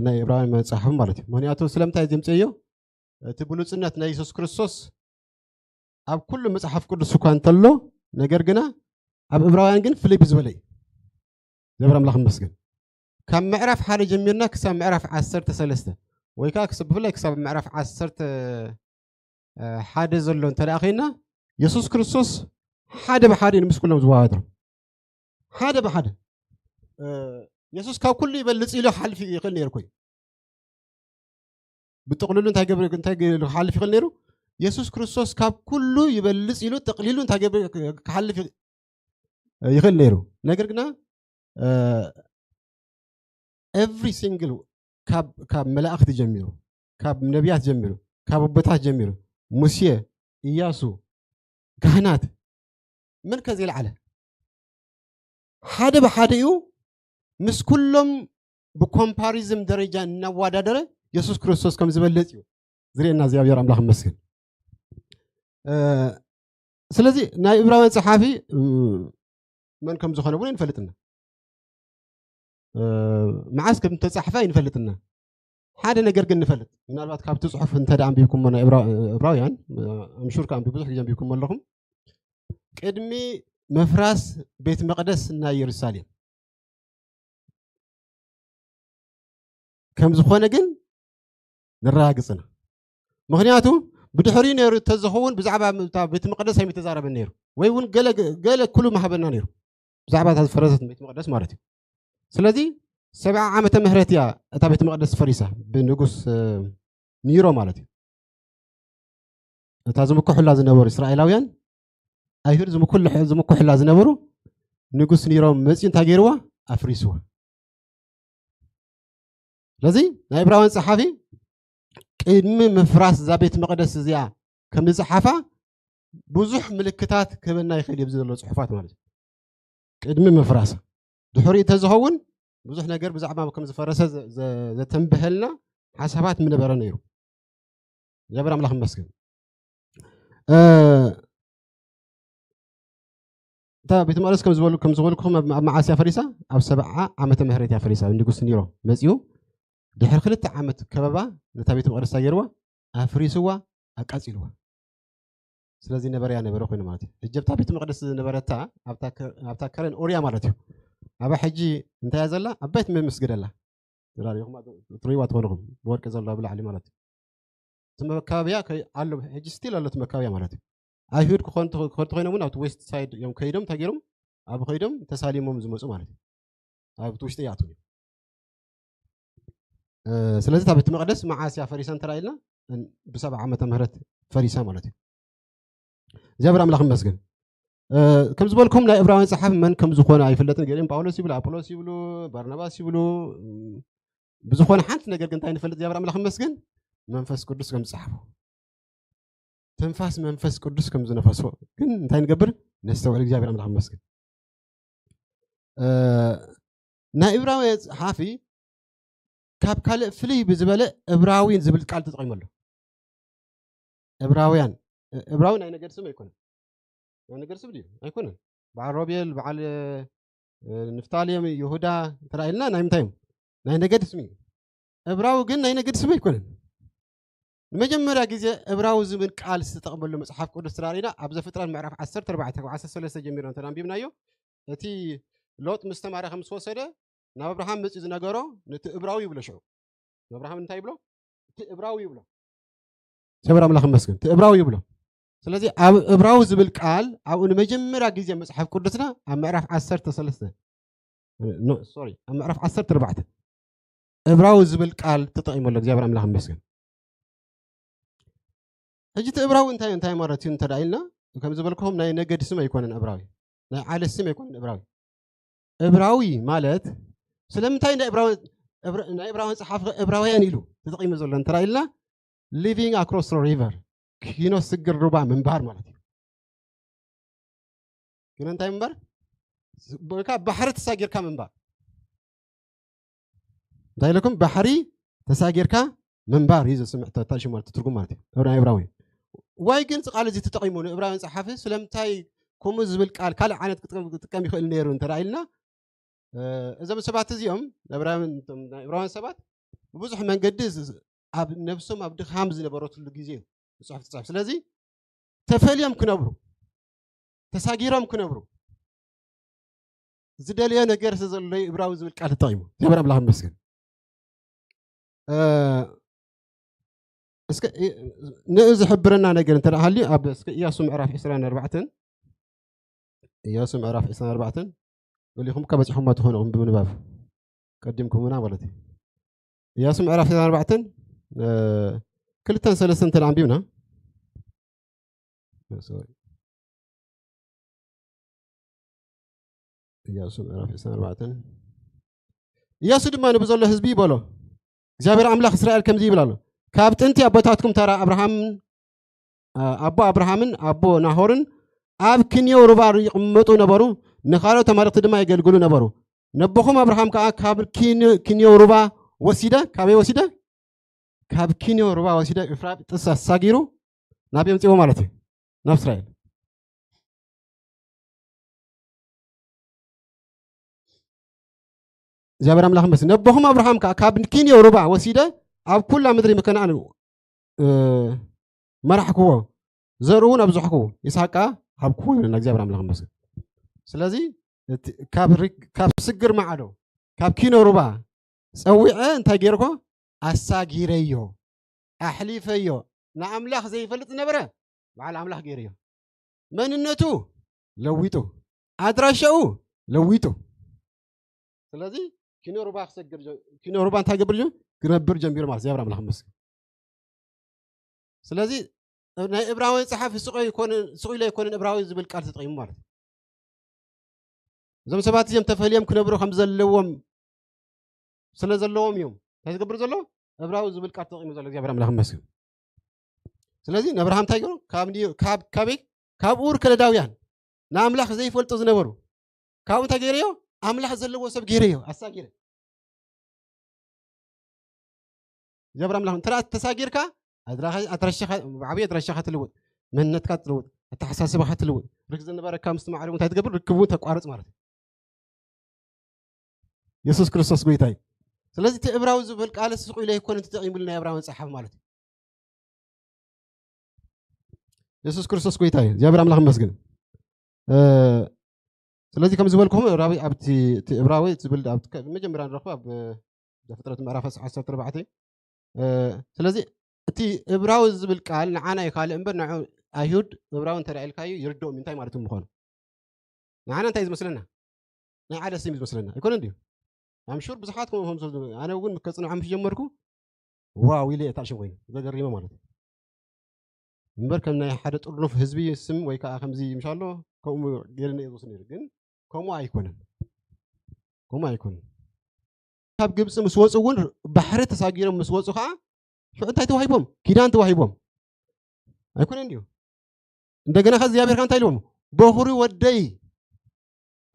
ናይ ዕብራውያን መጽሓፍ ማለት እዩ ምክንያቱ ስለምንታይ ዘምጽዮ እቲ ብሉጽነት ናይ ኢየሱስ ክርስቶስ ኣብ ኩሉ መጽሓፍ ቅዱስ እኳ እንተሎ ነገር ግና ኣብ ዕብራውያን ግን ፍልይ ብዝበለ እዩ እግዚአብሔር አምላክ ይመስገን ካብ ምዕራፍ 1 ጀሚርና ክሳብ ምዕራፍ 13 ወይ ከዓ ብፍላይ ክሳብ ምዕራፍ 11 ዘሎ እንተዳኺና ኢየሱስ ክርስቶስ ሓደ ብሓደ ምስ ኩሎም ዝዋሃደሩ ሓደ ብሓደ ኢየሱስ ካብ ኩሉ ይበልጽ ኢሉ ሓልፊ ይኽእል ነይሩ ኮይኑ ብጥቕልሉ እንታይ ገብር እንታይ ሓልፊ ይኽእል ነይሩ ኢየሱስ ክርስቶስ ካብ ኩሉ ይበልጽ ኢሉ ጥቕሊሉ እንታይ ገብር ክሓልፍ ይኽእል ነይሩ ነገር ግና every single ካብ መላእክት ጀሚሩ ካብ ነቢያት ጀሚሩ ካብ ኣቦታት ጀሚሩ ሙሴ ኢያሱ ካህናት من كذي العلة حدا بحديو مس كلهم بكومباريزم درجة نوادا درة يسوع كريستوس كم زبلتيو زري الناس يا أملاخ مسكين سلازي نا إبراهيم صحافي من كم زخنا وين فلتنا معسكر متصحفة ينفلتنا حدا نقدر قلنا نفلت من الوقت كاب تصحف انت دعم بيكم من إبراهيم مشهور كان بيبصح جنب بيكم من لهم قدمي مفراس بيت مقدس نا يرسالين كم زخنا جن نراقصنا مغنياتو بدحري نيرو تزخون بزعبة بيت مقدس هي متزارب النيرو ويون قال كله ما حبنا نيرو بزعبة هذا فرزت بيت مقدس مارتي سلازي 7 عامة مهرتيا أتا بيت مقدس فريسة بنقص نيرو مالتي أتا زمكو حلا زنبور إسرائيلاويان أيهر زمكو حلا زنبورو نقص نيرو مسين تاجروا أفريسوا لذي نايبراوان صحافي قدم مفراس ذا بيت مقدس زيا كم زحافة بزح ملكتات كبرنا يخيل يبذل صحفات مالتي قدم مفراس دحوري تزهون بزح نجار بزعما كم زفرسة ز تنبهلنا حسابات من برانيرو جابر أملاخ مسكين تا بيت مقدس كم زولكم مع آسيا فريسة أو 7 عامة مهرتيا فريسة ندقص نيرو مزيو دحر خلت عامة كبابا نتا بيت مقدس تاجروا أفريسوا أكاسيلوا سلازي نبريا نبرو خينا مالتي الجبت بيت مقدس نبرتا أبتكرن أوريا مالتي أبا حجي أنت يا زلا أبيت من مسجد الله ترى يوم تريوات ونقم بورك زلا بلا علي مالتي ثم مكابيا كي علو حجي ستيل على مكابيا مالتي أيهود كخون خينا من أوت ويست سايد يوم كيدم تاجرهم أبو كيدم تساليمهم زمزم مالتي أبو توشتي يعطوني سلازي تابت مقدس مع آسيا فريسان ترى لنا ب7 عامة مهرت فريسان مالتي جابر أملاخ مسجد كم زبالكم لا إبراهيم صحاب من كم زخونا يفلتن قالين باولوس يبلو أبولوس يبلو برناباس يبلو بزخونا حنت نقدر كنتين فلت جابر أملاخ مسجد منفس قدس كم صحابه تنفاس منفس قدس كم زنفسه كن تين قبر نستوعب جابر أملاخ مسجد نا إبراهيم صحافي كاب كله فلي بزبالة إبراهيم زبلت قال تطعم له إبراهيم أين قد سمع يكون أنا قرص بدي أيكون بعد روبيل بعد نفتاليم يهودا ترى لنا نايم تايم ناين قد اسمي إبراو قلنا ناين قد اسمي يكون مجمرة جزء إبراو زمن قال استقبل له مصحف قدس ترارينا أبز فترة المعرفة 10 4 وعسى 3 جميران تنام بيبنايو تي لوط مستمر 5 وسده ناب إبراهيم مسجد نجارو نت إبراو يبلا شو إبراهيم انتهي بلو تي إبراو يبلا سبرا ملاخ مسكن تي إبراو يبلا سلازي إبراو زبل قال أو مجمرة جزء مصحف قدسنا المعرفة 10 3 نو سوري المعرفة 10 4 إبراو زبل قال تطعم ولا جابر ملاخ مسكن هجت إبراو انتهي مرتين تدعينا وكم زبلكم ناي نجد اسمه يكون إبراوي ناي على اسمه يكون إبراوي مالت سلمتين إبراو صحاف إبراويان يلو تطعم زولن ترايلنا living across the river كينو سجل ربع من بحر مالتي كنا انتهي من بحر بكا بحر تساجر كا من بحر داي لكم بحري تساجر كا من بحر إذا سمعت تاشي مالتي ترجم مالتي إبراوي واي كنت قال زي تطعمون إبراهيم صحافي سلمتاي كومز بالقال كلا عانت تقام يخل نيرون ترايلنا إذا بسبات زيهم إبراهيم سبات بوزح من قدس أب نفسهم أبدي خامز نبروت الجزية صحف تصحف سلازي تفعليهم كنبرو تساجيرهم كنبرو زدالي أنا جالس أزول إبراهيم بالقال طيمه جبر الله مسكين اسك نز حبرنا نجر ترى هالي أب اسك ياسم عرف إسرائيل 4 ياسم عرف إسرائيل 4 واللي هم كبس حمات هون هم بمن باب قدمكم هنا ولدي ياسم عرف إسرائيل 4 كل تنسلسن تلعب بينا سوري ياسم عرف إسرائيل 4 ياسد ما نبذل له حزبي بلو እግዚአብሔር አምላክ እስራኤል ከምዚ ይብላሉ ካብት እንቲ አባታትኩም ተራ አብርሃም አቦ አብርሃምን አቦ ናሆርን ኣብ ክንዮ ሩባ ይቕመጡ ነበሩ ንኻልኦት ተማልክቲ ድማ የገልግሉ ነበሩ ነቦኹም አብርሃም ከዓ ካብ ክንዮ ሩባ ወሲደ ካበይ ወሲደ ካብ ክንዮ ሩባ ወሲደ ኤፍራጥስ አሳጊሩ ናብ የምጽኦ ማለት እዩ ናብ እስራኤል እግዚአብሔር አምላክ መስል ነቦኹም አብርሃም ከዓ ካብ ክንዮ ሩባ ወሲደ ኣብ ኩላ ምድሪ መከናን መራሕክዎ ዘርኡን ኣብዝሕክዎ ይስሐቃ ሃብክዎ ይብለና እግዚአብሔር አምላክ መስል ስለዚ ካብ ስግር ማዕዶ ካብ ክንዮ ሩባ ፀዊዐ እንታይ ገይርኮ አሳጊረዮ አሕሊፈዮ ንኣምላኽ ዘይፈልጥ ነበረ በዓል ኣምላኽ ገይርዮ መንነቱ ለዊጡ ኣድራሻኡ ለዊጡ ስለዚ ክንዮ ሩባ ክሰግር ክንዮ ሩባ እንታይ ክነብር ጀሚሩ ማለት እግዚአብሔር አምላክ መስል ስለዚ ናይ ዕብራውያን ፀሓፍ ስቆይ ይኮነን ዕብራዊ ዝብል ቃል ተጠቂሙ ማለት እዞም ሰባት እዚኦም ተፈልዮም ክነብሩ ከም ዘለዎም ስለ ዘለዎም እዮም እንታይ ዝገብር ዘሎ ዕብራዊ ዝብል ቃል ተጠቂሙ ዘሎ እግዚአብሔር አምላክ መስል ስለዚ ነብርሃም እንታይ ገይሩ ካብ ኡር ከለዳውያን ንኣምላኽ ዘይፈልጡ ዝነበሩ ካብኡ እንታይ ገይረዮ ኣምላኽ ዘለዎ ሰብ ገይረዮ ኣሳጊረ እግዚአብሔር አምላክ እንተራ ተሳጊርካ ኣድራሻኻ ዓብይ ኣድራሻኻ ትልውጥ መንነትካ ትልውጥ ኣተሓሳስባኻ ትልውጥ ርክብ ዝነበረካ ምስ ማዕረጉ እንታይ ትገብር ርክቡ ተቋርፅ ማለት እዩ ኢየሱስ ክርስቶስ ጎይታ እዩ ስለዚ እቲ ዕብራዊ ዝብል ቃል ስቁ ኢለ ይኮነን ተጠቂሙሉ ናይ ዕብራውያን ፀሓፍ ማለት እዩ ኢየሱስ ክርስቶስ ጎይታ እዩ እግዚአብሔር አምላክ ይመስገን ስለዚ ከም ዝበልኩም ዕብራዊ ኣብቲ ዕብራዊ ዝብል ኣብቲ መጀመርያ ንረኽቦ ኣብ ዘፍጥረት ምዕራፍ 14 ስለዚ እቲ ዕብራዊ ዝብል ቃል ንዓና ይካልእ እምበር ንዑ ኣይሁድ ዕብራዊ እንተሪእልካዩ ይርድኦም እንታይ ማለት ምዃኑ ንዓና እንታይ ዝመስለና ናይ ዓደ ስም ዝመስለና ኣይኮነን ድዩ ኣምሹር ብዙሓት ከምኦም ኣነ እውን ከፅንዖ ምስ ጀመርኩ ዋው ኢለ እታሽም ኮይኑ ዘገሪመ ማለት እዩ እምበር ከም ናይ ሓደ ጥርኑፍ ህዝቢ ስም ወይ ከዓ ከምዚ ምሻሎ ከምኡ ጌርና የዝወስድ ነይሩ ግን ከምኡ ኣይኮነን ካብ ግብፂ ምስ ወፁ እውን ባሕሪ ተሳጊሮም ምስ ወፁ ከዓ ሽዑ እንታይ ተዋሂቦም ኪዳን ተዋሂቦም ኣይኮነን ድዩ እንደገና ከ እግዚአብሔር እንታይ ኢልዎም በኹሪ ወደይ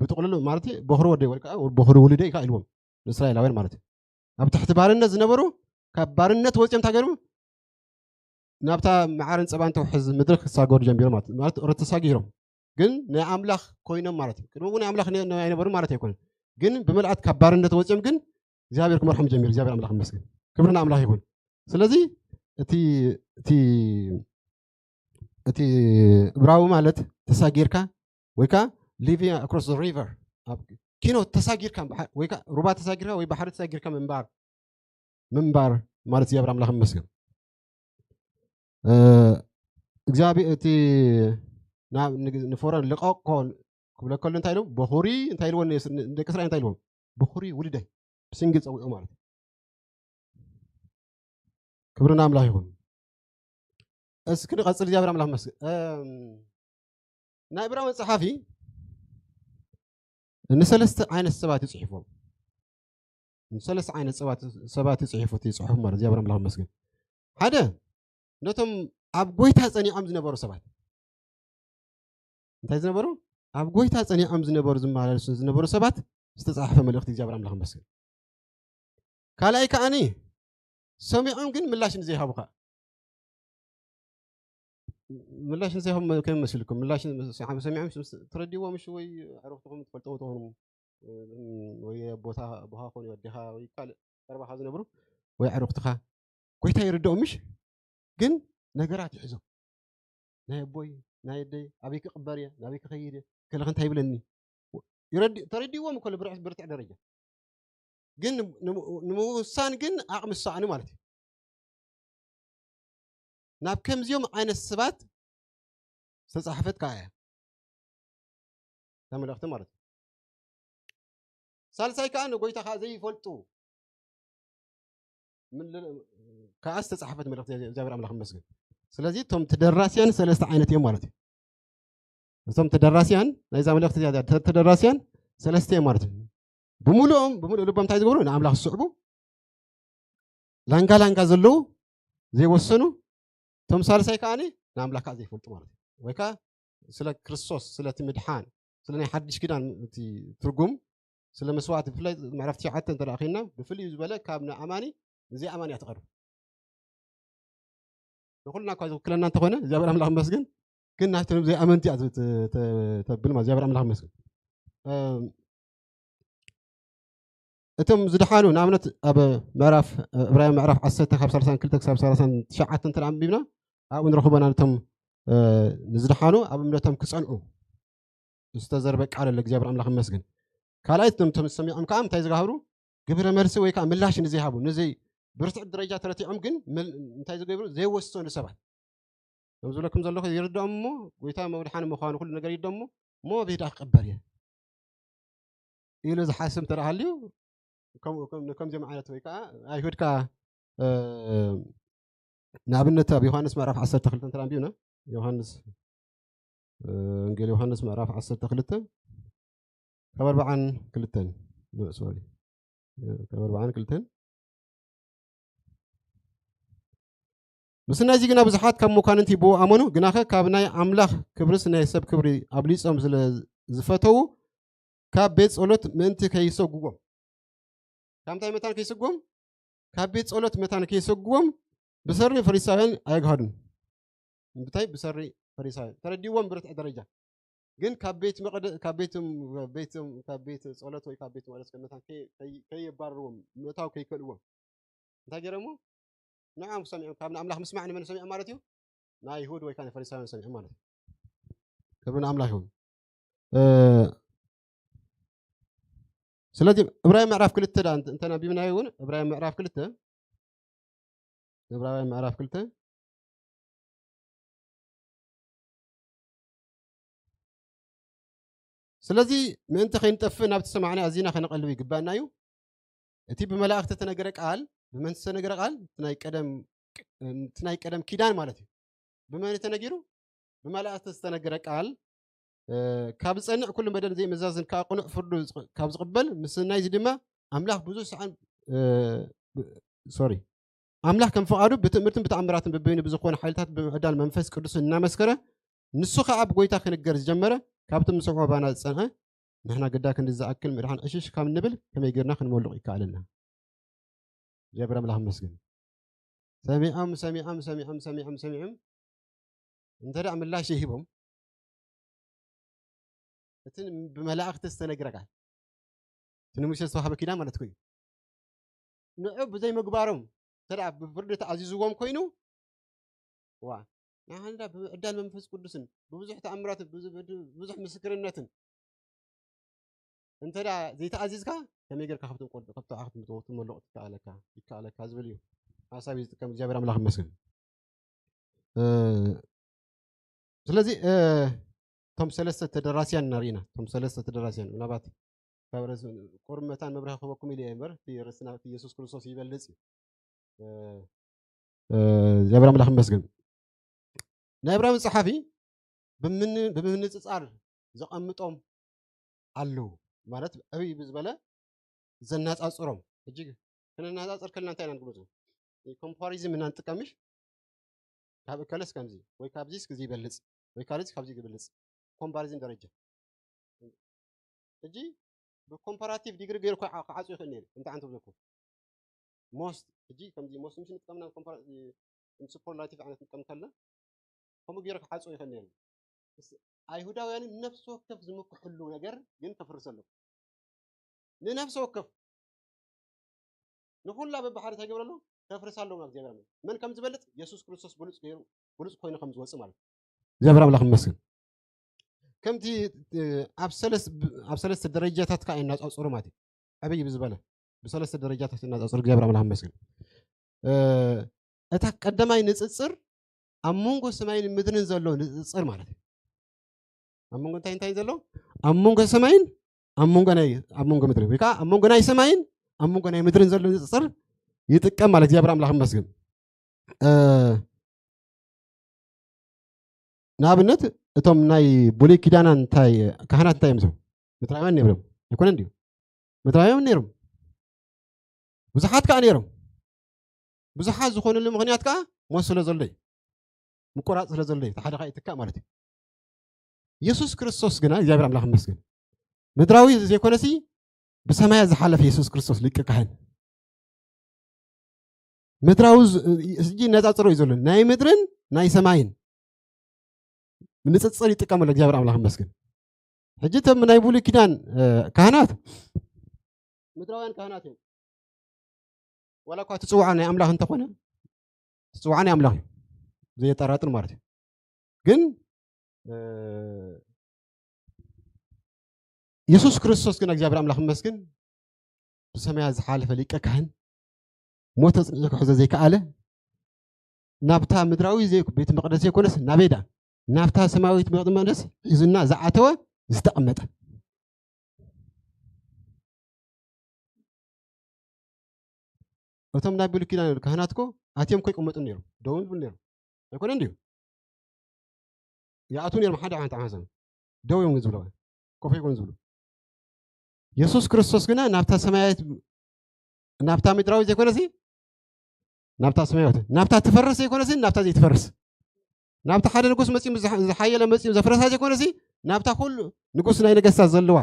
ብጥቕልሉ ማለት በኹሪ ወደይ ወይ ከዓ በኹሪ ውልደይ ኢካ ኢልዎም ንእስራኤላውያን ማለት እዩ ኣብ ትሕቲ ባርነት ዝነበሩ ካብ ባርነት ወፂኦም እንታይ ገይሩ ናብታ መዓርን ፀባን ተውሕዝ ምድሪ ክሳገሩ ጀሚሮም ማለት ተሳጊሮም ግን ናይ ኣምላኽ ኮይኖም ማለት እዩ ቅድሚ እውን ናይ ኣምላኽ ኣይነበሩ ማለት ኣይኮነን ግን ብመልኣት ካብ ባርነት ወፂኦም ግን እግዚአብሔር ክመርሖም ጀሚሩ እግዚአብሔር ኣምላኽ ይመስገን ክብርና ኣምላኽ ይሁን ስለዚ እቲ ዕብራዊ ማለት ተሳጊርካ ወይ ከዓ ሊቪንግ ኣክሮስ ዘ ሪቨር ኪኖ ተሳጊርካ ወይ ከዓ ሩባ ተሳጊርካ ወይ ባሕሪ ተሳጊርካ ምንባር ማለት እግዚአብሔር ኣምላኽ ይመስገን እግዚአብሔር እቲ ንፈርዖን ልቀቆ ክብሎ ከሎ እንታይ ኢሉ በኹሪ እንታይ ኢልዎ ደቂ እስራኤል እንታይ ኢልዎም በኹሪ ውልደይ ብስንግል ፀዊዑ ማለት ክብርና ኣምላኽ ይኹን እስኪ ንቐፅል እግዚአብሔር ኣምላኽ ይመስገን ናይ ዕብራውያን ፀሓፊ ንሰለስተ ዓይነት ሰባት ይፅሒፎም ንሰለስተ ዓይነት ሰባት ይፅሒፉ እቲ ፅሑፍ ማለት እግዚአብሔር ኣምላኽ ይመስገን ሓደ ነቶም ኣብ ጎይታ ፀኒዖም ዝነበሩ ሰባት እንታይ ዝነበሩ ኣብ ጎይታ ፀኒዖም ዝነበሩ ዝመላለሱ ዝነበሩ ሰባት ዝተፃሕፈ መልእኽቲ እግዚአብሔር ኣምላኽ ይመስገን ካልኣይ ከዓኒ ሰሚዖም ግን ምላሽ ንዘይሃቡካ ምላሽ ንዘይሃቡ ከመይ መስልኩም ምላሽ ሰሚዖም ትረዲዎም እሺ ወይ ዕሩኽትኩም ትፈልጥዎ ትኾኑ ወይ ቦታ ቦኻ ኮኑ ወዲኻ ወይ ካልእ ቀረባኻ ዝነብሩ ወይ ዕሩኽትኻ ጎይታ ይርድኦም እሺ ግን ነገራት ይሕዞም ናይ ኣቦይ ናይ ኣደይ ኣበይ ክቕበር እየ ናበይ ክኸይድ እየ ከለኸ እንታይ ይብለኒ ተረዲዎም እኮ ብርትዕ ደረጃ ግን ንምውሳን ግን ዓቕሚ ዝሰኣኑ ማለት እዩ ናብ ከምዚኦም ዓይነት ሰባት ዝተፃሕፈት ከዓ እያ ተመልእኽቲ ማለት እዩ ሳልሳይ ከዓ ንጎይታ ከዓ ዘይፈልጡ ከዓ ዝተፃሕፈት መልእኽቲ እግዚአብሔር ኣምላኽ ይመስገን ስለዚ እቶም ተደራስያን ሰለስተ ዓይነት እዮም ማለት እዩ እቶም ተደራስያን ናይዛ መልእኽቲ ተደራስያን ሰለስተ እዮም ማለት እዩ ብምሉእ ልቦም እንታይ ዝገብሩ ንኣምላኽ ዝስዕቡ ላንጋ ዘለዉ ዘይወሰኑ እቶም ሳልሳይ ከዓኒ ንኣምላኽ ከዓ ዘይፈልጡ ማለት እዩ ወይ ከዓ ስለ ክርስቶስ ስለቲ ምድሓን ስለ ናይ ሓድሽ ኪዳን እቲ ትርጉም ስለ መስዋዕቲ ብፍላይ ምዕራፍ 9 ተራኺና ብፍልይ ዝበለ ካብ ንኣማኒ እዚኣ ኣማኒ እያ ትቐርብ ንኩልና እኳ ዝውክለና እንተኾነ እግዚኣብሔር ኣምላኽ መስግን ግን ናይቶም ዘይኣመንቲ እያ ተብል ማለት እግዚኣብሔር ኣምላኽ መስግን እቶም ዝድሓኑ ንኣብነት ኣብ ምዕራፍ ዕብራውያን ምዕራፍ 10 ካብ 32 ክሳብ 39 ተኣንቢብና ኣብኡ ንረኽቦና ነቶም ንዝድሓኑ ኣብ እምነቶም ክፀንዑ ዝተዘርበ ቃል ኣሎ እግዚኣብሔር ኣምላኽ መስግን ካልኣይ እቶም ሰሚዖም ከዓ እንታይ ዝጋብሩ ግብረ መልሲ ወይ ከዓ ምላሽ ንዘይሃቡ ንዘይ ብርቱዕ ደረጃ ተረቲዖም ግን እንታይ ዝገብሩ ዘይወሰኑ ሰባት ከም ዝብለኩም ዘለኹ ይርድኦም እሞ ጎይታ መድሓኒ ምዃኑ ኩሉ ነገር ይርድኦም እሞ ብሂዳ ክቕበር እየ ኢሉ ዝሓስብ ተረሃልዩ ከምዚኦም ዓይነት ወይ ከዓ ኣይሁድካ ንኣብነት ኣብ ዮሃንስ ምዕራፍ 12 ተራንቢብና ዮሃንስ ወንጌል ዮሃንስ ምዕራፍ 12 ካብ 42 ሶሪ ካብ 42 ምስናዚ ግና ብዙሓት ካብ መኳንንቲ ይብኡ ኣመኑ ግናኸ ካብ ናይ ኣምላኽ ክብሪስ ናይ ሰብ ክብሪ ኣብሊፆም ስለ ዝፈተው ካብ ቤት ጸሎት ምእንቲ ከይሰግዎም ካብ እንታይ መታን ከይሰግዎም ካብ ቤት ጸሎት መታን ከይሰግዎም ብሰሪ ፈሪሳውያን ኣይጋሃዱን እንታይ ብሰሪ ፈሪሳውያን ተረዲዎም ብርትዕ ደረጃ ግን ካብ ቤት ጸሎት ወይ ካብ ቤት መቅደስ መታን ከይባርርዎም ምእታው ከይከልዎም እንታይ ገይሮሞ ንዓም ሰሚዖም ካብ ንኣምላኽ ምስማዕ ንመን ሰሚዖም ማለት እዩ ናይ ይሁድ ወይ ከዓ ናይ ፈሪሳውያን ሰሚዖም ማለት እዩ ክብሪ ንኣምላኽ ይሁን ስለዚህ ዕብራውያን ምዕራፍ 2 እንተናቢብናዮ እውን ዕብራውያን ምዕራፍ 2 ስለዚ ምእንቲ ከይንጠፍእ ናብቲ ሰማዕና ኣዚና ከነቐልብ ይግባአና እዩ እቲ ብመላእክቲ ተነገረ ቃል ብመን ዝተነገረ ቃል እቲ ናይ ቀደም ኪዳን ማለት እዩ ብመን ተነጊሩ ብመላእክቲ ዝተነገረ ቃል ካብ ዝፀንዕ ኩሉ መደል ዘይምዛዝን ካብ ቁኑዕ ፍርዱ ካብ ዝቕበል ምስ ናይዚ ድማ ኣምላኽ ብዙሕ ሰዓን ኣምላኽ ከም ፈቃዱ ብትእምርትን ብተኣምራትን በበይኑ ብዝኾነ ሓይልታት ብምዕዳል መንፈስ ቅዱስ እናመስከረ ንሱ ከዓ ብጎይታ ክንገር ዝጀመረ ካብቲ ምስዑ ባና ዝፀንዐ ንሕና ገዳ ክንዲ ዝኣክል ምድሓን ዕሽሽ ካብ ንብል ከመይ ጌርና ክንመልቕ ይከኣለና እግዚአብሔር አምላክ ይመስገን ሰሚዖም እንተዳ ምላሽ ይሂቦም እትን ብመላእክት ዝተነገረ ቃል ትንሙሽ ዝተዋህበ ኪዳን ማለት ኮይኑ ንዑ ብዘይ ምግባሮም ተዳ ብፍርዲ ተኣዚዝዎም ኮይኑ ዋ ንሓንዳ ብዕዳል መንፈስ ቅዱስን ብብዙሕ ተኣምራት ብዙሕ ምስክርነትን እንተዳ ዘይተኣዚዝካ ከመይ ጌርካ ካብቶም ቆልዶ ካብቶ ኣኽትም ትመልቕ ይከኣለካ ዝብል እዩ ሓሳብ ዝጥቀም እግዚአብሔር አምላክ ይመስገን ስለዚ ቶም ሰለስተ ተደራሲያን ንሪኢና ቶም ሰለስተ ተደራሲያን ምናልባት ካብ ርእሲ ቁርመታን መብርሂ ክበኩም ኢለ እምበር እቲ ርእስና እቲ ኢየሱስ ክርስቶስ ይበልፅ እግዚአብሔር አምላክ ይመስገን ናይ ዕብራውያን ጸሓፊ ብምንፅፃር ዘቐምጦም ኣለው ማለት ዕብይ ብዝበለ ዘናፃፅሮም እጅግ ክነናፃፅር ከለና እንታይ ኢና ንግምፁ ኮምፓሪዝም ኢና ንጥቀምሽ ካብ እከለስ ከምዚ ወይ ካብዚስ ግዜ ይበልፅ ወይ ካልዚ ካብዚ ይበልፅ ኮምፓሪዝም ደረጃ እጂ ብኮምፓራቲቭ ዲግሪ ገይሩ ክዓፁ ይኽእል ነይሩ እንታይ ዓንተ ብዘኩም ሞስት እጂ ከምዚ ሞስት ምሽ ንጥቀምና ሱፐርላቲቭ ዓይነት ንጥቀም ከለና ከምኡ ገይሩ ክዓፁ ይኽእል ነይሩ ኣይሁዳውያን ነፍሲ ወከፍ ዝምክሕሉ ነገር ግን ከፍርስ ኣሎ ንነፍሲ ወከፍ ንኩላ በባሕሪ እንታይ ገብረሉ ከፍርስ ኣለዎ እግዚአብሔር አምላክ መን ከም ዝበልጥ ኢየሱስ ክርስቶስ ብሉፅ ኮይኑ ከም ዝወፅእ ማለት እግዚአብሔር አምላክ ይመስገን ከምቲ ኣብ ሰለስተ ደረጃታት ከዓ እናፃፅሩ ማለት እዩ ዕብይ ብዝበለ ብሰለስተ ደረጃታት እናፃፅሩ እግዚአብሔር አምላክ ይመስገን እታ ቀዳማይ ንፅፅር ኣብ መንጎ ሰማይን ምድርን ዘሎ ንፅፅር ማለት እዩ ኣብ መንጎ እንታይ ዘሎ ኣብ መንጎ ሰማይን ኣብ መንጎ ምድሪ ወይ ከዓ ኣብ መንጎ ናይ ሰማይን ኣብ መንጎ ናይ ምድርን ዘሎ ንፅፅር ይጥቀም ማለት እግዚአብሔር አምላክ ይመስገን ንኣብነት እቶም ናይ ብሉይ ኪዳን እንታይ ካህናት እንታይ እዮም ምድራውያን ነይሮም ኣይኮነን ድዩ ምድራውያን ነይሮም ብዙሓት ከዓ ነይሮም ብዙሓት ዝኾኑሉ ምክንያት ከዓ ሞት ስለ ዘሎ እዩ ምቁራፅ ስለ ዘሎ እዩ ሓደ ከዓ ይትካእ ማለት እዩ ኢየሱስ ክርስቶስ ግና እግዚአብሔር አምላክ ይመስገን ምድራዊ ዘይኮነሲ ብሰማያ ዝሓለፈ ኢየሱስ ክርስቶስ ሊቀ ካህን ምድራዊ እዚ ነፃፅሮ እዩ ዘሎ ናይ ምድርን ናይ ሰማይን ንፅፅር ይጥቀመሉ እግዚአብሔር አምላክ ይመስገን ሕጂ እቶም ናይ ብሉይ ኪዳን ካህናት ምድራውያን ካህናት እዮም ወላ እኳ ትፅዋዕ ናይ ኣምላኽ እንተኾነ ትፅዋዕ ናይ ኣምላኽ እዩ ዘየጠራጥር ማለት እዩ ግን ኢየሱስ ክርስቶስ ግን እግዚአብሔር አምላክ ይመስገን ብሰማያ ዝሓለፈ ሊቀ ካህን ሞተ ፅንዒ ክሕዞ ዘይከኣለ ናብታ ምድራዊ ቤተ መቅደስ ዘይኮነስ ናቤዳ ናብታ ሰማያዊት ቤተ መቅደስ ሒዙና ዝኣተወ ዝተቐመጠ እቶም ናይ ብሉይ ኪዳን ካህናት እኮ ኣትዮም ከይቅመጡ ነይሮም ደው ይብሉ ነይሮም ኣይኮነ እንድዩ ይኣትዉ ነይሮም ሓደ ዓይነት ሓሳብ ደው እዮም ዝብሉ ኮፍ ይኮኑ ዝብሉ ኢየሱስ ክርስቶስ ግና ናብታ ሰማያዊት ናብታ ምድራዊ ዘይኮነሲ ናብታ ሰማያዊት ናብታ ትፈርስ ዘይኮነሲ ናብታ ዘይትፈርስ ናብታ ሓደ ንጉስ መፂም ዝሓየለ መፂም ዘፍረሳ ዘይኮነሲ ናብታ ኩሉ ንጉስ ናይ ነገስታት ዘለዋ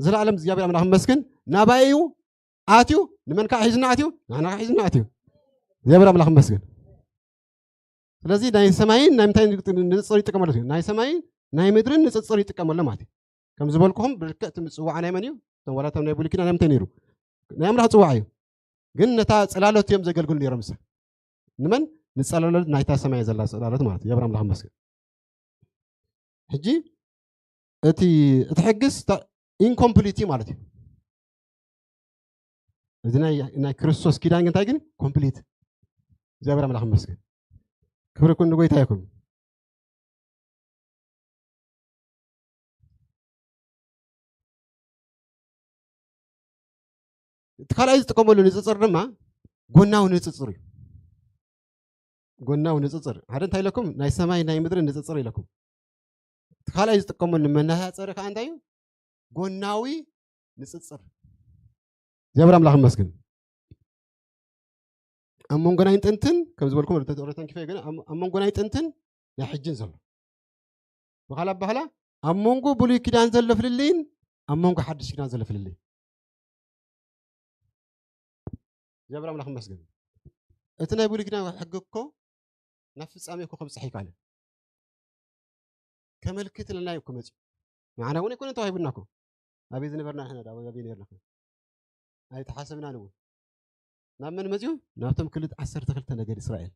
ዘለዓለም እግዚአብሔር አምላክ ይመስገን ናባዩ ኣትዩ ንመን ከዓ ሒዝና ኣትዩ ንሕና ሒዝና ኣትዩ እግዚአብሔር አምላክ ይመስገን ስለዚ ናይ ሰማይን ናይ ምንታይ ንፅፅር ይጥቀመሉ እዩ ናይ ሰማይን ናይ ምድርን ንፅፅር ይጥቀመሉ ማለት እዩ ከም ዝበልኩኹም ብርክት ምፅዋዕ ናይ መን እዩ እቶም ወላቶም ናይ ብሉይ ኪዳን ናይ ምንታይ ነይሩ ናይ ኣምላኽ ፅዋዕ እዩ ግን ነታ ፅላሎት እዮም ዘገልግሉ ነይሮም ምሳ ንመን ንፀላሎት ናይታ ሰማይ ዘላ ፅላሎት ማለት እዩ እግዚአብሔር አምላክ ይመስገን ሕጂ እቲ ሕግስ ኢንኮምፕሊት ማለት እዩ እዚ ናይ ክርስቶስ ኪዳን እንታይ ግን ኮምፕሊት እግዚአብሔር አምላክ ይመስገን ክብሪ ኩን ንጎይታ ይኩን እቲ ካልኣይ ዝጥቀመሉ ንፅፅር ድማ ጎናዊ ንፅፅር እዩ ጎናዊ ንፅፅር ሓደ እንታይ ኢለኩም ናይ ሰማይ ናይ ምድሪ ንፅፅር ኢለኩም እቲ ካልኣይ ዝጥቀመሉ መነፃፀሪ ከዓ እንታይ እዩ ጎናዊ ንፅፅር እግዚአብሔር አምላክ ይመስገን ኣብ መንጎ ናይ ጥንትን ከም ዝበልኩም ርተን ክፈ ግን ኣብ መንጎ ናይ ጥንትን ናይ ሕጅን ዘሎ ብኻላ ኣባህላ ኣብ መንጎ ብሉይ ኪዳን ዘሎ ፍልልይን ኣብ መንጎ ሓድሽ ኪዳን ዘሎ ፍልልይ እግዚአብሔር አምላክ ይመስገን እቲ ናይ ብሉይ ኪዳን ሕጊ እኮ ናብ ፍጻሜ እኮ ከብፅሕ ይከኣል ከመልክት ለና እኮ መፅኡ ንዓና እውን ኣይኮነ ተዋሂቡና እኮ ኣበይ ዝነበርና ንሕና ኣበይ ነርና ኣይተሓሰብናን እውን ናብ መን መፅኡ ናብቶም 12 ነገድ እስራኤል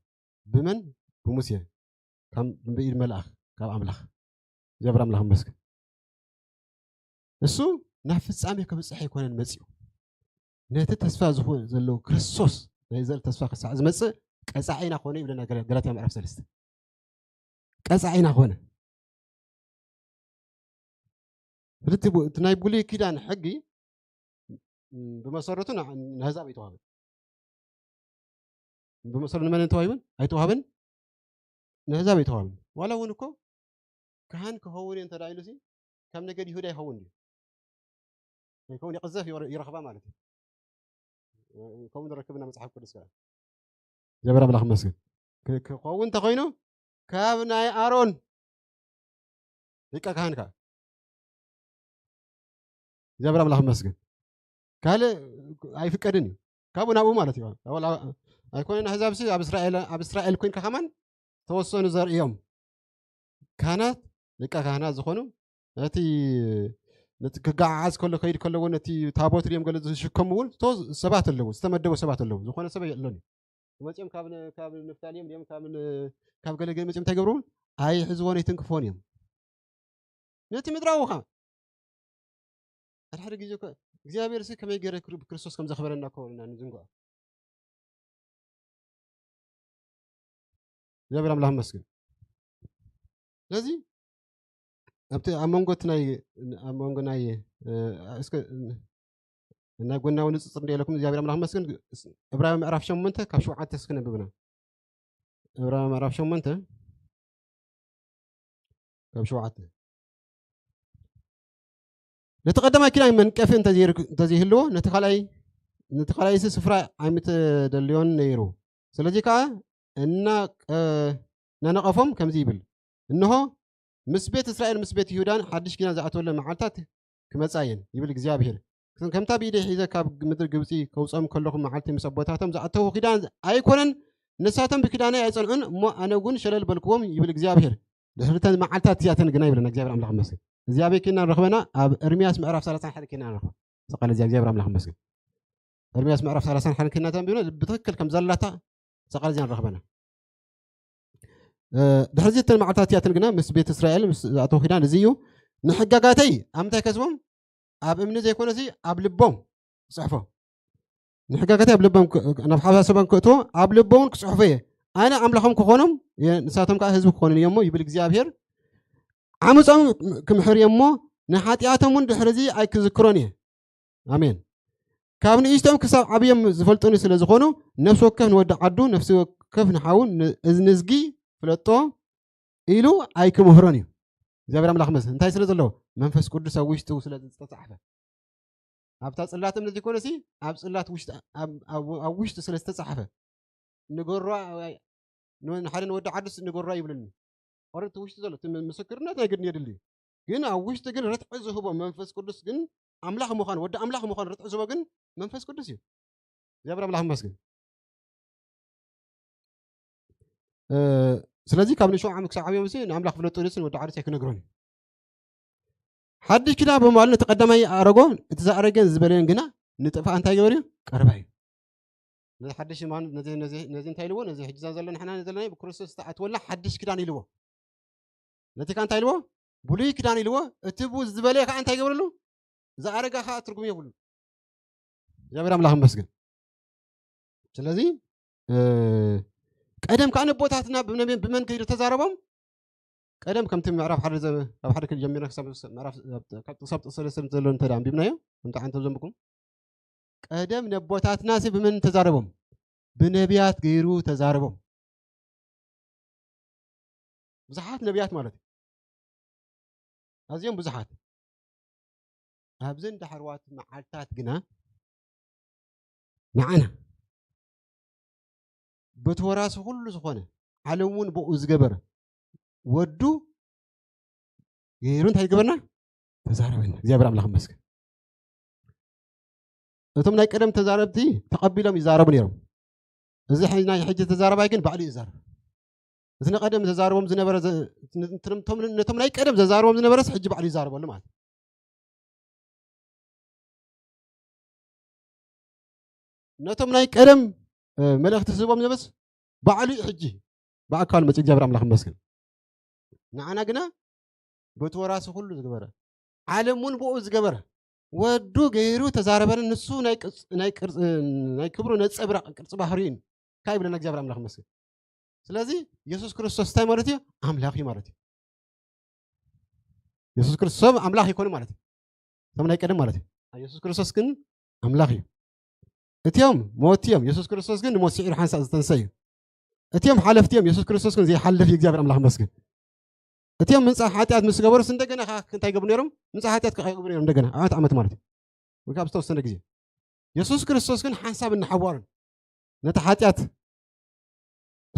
ብመን ብሙሴ ከም ብኢድ መልኣኽ ካብ ኣምላኽ እግዚአብሔር አምላክ ይመስገን እሱ ናብ ፍጻሜ ከብፅሕ ኣይኮነን መፅኡ ነቲ ተስፋ ዝኾነ ዘለዎ ክርስቶስ ናይ ዘል ተስፋ ክሳዕ ዝመፅእ ቀፃዒና ኮነ ይብለና ገላትያ ምዕራፍ 3 ቀፃዒና ኮነ እቲ ናይ ብሉይ ኪዳን ሕጊ ብመሰረቱ ንህዛብ ኣይተዋህበን بمصر من توهبن أي توهبن نهزا بيتوهبن ولا ونكو كهان كهون أنت رايلوسي كم نقدر يهودا يهون دي يكون يقذف يرخبا مالتي كون ركبنا مصحف كدس كان جبر بلا خمس كهون تخينو كابناي أرون هيك كهان كا جبر بلا خمس قال أي فكرني كابنا أبو مالتي ولا أيكون هذا بس أب إسرائيل كوين كمان توصلوا زار يوم كانت لك كانت زخونو نتي نتقعز كل خير كل ونتي تابوت اليوم قال شكمول توز سبعة اللو استمدوا سبعة اللو زخونة سبعة اللوني ومتيم كابن نفتاليم اليوم كاب قال لي متيم تجبرون هاي حزواني تنكفونيهم نتي مدراوها الحرق يجوك እግዚአብሔር ሲ ከመይ ገረ ክርስቶስ ከም ዘኽበረና ኮና ንዝንጓ እግዚአብሔር አምላክ ይመስገን ስለዚህ ኣብቲ ኣመንጎት ናይ ኣመንጎ ናይ እስከ ናይ ጎናው ንጽጽር እንደለኩም እግዚአብሔር አምላክ ይመስገን ዕብራዊ ምዕራፍ 8 ካብ 7 እስከ ነብብና ዕብራዊ ምዕራፍ 8 ካብ 7 نتقدم كنا من كيف تزيه له نتخلي سفرة عمت دليون نيرو سلجي كا إن ننقفهم كم زيبل إنه ምስ ቤት እስራኤል ምስ ቤት ይሁዳን ሓድሽ ኪዳን ዝኣተወሎም መዓልታት ክመጻየን ይብል እግዚአብሔር ከምታ ብኢደ ሒዘ ካብ ምድሪ ግብፂ ከውፅኦም ከለኹ መዓልቲ ምስ ኣቦታቶም ዝኣተው ኪዳን ኣይኮነን ንሳቶም ብኪዳነይ ኣይጸንዑን እሞ ኣነ እውን ሸለል በልክዎም ይብል እግዚአብሔር ድሕሪተን መዓልታት እዚኣተን ግና ይብለና እግዚአብሔር ኣምላኽ መስገን እግዚአብሔር ኪና ንረኽበና ኣብ ኤርምያስ ምዕራፍ 31 ኪና ንረኽበ ሰቀለ እግዚአብሔር ኣምላኽ መስገን ኤርምያስ ምዕራፍ 31 ኪና ተንቢብና ብትክክል ከም ዘላታ ሰቀለ እዚኣ ንረኽበና ድሕሪተን መዓልታት እዚኣተን ግና ምስ ቤት እስራኤል ምስ ዝኣተው ኪዳን እዚ እዩ ንሕጋጋተይ ኣብ ምንታይ ከስቦም ኣብ እምኒ ዘይኮነሲ ኣብ ልቦም ክፅሕፎ ንሕጋጋተይ ኣብ ልቦም ናብ ሓሳቦም ክእትዎ ኣብ ልቦም ክፅሕፎ እየ ኣነ ኣምላኾም ክኾኖም ንሳቶም ከዓ ህዝቢ ክኾኑ እዮ እሞ ይብል እግዚአብሔር ዓመፆም ክምሕር እየ እሞ ንሓጢኣቶም እውን ድሕሪ እዚ ኣይክዝክሮን እየ ኣሜን ካብ ንእሽቶም ክሳብ ዓብዮም ዝፈልጡኒ ስለ ዝኾኑ ነፍሲ ወከፍ ንወዲ ዓዱ ነፍሲ ወከፍ ንሓው ንዝጊ ፍለጦ ኢሉ ኣይክምህሮን እዩ እግዚአብሔር ኣምላኽ መስ እንታይ ስለ ዘለዎ መንፈስ ቅዱስ ኣብ ውሽጡ ስለ ዝተጻሕፈ ኣብታ ጽላት እምነት ይኮነሲ ኣብ ጽላት ውሽጢ ኣብ ውሽጢ ስለ ዝተጻሕፈ ንገሯ ንሓደ ንወዲ ዓዱስ ንገሯ ይብልኒ ኦርቲ ውሽጢ ዘሎ ምስክርነት ኣይግድን የድሊ ግን ኣብ ውሽጢ ግን ርትዕ ዝህቦ መንፈስ ቅዱስ ግን ኣምላኽ ምዃን ወዲ ኣምላኽ ምዃን ርትዕ ዝህቦ ግን መንፈስ ቅዱስ እዩ እግዚአብሔር ኣምላኽ መስግን ስለዚ ካብ ንሸውዓ ክሳብ ዓብዮም ሲ ንኣምላኽ ፍለጦ ደስን ወዲ ዓዱስ ኣይክነግሮን እዩ ሓድሽ ኪዳን ብምባሉ ነቲ ቀዳማይ ኣረጎ እቲ ዝኣረገን ዝበለን ግና ንጥፋእ እንታይ ገበርዩ ቀረባ እዩ ነዚ ሓድሽ ነዚ እንታይ ኢልዎ ነዚ ሕጂ ዘለና ንሕና ዘለና ብክርስቶስ ዝተኣትወላ ሓድሽ ኪዳን ኢልዎ ነቲ ከዓ እንታይ ኢልዎ ብሉይ ኪዳን ኢልዎ እቲ ዝበለየ ከዓ እንታይ ገበረሉ ዝኣረጋ ከዓ ትርጉም የብሉ እግዚአብሔር ኣምላኽ መስግን ስለዚ ቀደም ከዓ ነቦታትና ብመን ከይዱ ተዛረቦም ቀደም ከምቲ ምዕራፍ ሓደ ኣብ ሓደ ክል ጀሚርና ክሳብ ምዕራፍ ካብ ጥቅሳብ ጥቅሰለሰብ ዘሎ እንተዳ አንቢብናዮ እንታይ አንተ ዘንብኩም ቀደም ነቦታትና ብመን ተዛረቦም ብነቢያት ገይሩ ተዛረቦም ብዙሓት ነቢያት ማለት ኣዝዮም ብዙሓት ኣብዘን ዳሕርዋት መዓልታት ግና ንዓና በተወራሲ ሁሉ ዝኾነ ዓለም እውን ብኡ ዝገበረ ወዱ ገይሩ እንታይ ገበርና ተዛረበና እግዚአብሔር ኣምላኽ መስገን እቶም ናይ ቀደም ተዛረብቲ ተቐቢሎም ይዛረቡ ነይሮም እዚ ናይ ሕጂ ተዛረባይ ግን ባዕሉ ይዛረብ እቲ ንቀደም ተዛረቦም ዝነበረ ነቶም ናይ ቀደም ተዛረቦም ዝነበረስ ሕጂ ባዕሉ ይዛረበሉ ማለት ነቶም ናይ ቀደም መልእኽቲ ዝህቦም ዝነበስ ባዕሉ ሕጂ ብኣካል መፅእ እግዚአብሔር ኣምላኽ መስገን ንዓና ግና በተወራሲ ሁሉ ዝገበረ ዓለም እውን ብኡ ዝገበረ ወዱ ገይሩ ተዛረበን ንሱ ናይ ክብሩ ነፀብራቅ ቅርፂ ባህሪኡ እንታይ ይብለና እግዚአብሔር ኣምላኽ መስገን ስለዚ ኢየሱስ ክርስቶስ እንታይ ማለት እዩ ኣምላኽ እዩ ማለት እዩ ኢየሱስ ክርስቶስ ኣምላኽ ይኮነ ማለት እዩ እቶም ናይ ቀደም ማለት እዩ ኢየሱስ ክርስቶስ ግን ኣምላኽ እዩ እትዮም ሞት እዮም ኢየሱስ ክርስቶስ ግን ንሞት ስዒሩ ሓንሳእ ዝተንሰ እዩ እትዮም ሓለፍቲ እዮም ኢየሱስ ክርስቶስ ግን ዘይሓልፍ እዩ እግዚአብሔር ኣምላኽ መስገን እትዮም ምንፃ ሓጢኣት ምስ ገበሩስ እንደገና እንታይ ይገብሩ ነይሮም ምንፃ ሓጢኣት ይገብሩ ነይሮም እንደገና ዓመት ማለት እዩ ወይ ካብ ዝተወሰነ ግዜ ኢየሱስ ክርስቶስ ግን ሓንሳብ እናሓዋርን ነቲ ሓጢኣት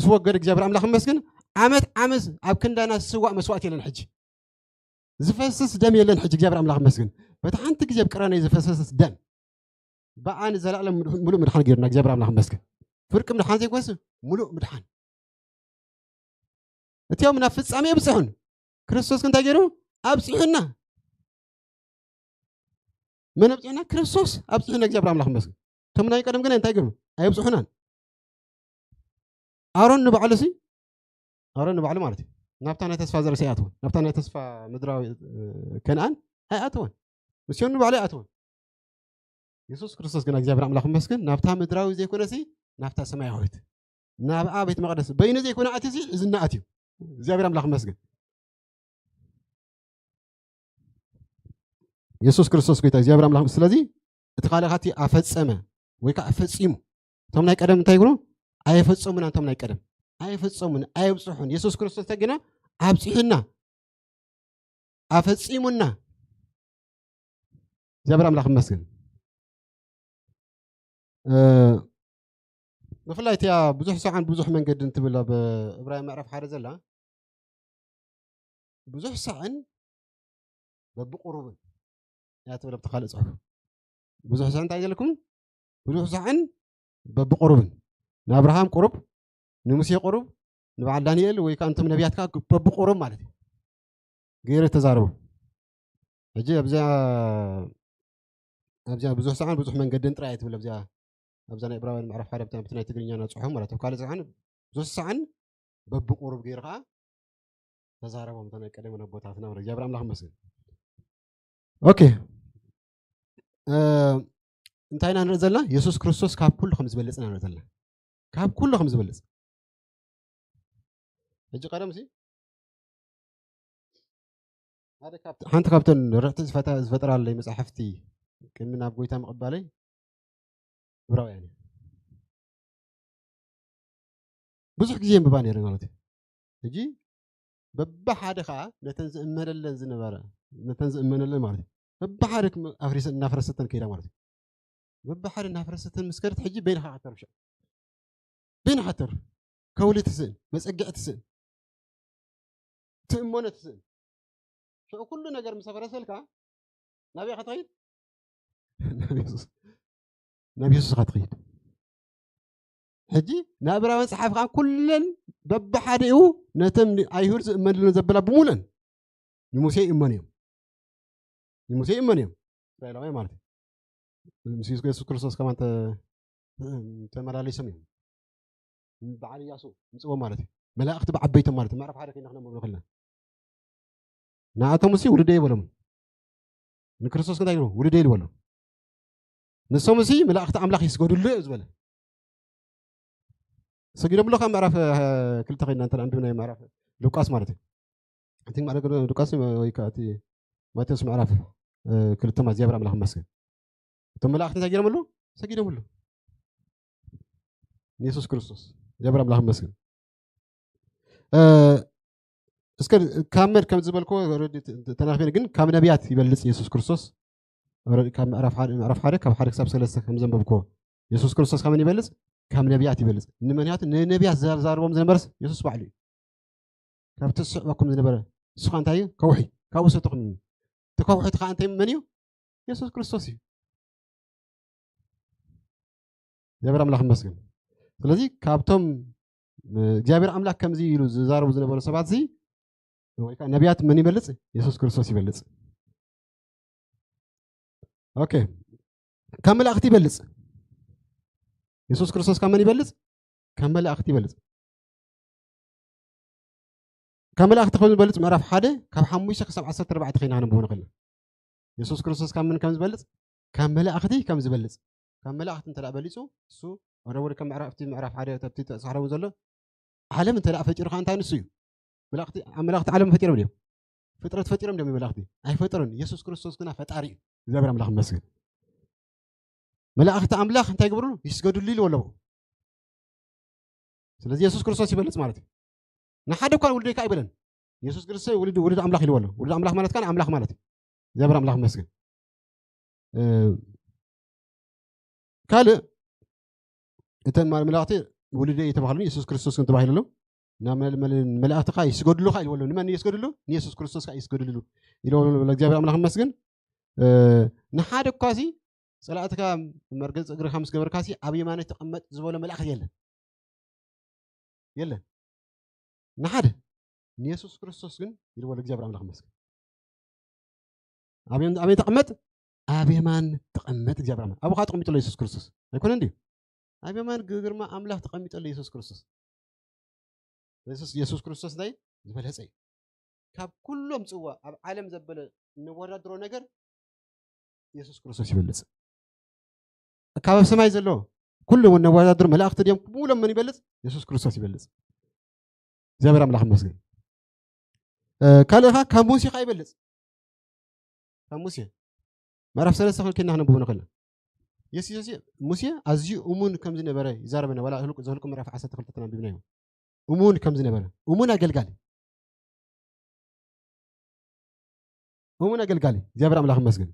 ዝወገድ እግዚአብሔር ኣምላኽ መስገን ዓመት ኣብ ክንዳና ዝስዋዕ መስዋዕት የለን ሕጂ ዝፈስስ ደም የለን ሕጂ እግዚአብሔር ኣምላኽ መስገን በቲ ሓንቲ ግዜ ብቀረነይ ዝፈሰስ ደም በኣን ዘላለም ሙሉእ ምድሓን ገይሩና እግዚአብሔር ኣምላኽ መስገን ፍርቂ ምድሓን ዘይኮንስ ሙሉእ ምድሓን እትዮም ናብ ፍጻሜ የብፅሑን ክርስቶስ እንታይ ገይሩ ኣብፅሑና መን ኣብፅሑና ክርስቶስ ኣብፅሑና እግዚአብሔር ኣምላኽ መስገን እቶም ናይ ቀደም ግን እንታይ ገይሩ ኣይብፅሑናን ኣሮን ንባዕሉ ማለት እዩ ናብታ ናይ ተስፋ ዘርሲ ኣይኣትወን ናብታ ናይ ተስፋ ምድራዊ ከነኣን ኣይኣትወን ምስዮን ንባዕሉ ኣይኣትወን ኢየሱስ ክርስቶስ ግን እግዚአብሔር ኣምላኽ መስገን ናብታ ምድራዊ ዘይኮነሲ ናብታ ሰማያዊት ናብኣ ቤት መቅደስ በይኑ ዘይኮነ ኣትሲ እዝና ኣትዩ እግዚአብሔር ኣምላኽ መስገን ኢየሱስ ክርስቶስ ጎይታ እግዚአብሔር ኣምላኽ ስለዚ እቲ ካልኻቲ ኣፈፀመ ወይ ከዓ ፈፂሙ እቶም ናይ ቀደም እንታይ ይብሉ ኣይፈፀሙና እቶም ናይ ቀደም ኣይፈፀሙን ኣይብፅሑን ኢየሱስ ክርስቶስ ተገና ኣብፅሑና ኣፈፂሙና እግዚአብሔር ኣምላኽ መስገን ብፍላይ እትያ ብዙሕ ሰዓን ብዙሕ መንገዲ እንትብል ኣብ ዕብራይ ምዕራፍ ሓደ ዘላ ብዙሕ ሰዓን በብቁሩብን ያ ትብለ ብተኻልእ ጽሑፍ ብዙሕ ሰዓን እንታይ ዘለኩም ብዙሕ ሰዓን በብቁሩብን ንኣብርሃም ቁሩብ ንሙሴ ቁሩብ ንበዓል ዳንኤል ወይ ከዓ እንቶም ነቢያትካ በብቁሩብ ማለት እዩ ገይረ ተዛረቡ ሕጂ ኣብዚያ ብዙሕ ሰዓን ብዙሕ መንገድን ጥራይ ትብል ኣብዚያ ናይ ዕብራውያን ምዕራፍ 1 ብቲ ናይ ትግርኛ ናፅሖም ማለት እዩ ካልእ ሰዓን ብዙሕ ሰዓን በብቁሩብ ገይሩ ከዓ ተዛረቦም እቶም ናይ ቀደም ኣቦታትና ማለት እግዚአብሔር ኣምላኽ ይመስገን ኦኬ እንታይ ኢና ንርኢ ዘለና ኢየሱስ ክርስቶስ ካብ ኩሉ ከም ዝበልፅ ኢና ንርኢ ዘለና ካብ ኩሉ ከም ዝበልፅ ሕጂ ቀደም ሲ ሓንቲ ካብተን ርዕቲ ዝፈጠራለይ መፅሓፍቲ ቅድሚ ናብ ጎይታ ምቕባለይ ዕብራውያን እዩ ብዙሕ ግዜ ምባ ነይረ ማለት እዩ ሕጂ በብሓደ ከዓ ነተን ዝእመነለን ዝነበረ ነተን ዝእመነለን ማለት እዩ በብሓደ እናፈረሰተን ከይዳ ማለት እዩ በብሓደ እናፈረሰተን ምስ ከደት ሕጂ በይንኻ ከተርፍ ሸ በይንኻ ከተርፍ ከውሊ ትስእን መፀጊዒ ትስእን ትእመኖ ትስእን ሽዑ ኩሉ ነገር ምስ ፈረሰልካ ናብይ ክትኸይድ ናብ ኢየሱስ ካ ትኸይድ ሕጂ ናብ ዕብራውያን ፀሓፍ ከዓ ኩለን በብሓደኡ ነቶም ኣይሁድ ዝእመንሉ ዘበላ ብሙሉአን ንሙሴ ይእመኑ እዮም ንሙሴ ይእመኑ እዮም እስራኤላውያን ማለት እዩ ምስ ኢየሱስ ክርስቶስ ከማ ተመላለሶም እዮም በዓል ኢያሱ ምፅዎም ማለት እዩ መላእኽቲ ብዓበይቶም ማለት እዩ ምዕራፍ 1 ከይና ክነብሩ ከለና ንኣቶም ሙሴ ውልደ ይበሎም ንክርስቶስ እንታይ ይብሉ ውልደ ይበሎም ንሶም እዚ መላእኽቲ ኣምላኽ ይስገዱሉ እዩ ዝበለ ሰጊዶምሎ ካብ ምዕራፍ 2 ከይና እንተ አንብብና ምዕራፍ ሉቃስ ማለት እዩ እቲ ማለት ሉቃስ ወይ ከዓ እቲ ማቴዎስ ምዕራፍ 2 ማለት እግዚአብሔር ኣምላኽ ይመስገን እቶም መላእኽቲ እንታይ ገይሮምሉ ሰጊዶምሉ ኢየሱስ ክርስቶስ እግዚአብሔር ኣምላኽ ይመስገን እስከ ካመድ ከም ዝበልኮ ተናፊን ግን ካብ ነቢያት ይበልፅ ኢየሱስ ክርስቶስ ካብ ምዕራፍ 1 ካብ 1 ክሳብ 3 ከም ዘንበብኮ ኢየሱስ ክርስቶስ ከመን ይበልፅ ካብ ነቢያት ይበልፅ ንምክንያቱ ንነቢያት ዘዛርቦም ዝነበረስ ኢየሱስ ባዕሉ እዩ ካብ ትስዕበኩም ዝነበረ ንስኻ እንታይ እዩ ከውሒ ካብኡ ሰትኹም እቲ ከውሒት ከዓ እንታይ መን እዩ ኢየሱስ ክርስቶስ እዩ እግዚአብሔር ኣምላኽ ይመስገን ስለዚ ካብቶም እግዚአብሔር ኣምላኽ ከምዚ ኢሉ ዝዛረቡ ዝነበሩ ሰባት እዚ ወይ ከዓ ነቢያት መን ይበልፅ ኢየሱስ ክርስቶስ ይበልፅ ኦኬ ካብ መላእኽቲ ይበልፅ ኢየሱስ ክርስቶስ ካብ መን ይበልፅ ካብ መላእኽቲ ይበልፅ ካብ መላእኽቲ ከም ዝበልፅ ምዕራፍ 1 ካብ 5 ክሳብ 14 ከይና ክንብቦ ንኽእል ኢየሱስ ክርስቶስ ካብ ምን ከም ዝበልፅ ካብ መላእኽቲ ከም ዝበልፅ ካብ መላእኽቲ እንተደኣ በሊፁ እሱ ወረወረ ከም ምዕራፍ 1 ተብቲ ተሳሕረቡ ዘሎ ዓለም እንተደኣ ፈጢሩ ከዓ እንታይ ንሱ እዩ መላእኽቲ ዓለም ፈጢሮም ድዮም ፍጥረት ፈጢሮም ድዮም መላእኽቲ ኣይፈጥሩን ኢየሱስ ክርስቶስ ግና ፈጣሪ እዩ እግዚአብሔር ኣምላኽ ይመስገን መላእኽቲ ኣምላኽ እንታይ ይገብሩ ይስገዱሉ ኢሉ ኣለዎ ስለዚ ኢየሱስ ክርስቶስ ይበልፅ ማለት እዩ ንሓደ እኳ ውልደይካ ኣይበለን ኢየሱስ ክርስቶስ ውሉድ ኣምላኽ ኢልዎ ኣሎ ውሉድ ኣምላኽ ማለት ከዓ ኣምላኽ ማለት እዩ እግዚአብሔር ኣምላኽ ይመስገን ካልእ እተን መላእኽቲ ውሉደ እየተባህሉ ኢየሱስ ክርስቶስ ግን ተባሂሉ ኣሎ መላእኽቲ ከዓ ይስገዱሉ ከዓ ኢልዎ ኣሎ ንመን ይስገዱሉ ንኢየሱስ ክርስቶስ ከዓ ይስገዱሉ ኢልዎ ለእግዚአብሔር ኣምላኽ ይመስገን ንሓደ እኳ ሲ ፀላእትካ መርገፅ እግርካ ምስ ገበርካ ሲ ኣብ የማነ ተቐመጥ ዝበሎ መላእኽቲ የለን ንሓደ ንኢየሱስ ክርስቶስ ግን ኢልዎ ለእግዚአብሔር ኣምላኽ ይመስገን ኣበይ ተቐመጥ ኣብ የማን ተቐመጥ እግዚአብሔር ኣምላኽ ኣብኡ ከዓ ተቐሚጡ ኣሎ ኢየሱስ ክርስቶስ ኣይኮነን ድዩ ኣብ የማን ግርማ ኣምላኽ ተቐሚጡ ኣሎ ኢየሱስ ክርስቶስ ኢየሱስ ክርስቶስ እንታይ ዝበለፀ እዩ ካብ ኩሎም ፅዋ ኣብ ዓለም ዘበለ እንወዳድሮ ነገር ኢየሱስ ክርስቶስ ይበልፅ ካብ ኣብ ሰማይ ዘሎ ኩሎም እንወዳድሮ መላእኽቲ ድዮም ኩሎም መን ይበልፅ ኢየሱስ ክርስቶስ ይበልፅ እግዚአብሔር ኣምላኽ ይመስገን ካልእ ኸ ካብ ሙሴ ኸ ይበልፅ ካብ ሙሴ ምዕራፍ 3 ከይና ክነብቦ ንኽእልና ሙሴ ኣዝዩ እሙን ከም ዝነበረ ይዛረበና ዋላ ዘህልቁ ምዕራፍ 12 ተናቢብና እዩ እሙን ከም ዝነበረ እሙን ኣገልጋሊ እግዚአብሔር ኣምላኽ ይመስገን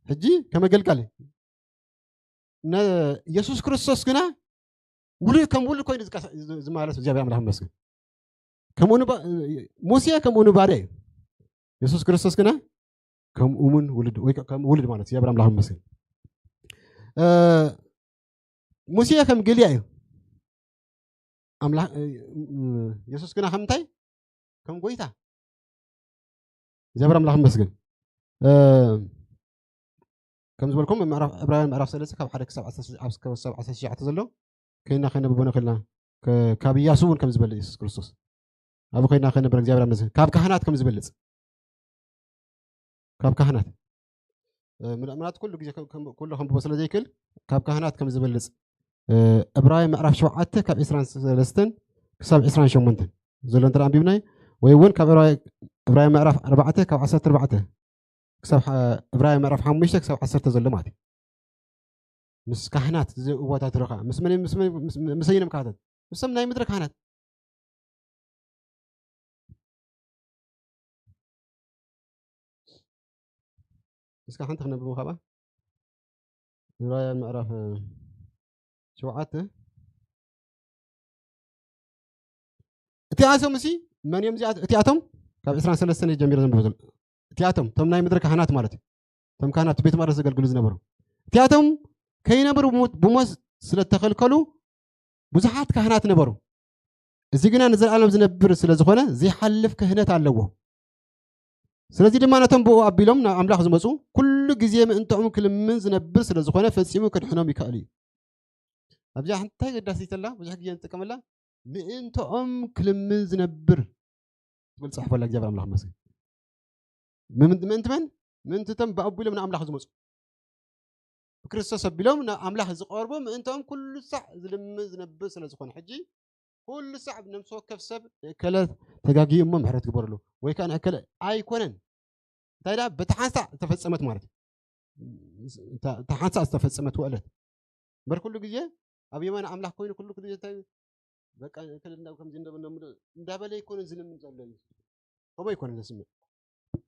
ሕጂ ከም ኣገልጋሊ ኢየሱስ ክርስቶስ ግና ውሉድ ከም ውሉድ ኮይኑ ዝማለስ እግዚአብሔር ኣምላኽ ይመስገን موسى كم أنو باري يسوع كريستوس كنا كم أمون ولد كم ولد مالت يا برام لهم مسكين موسى كم قليا أملا يسوع كنا همتاي كم قويتا يا برام لهم مسكين كم زبالكم معرف إبراهيم معرف سلسة كم حرك 17 شيعة تزلوا كنا خلنا ببنا خلنا كابي ياسون كم زبال يسوع كريستوس أبو خلنا خلنا برك جابر مسكين كاب كهنات كم زبالت كاب كهنات من الأمرات كلهم بوصل ذيكل كاب كهنات كم زبالت إبراهيم معرف شو عته كاب إسران سلستن كسب إسران شو منتن زلنا ترى بيبناي ويون كاب إبراهيم معرف 4 كاب 10 كسب إبراهيم معرف حمشة كسب 10 زلمات مس كهنات زي واتات رقع مسينم كهنات مسمنا يمدرك كهنات بس كهنت خلنا بمخابة إبراهيم معرف شو عته تياتهم مسي من يوم زياد تياتهم كاب إسران سلسلة جميلة زنبوزل تياتهم تم نايم مدرك كهنات مالتي تم كهنات بيت مرة سجل جلوز نبرو تياتهم كي نبرو بموس سلا تخلكلو بزحات كهنات نبرو زيجنا نزل عالم زنبر سلا زخونة زي حلف كهنات علوه سلا زي لما نتم بو أبيلهم نا أملاح زمزو كل جزية من أنتم كل من زنبر سلا زخونة فسيمو كدحنا بكالي أبجح أنت قد سيت الله بجح جي أنت كملا من كل من زنبر تقول صح ولا جاب أملاح مسك من تتم بأبوله من أملاح زمزو كريستوس أبيلهم نا أملاح زقاربه من أنتم كل ساعة زلم زنبر سلا زخونة حجي كل ساعة بنمسوا كفسب كلا تجاجي أمم حرت كبرلو ويكان أكل أي كونن تايدا بتحاسة تفسمت مارت تحاسة تفسمت وقلت بر كل جزء أبي ما أنا أملاح كوين كل جزء تاي بقى كلنا وكم زين دبنا دبلة يكون زلم زلل هو يكون نسمع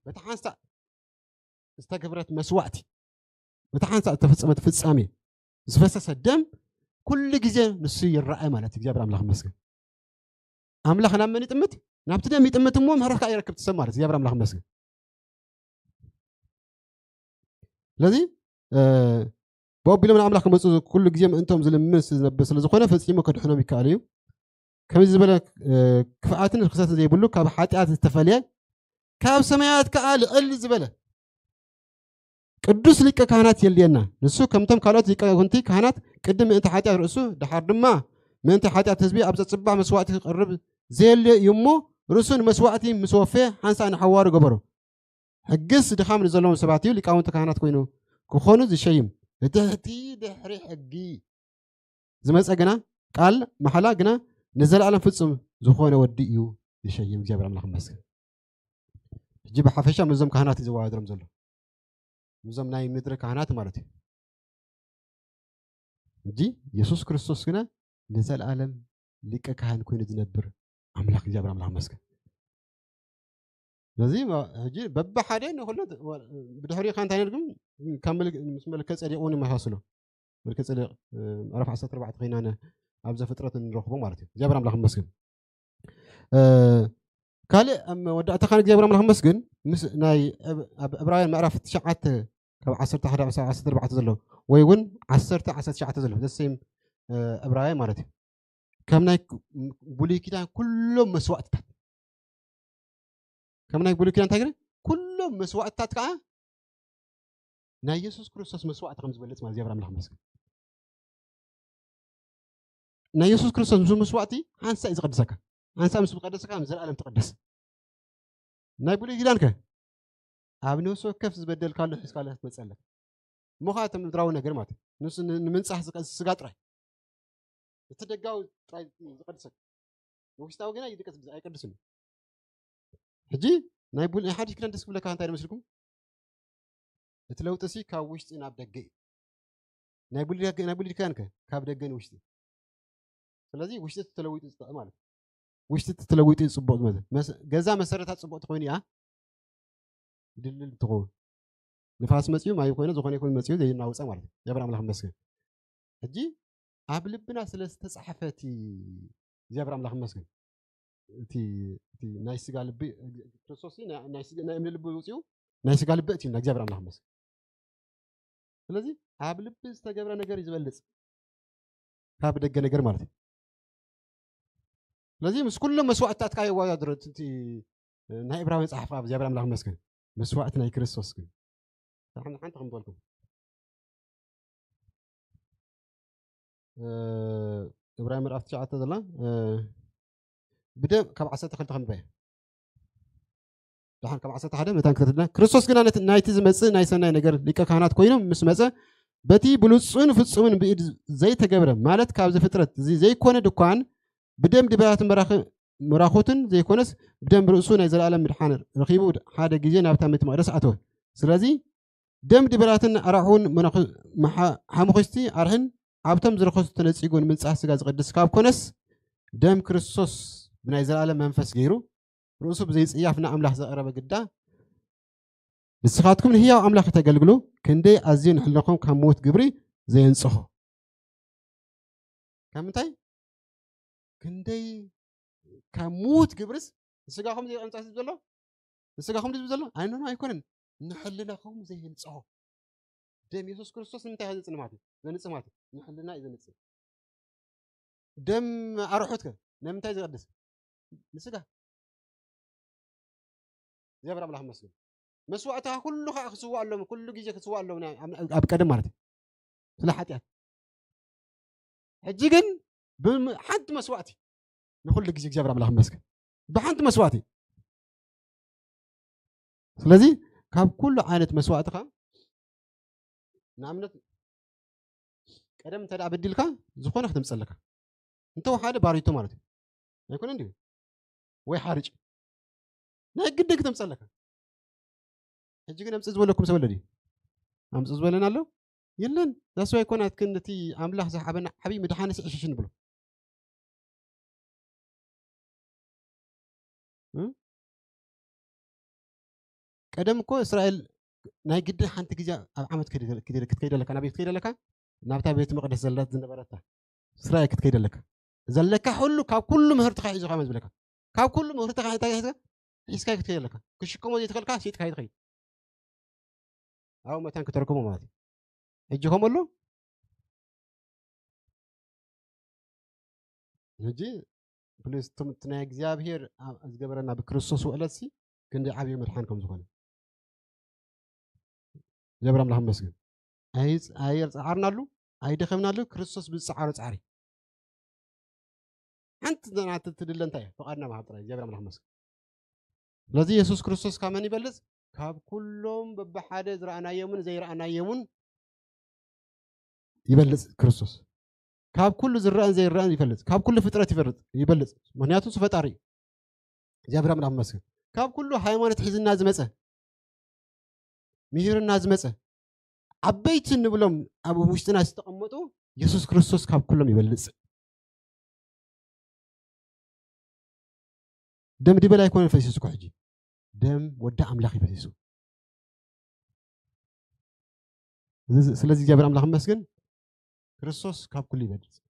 بتحاسة استكبرت مسواتي بتحاسة تفسمت فسامي زفسس الدم كل جزء نسي الرأي مالتي جاب أملاح مسك أملاح أنا من يتمت نبتدي من يتمت مو مهرك أي ركبت سمارت جاب أملاح مسك الذي بوب لمن أملاح كم كل جزء أنتم زلمس بس لزخونة فسيمو كدحنا بكاليو كم زبالك كفاءاتنا الخصائص زي يقولوا كاب حاتيات التفالية كاب سمايات كقال قل زبالة قدوس لك كهنات يلينا نسو كم تم كالات لك كنتي كهنات قدم أنت حاتيات رأسه دحر دما من أنت حاتيات تسبيح أبزت صباح مسواتي قرب زي اللي يمو رسون مسواتي مسوفيه حنسا أنا حوار قبره حقس دخام نزلهم سبعتي اللي كانوا كهنات كوينو كخونو زي شيم تهتي دحري حقي زي ما سأجنا قال محلا جنا نزل على فتصم زخونة وديو زي شيم جاب رملا خمسة جيب حفشة مزم كهنات زواج رمزله مزم نايم مدرك كهنات مالتي جي يسوع كريستوس كنا نزل عالم لك كهن كوين تنبر أملاك جاب رملا خمسة لازم هجي بب حدين ولا بدحري خان تاني رقم كمل اسمه الكاس اللي أوني ما حاصله الكاس اللي رفع 4 غينا أنا أبز فترة نروحه مارتي جاب رملا خمسة كله أم ودعت خان جاب رملا خمسة مس ناي إبراهيم ما عرفت شعت 10 11 4 تزلوا ويقول 10 شعت تزلوا ده سيم إبراهيم مارتي كم ناي بولي كده كلهم مسوات كم ناي بولي كده تاجر كلهم مسوات تاتكا ناي يسوع كريستوس مسوات خمس بلت ما جاب رملا خمسة ناي يسوع كريستوس مسواتي هنسا إذا قدسك هنسا مسوات قدسك هم زل ألم تقدس ناي بولي كده أنك أبني سو كيف زبدل كله حس كله مسألة مخاطم دراونا قرمات نص نمنصح سقاط راي تدقاو تراي قدسك وشتاو جنا يدكس بزاي قدسني حجي ناي بول حد كده دس بلا كان تاي مسلكم تلوطسي كاوشتي ناب دغي ناي بول كانك كاب دغن وشتي ስለዚህ ውሽጢ ተለውጥ ይጽጣ ማለት ውሽጢ ተለውጥ ይጽቦት ማለት ገዛ መሰረታት ጽቦት ኮይኑ ያ ድልል ትኾ ንፋስ መጽዩ ማይ ኮይኑ ዝኾነ ኮይኑ መጽዩ ዘይናውጻ ማለት ያብራ አምላክ መስገን እጂ ኣብ ልብና ስለስተጻሐፈቲ ያብራ አምላክ መስገን እቲ ናይ ስጋ ልቢ ክርስቶስ ናይ ስጋ ናይ እምኒ ልቢ ውፅኡ ናይ ስጋ ልቢ እቲ እግዚአብሔር አምላክ መስገን ስለዚህ ኣብ ልቢ ዝተገብረ ነገር ይዝበልጽ ካብ ደገ ነገር ማለት እዩ ስለዚህ ምስ ኩሎም መስዋዕትታት ካይ ወዳድር እቲ ናይ ዕብራውያን መጽሓፍ ኣብ እግዚአብሔር አምላክ መስገን መስዋዕት ናይ ክርስቶስ ግን ሓንቲ ከምበልኩም ዕብራውያን ምዕራፍ 9 ዘላ بدأ كم عسات خلت خم بيه دحين كم عسات هذا متان كتبنا كريستوس كنا نايت زمسة نايسنا نجار ليك كهانات كوينهم مسمسة بتي بلوسون فتصون بيد زي تجبره مالت كابز فترة زي كونه دكان بدم دبارات مراخوتن زي كونس بدم برؤسون يزال العالم بالحانر رخيبو هذا جيزين أبتم متمرس عتوه سلازي دم دباراتن أرحون مناخ حمخستي أرهن أبتم زرخوست تنسيقون من ساعة سجاز قدس كاب كونس دم كريستوس من يزال العالم منفس غيره رؤوسه بزيز إيافنا أملاح زقرب جدا بسخاتكم هي أملاح تجلجلو كندي أزين حلقهم كموت جبري زي نصحه كم تاي كندي كموت جبرس السجاهم زي أنت أسبزله السجاهم زي أسبزله أنا ما يكونن نحلنا خهم زي نصحه دم يسوع كريستوس من تهذا السماوات زين السماوات نحلنا إذا نصح دم أروحتك نم تاي زقدس نسجا زي برا ملهم مسجد مسوعتها كله خسوا لهم كل جيجة خسوا لهم أبكر مرة سلاحاتي هجيجن بحد مسوعتي نقول لك جيجة برا ملهم مسجد بحد مسوعتي سلازي كاب كل عانت مسوعتها نعملت كرم ترى بديلك زخونة خدم سلك أنت وحده باريتو مرة يكون عندي ويحارج نقدك تمسلك هجيك نمسز ولكم سولدي امسز ولنا له يلن داسو يكون كنتي املاح صحابنا حبيب مدحانس عششن بلو قدم كو اسرائيل ناي قد حنت جيجا عمت كيد لك انا بيت كيد لك نابتا بيت مقدس زلات زنبرتا اسرائيل كيد لك زلك حلو كاب كل مهر تخاي زو خامز بلك كاب كل مهر تخاي إسكاي كتير لك كشكم ودي تقول كاسيت كاي تخاي أو متان كتركم ماتي هجيهم له نجي بليز تم تناق زياب هير أزجبرنا بكريستوس وألسي كندي عبي مرحانكم زخانة جبرنا لهم مسجد أير عارنا له أي دخلنا له كريستوس بالسعر سعري أنت دنا تدل أنت فقدنا مع طريق جبرنا لهم مسجد لذي يسوع كريستوس كمان يبلز كاب كلهم ببحادة رأنا يومن زي رأنا يومن يبلز كريستوس كاب كل زران زي الران يبلز كاب كل فترة يبلز منياتو سفتاري جابر من مسجد كاب كله حيوانات حزن الناس مسه مهير الناس مسه عبيت النبلهم أبو مشتنا استقمتوا يسوع كريستوس كاب كلهم يبلز دم دي بلا يكون الفيسوس كحجي دم ودع أملاخي فيسو سلازي جابر أملاخ مسجن كريستوس كاب كل يبلز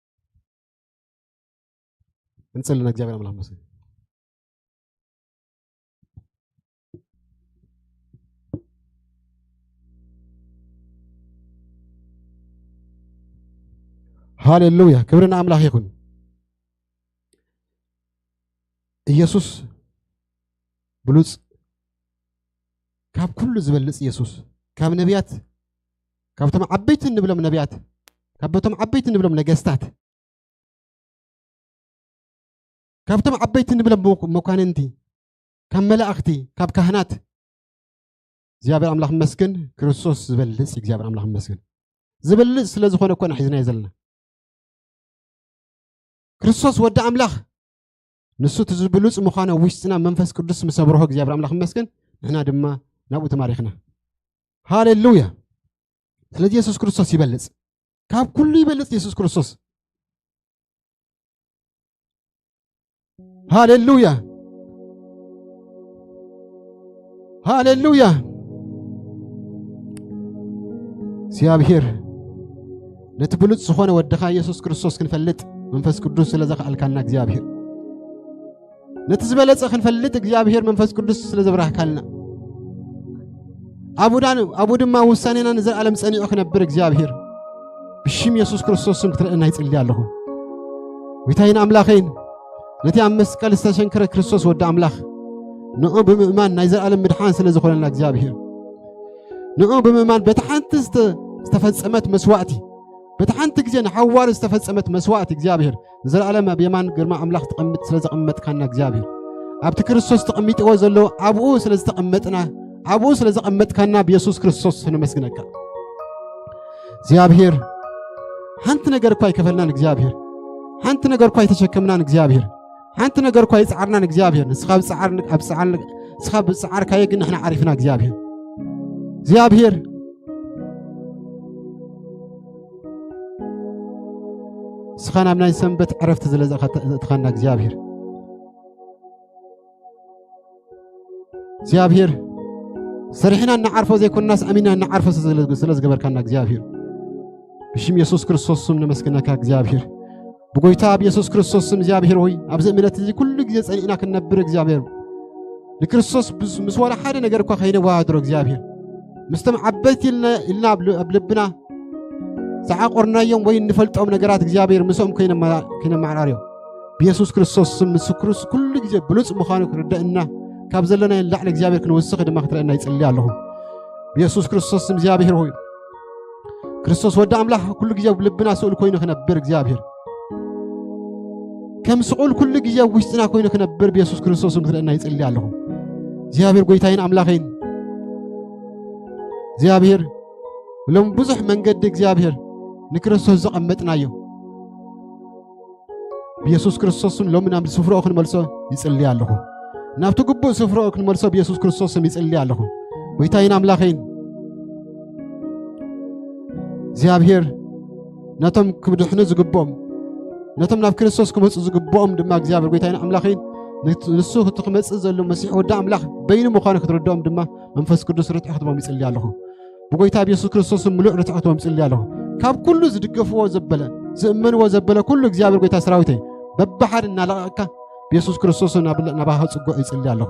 نسأل لنا جابر أملاخ مسجن هاليلويا كبرنا أملاخ يكون ኢየሱስ ብሉጽ ካብ ኩሉ ዝበልጽ ኢየሱስ ካብ ነቢያት ካብቶም ዓበይቲ እንብሎም ነቢያት ካብቶም ዓበይቲ እንብሎም ነገስታት ካብቶም ዓበይቲ እንብሎም መኳንንቲ ካብ መላእኽቲ ካብ ካህናት እግዚአብሔር ኣምላኽ መስገን ክርስቶስ ዝበልጽ እግዚአብሔር ኣምላኽ መስገን ዝበልጽ ስለ ዝኾነ እኮ ሒዝና ዘለና ክርስቶስ ወዲ ኣምላኽ نسو تزبلوص مخانه وشتنا منفس قدس مسبره እግዚአብሔር አምላክ መስገን احنا ድማ ናብኡ ተማሪኽና ሃሌሉያ ስለዚህ ኢየሱስ ክርስቶስ ይበልጽ ካብ ኩሉ ይበልጽ ኢየሱስ ክርስቶስ ሃሌሉያ ሃሌሉያ እግዚአብሔር ነትብሉጽ ዝኾነ ወድኻ ኢየሱስ ክርስቶስ ክንፈልጥ መንፈስ ቅዱስ ስለዘኽአልካና እግዚአብሔር نتزبلت خنفلت እግዚአብሔር መንፈስ ቅዱስ ስለዘብራካልና አቡድማ ውሳኔና ነዘላለም ጸኒዑ ክነብር እግዚአብሔር ብሽም ኢየሱስ ክርስቶስ ስም ክትረአና ይጽልያለሁ ወይታይን አምላኸይን ነቲ ኣብ መስቀል ዝተሸንከረ ክርስቶስ ወዲ አምላኽ ንዑ ብምእማን ናይ ዘላለም ምድሓን ስለዝኾነና እግዚአብሔር ንዑ ብምእማን በተሓንቲ ዝተፈጸመት መስዋዕቲ በተሓንቲ ግዜ ንሓዋር ዝተፈጸመት መስዋዕቲ እግዚአብሔር ዘላለም ኣብ የማን ግርማ አምላኽ ተቀምጥ ስለዘቀመጥካና እግዚአብሔር ኣብቲ ክርስቶስ ተቀሚጥዎ ዘሎ ኣብኡ ስለዝተቀመጥና ኣብኡ ስለዘቀመጥካና በኢየሱስ ክርስቶስ ንመስግነካ እግዚአብሔር ሓንቲ ነገር እኳ ይከፈልናን እግዚአብሔር ሓንቲ ነገር እኳ ይተሸከምናን እግዚአብሔር ሓንቲ ነገር እኳ ይጻዓርናን እግዚአብሔር ንስኻብ ጻዓር ኣብ ጻዓር ንስኻብ ጻዓር ካየግን ንሕና ዓሪፍና እግዚአብሔር ስኻና ናይ ሰንበት ዕረፍቲ ዘለዘኸተኸና እግዚአብሔር ሰሪሕና እናዓርፎ ዘይኮንናስ አሚና እናዓርፎ ስለዝገበርካና እግዚአብሔር ብሽም ኢየሱስ ክርስቶስ ስም ነመስግነካ እግዚአብሔር ብጎይታ በኢየሱስ ክርስቶስ ስም እግዚአብሔር ሆይ ኣብዚ እምነት እዚ ኩሉ ግዜ ጸኒዕና ክንነብር እግዚአብሔር ንክርስቶስ ምስ ወላ ሓደ ነገር እኳ ከይነዋድሮ እግዚአብሔር ምስተም ዓበይቲ ኢልና ኣብ ልብና زعقرنايوم وين نفلتهم نجارات እግዚአብሔር مسهم كينا معراريو بيسوس كريستوس مسكروس كل جزء بلوص مخانك ردنا كابزلنا يلعل እግዚአብሔር كنوسخ دما خطرنا يصلي الله بيسوس كريستوس እግዚአብሔር ሆይ ክርስቶስ ወደ አምላክ كل جزء بلبنا سؤال كوينو كنبر እግዚአብሔር كم سؤال كل جزء وشتنا كوينو كنبر بيسوس كريستوس خطرنا يصلي الله እግዚአብሔር ጎይታይን አምላከይን እግዚአብሔር ولم بزح من قد እግዚአብሔር ንክርስቶስ ዘቀመጥናዮ በኢየሱስ ክርስቶስ ሎም ናብ ስፍራው ክንመልሶ ይጽልያለሁ ናብቱ ግቡ ስፍራው ክንመልሶ በኢየሱስ ክርስቶስ ይጽልያለሁ ወይታይን አምላኸይን እግዚአብሔር ነቶም ክብድሕኑ ዝግቦም ነቶም ናብ ክርስቶስ ክመጹ ዝግቦም ድማ እግዚአብሔር ወይታይን አምላኸይን ንሱ ክትመጽእ ዘሎ መሲሕ ወዲ አምላኽ በይኑ ምዃኑ ክትረድኦም ድማ መንፈስ ቅዱስ ርትዕ ክትቦም ይጽልያለሁ بقولتها بيسوع كريستوس ملؤ رتعته ومسلي له كاب كله زدقفوا زبلة زمنوا زبلة كله እግዚአብሔር قولتها سراويته ببحر النلاقة بيسوع كريستوس نباهة صقوا يسلي له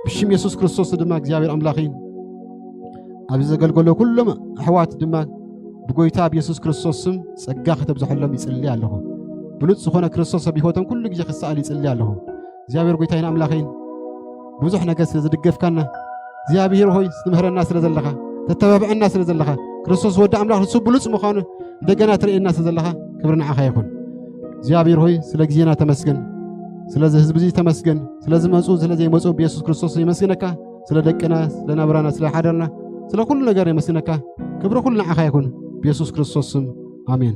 بشيم يسوع كريستوس دم እግዚአብሔር أملاخين أبي زقل قوله كلهم حوات دم بقولتها بيسوع كريستوس صقاخ تبزح لهم يسلي له بلوت سخونة كريستوس بيهوتهم كل جي خسال يسلي له እግዚአብሔር قولتها أملاخين بزح نجس زدقف كنا እግዚአብሔር هوي استمهر الناس لزلخه تتبع الناس لزلخه كريستوس ود أملاك رسول بلوص مخانه دجنا ترى الناس لزلخه كبرنا عخا يكون እግዚአብሔር ሆይ ስለ ጊዜና ተመስገን ስለዚህ ህዝብ እዚ ተመስገን ስለዚህ መጽኡ ስለዚህ መጽኡ በኢየሱስ ክርስቶስ ይመስገነካ ስለ ደቀና ስለ ናብራና ስለ ሓደርና ስለ ሁሉ ነገር ይመስገነካ ክብሩ ሁሉ ንዓኻ ይኩን በኢየሱስ ክርስቶስ ስም አሜን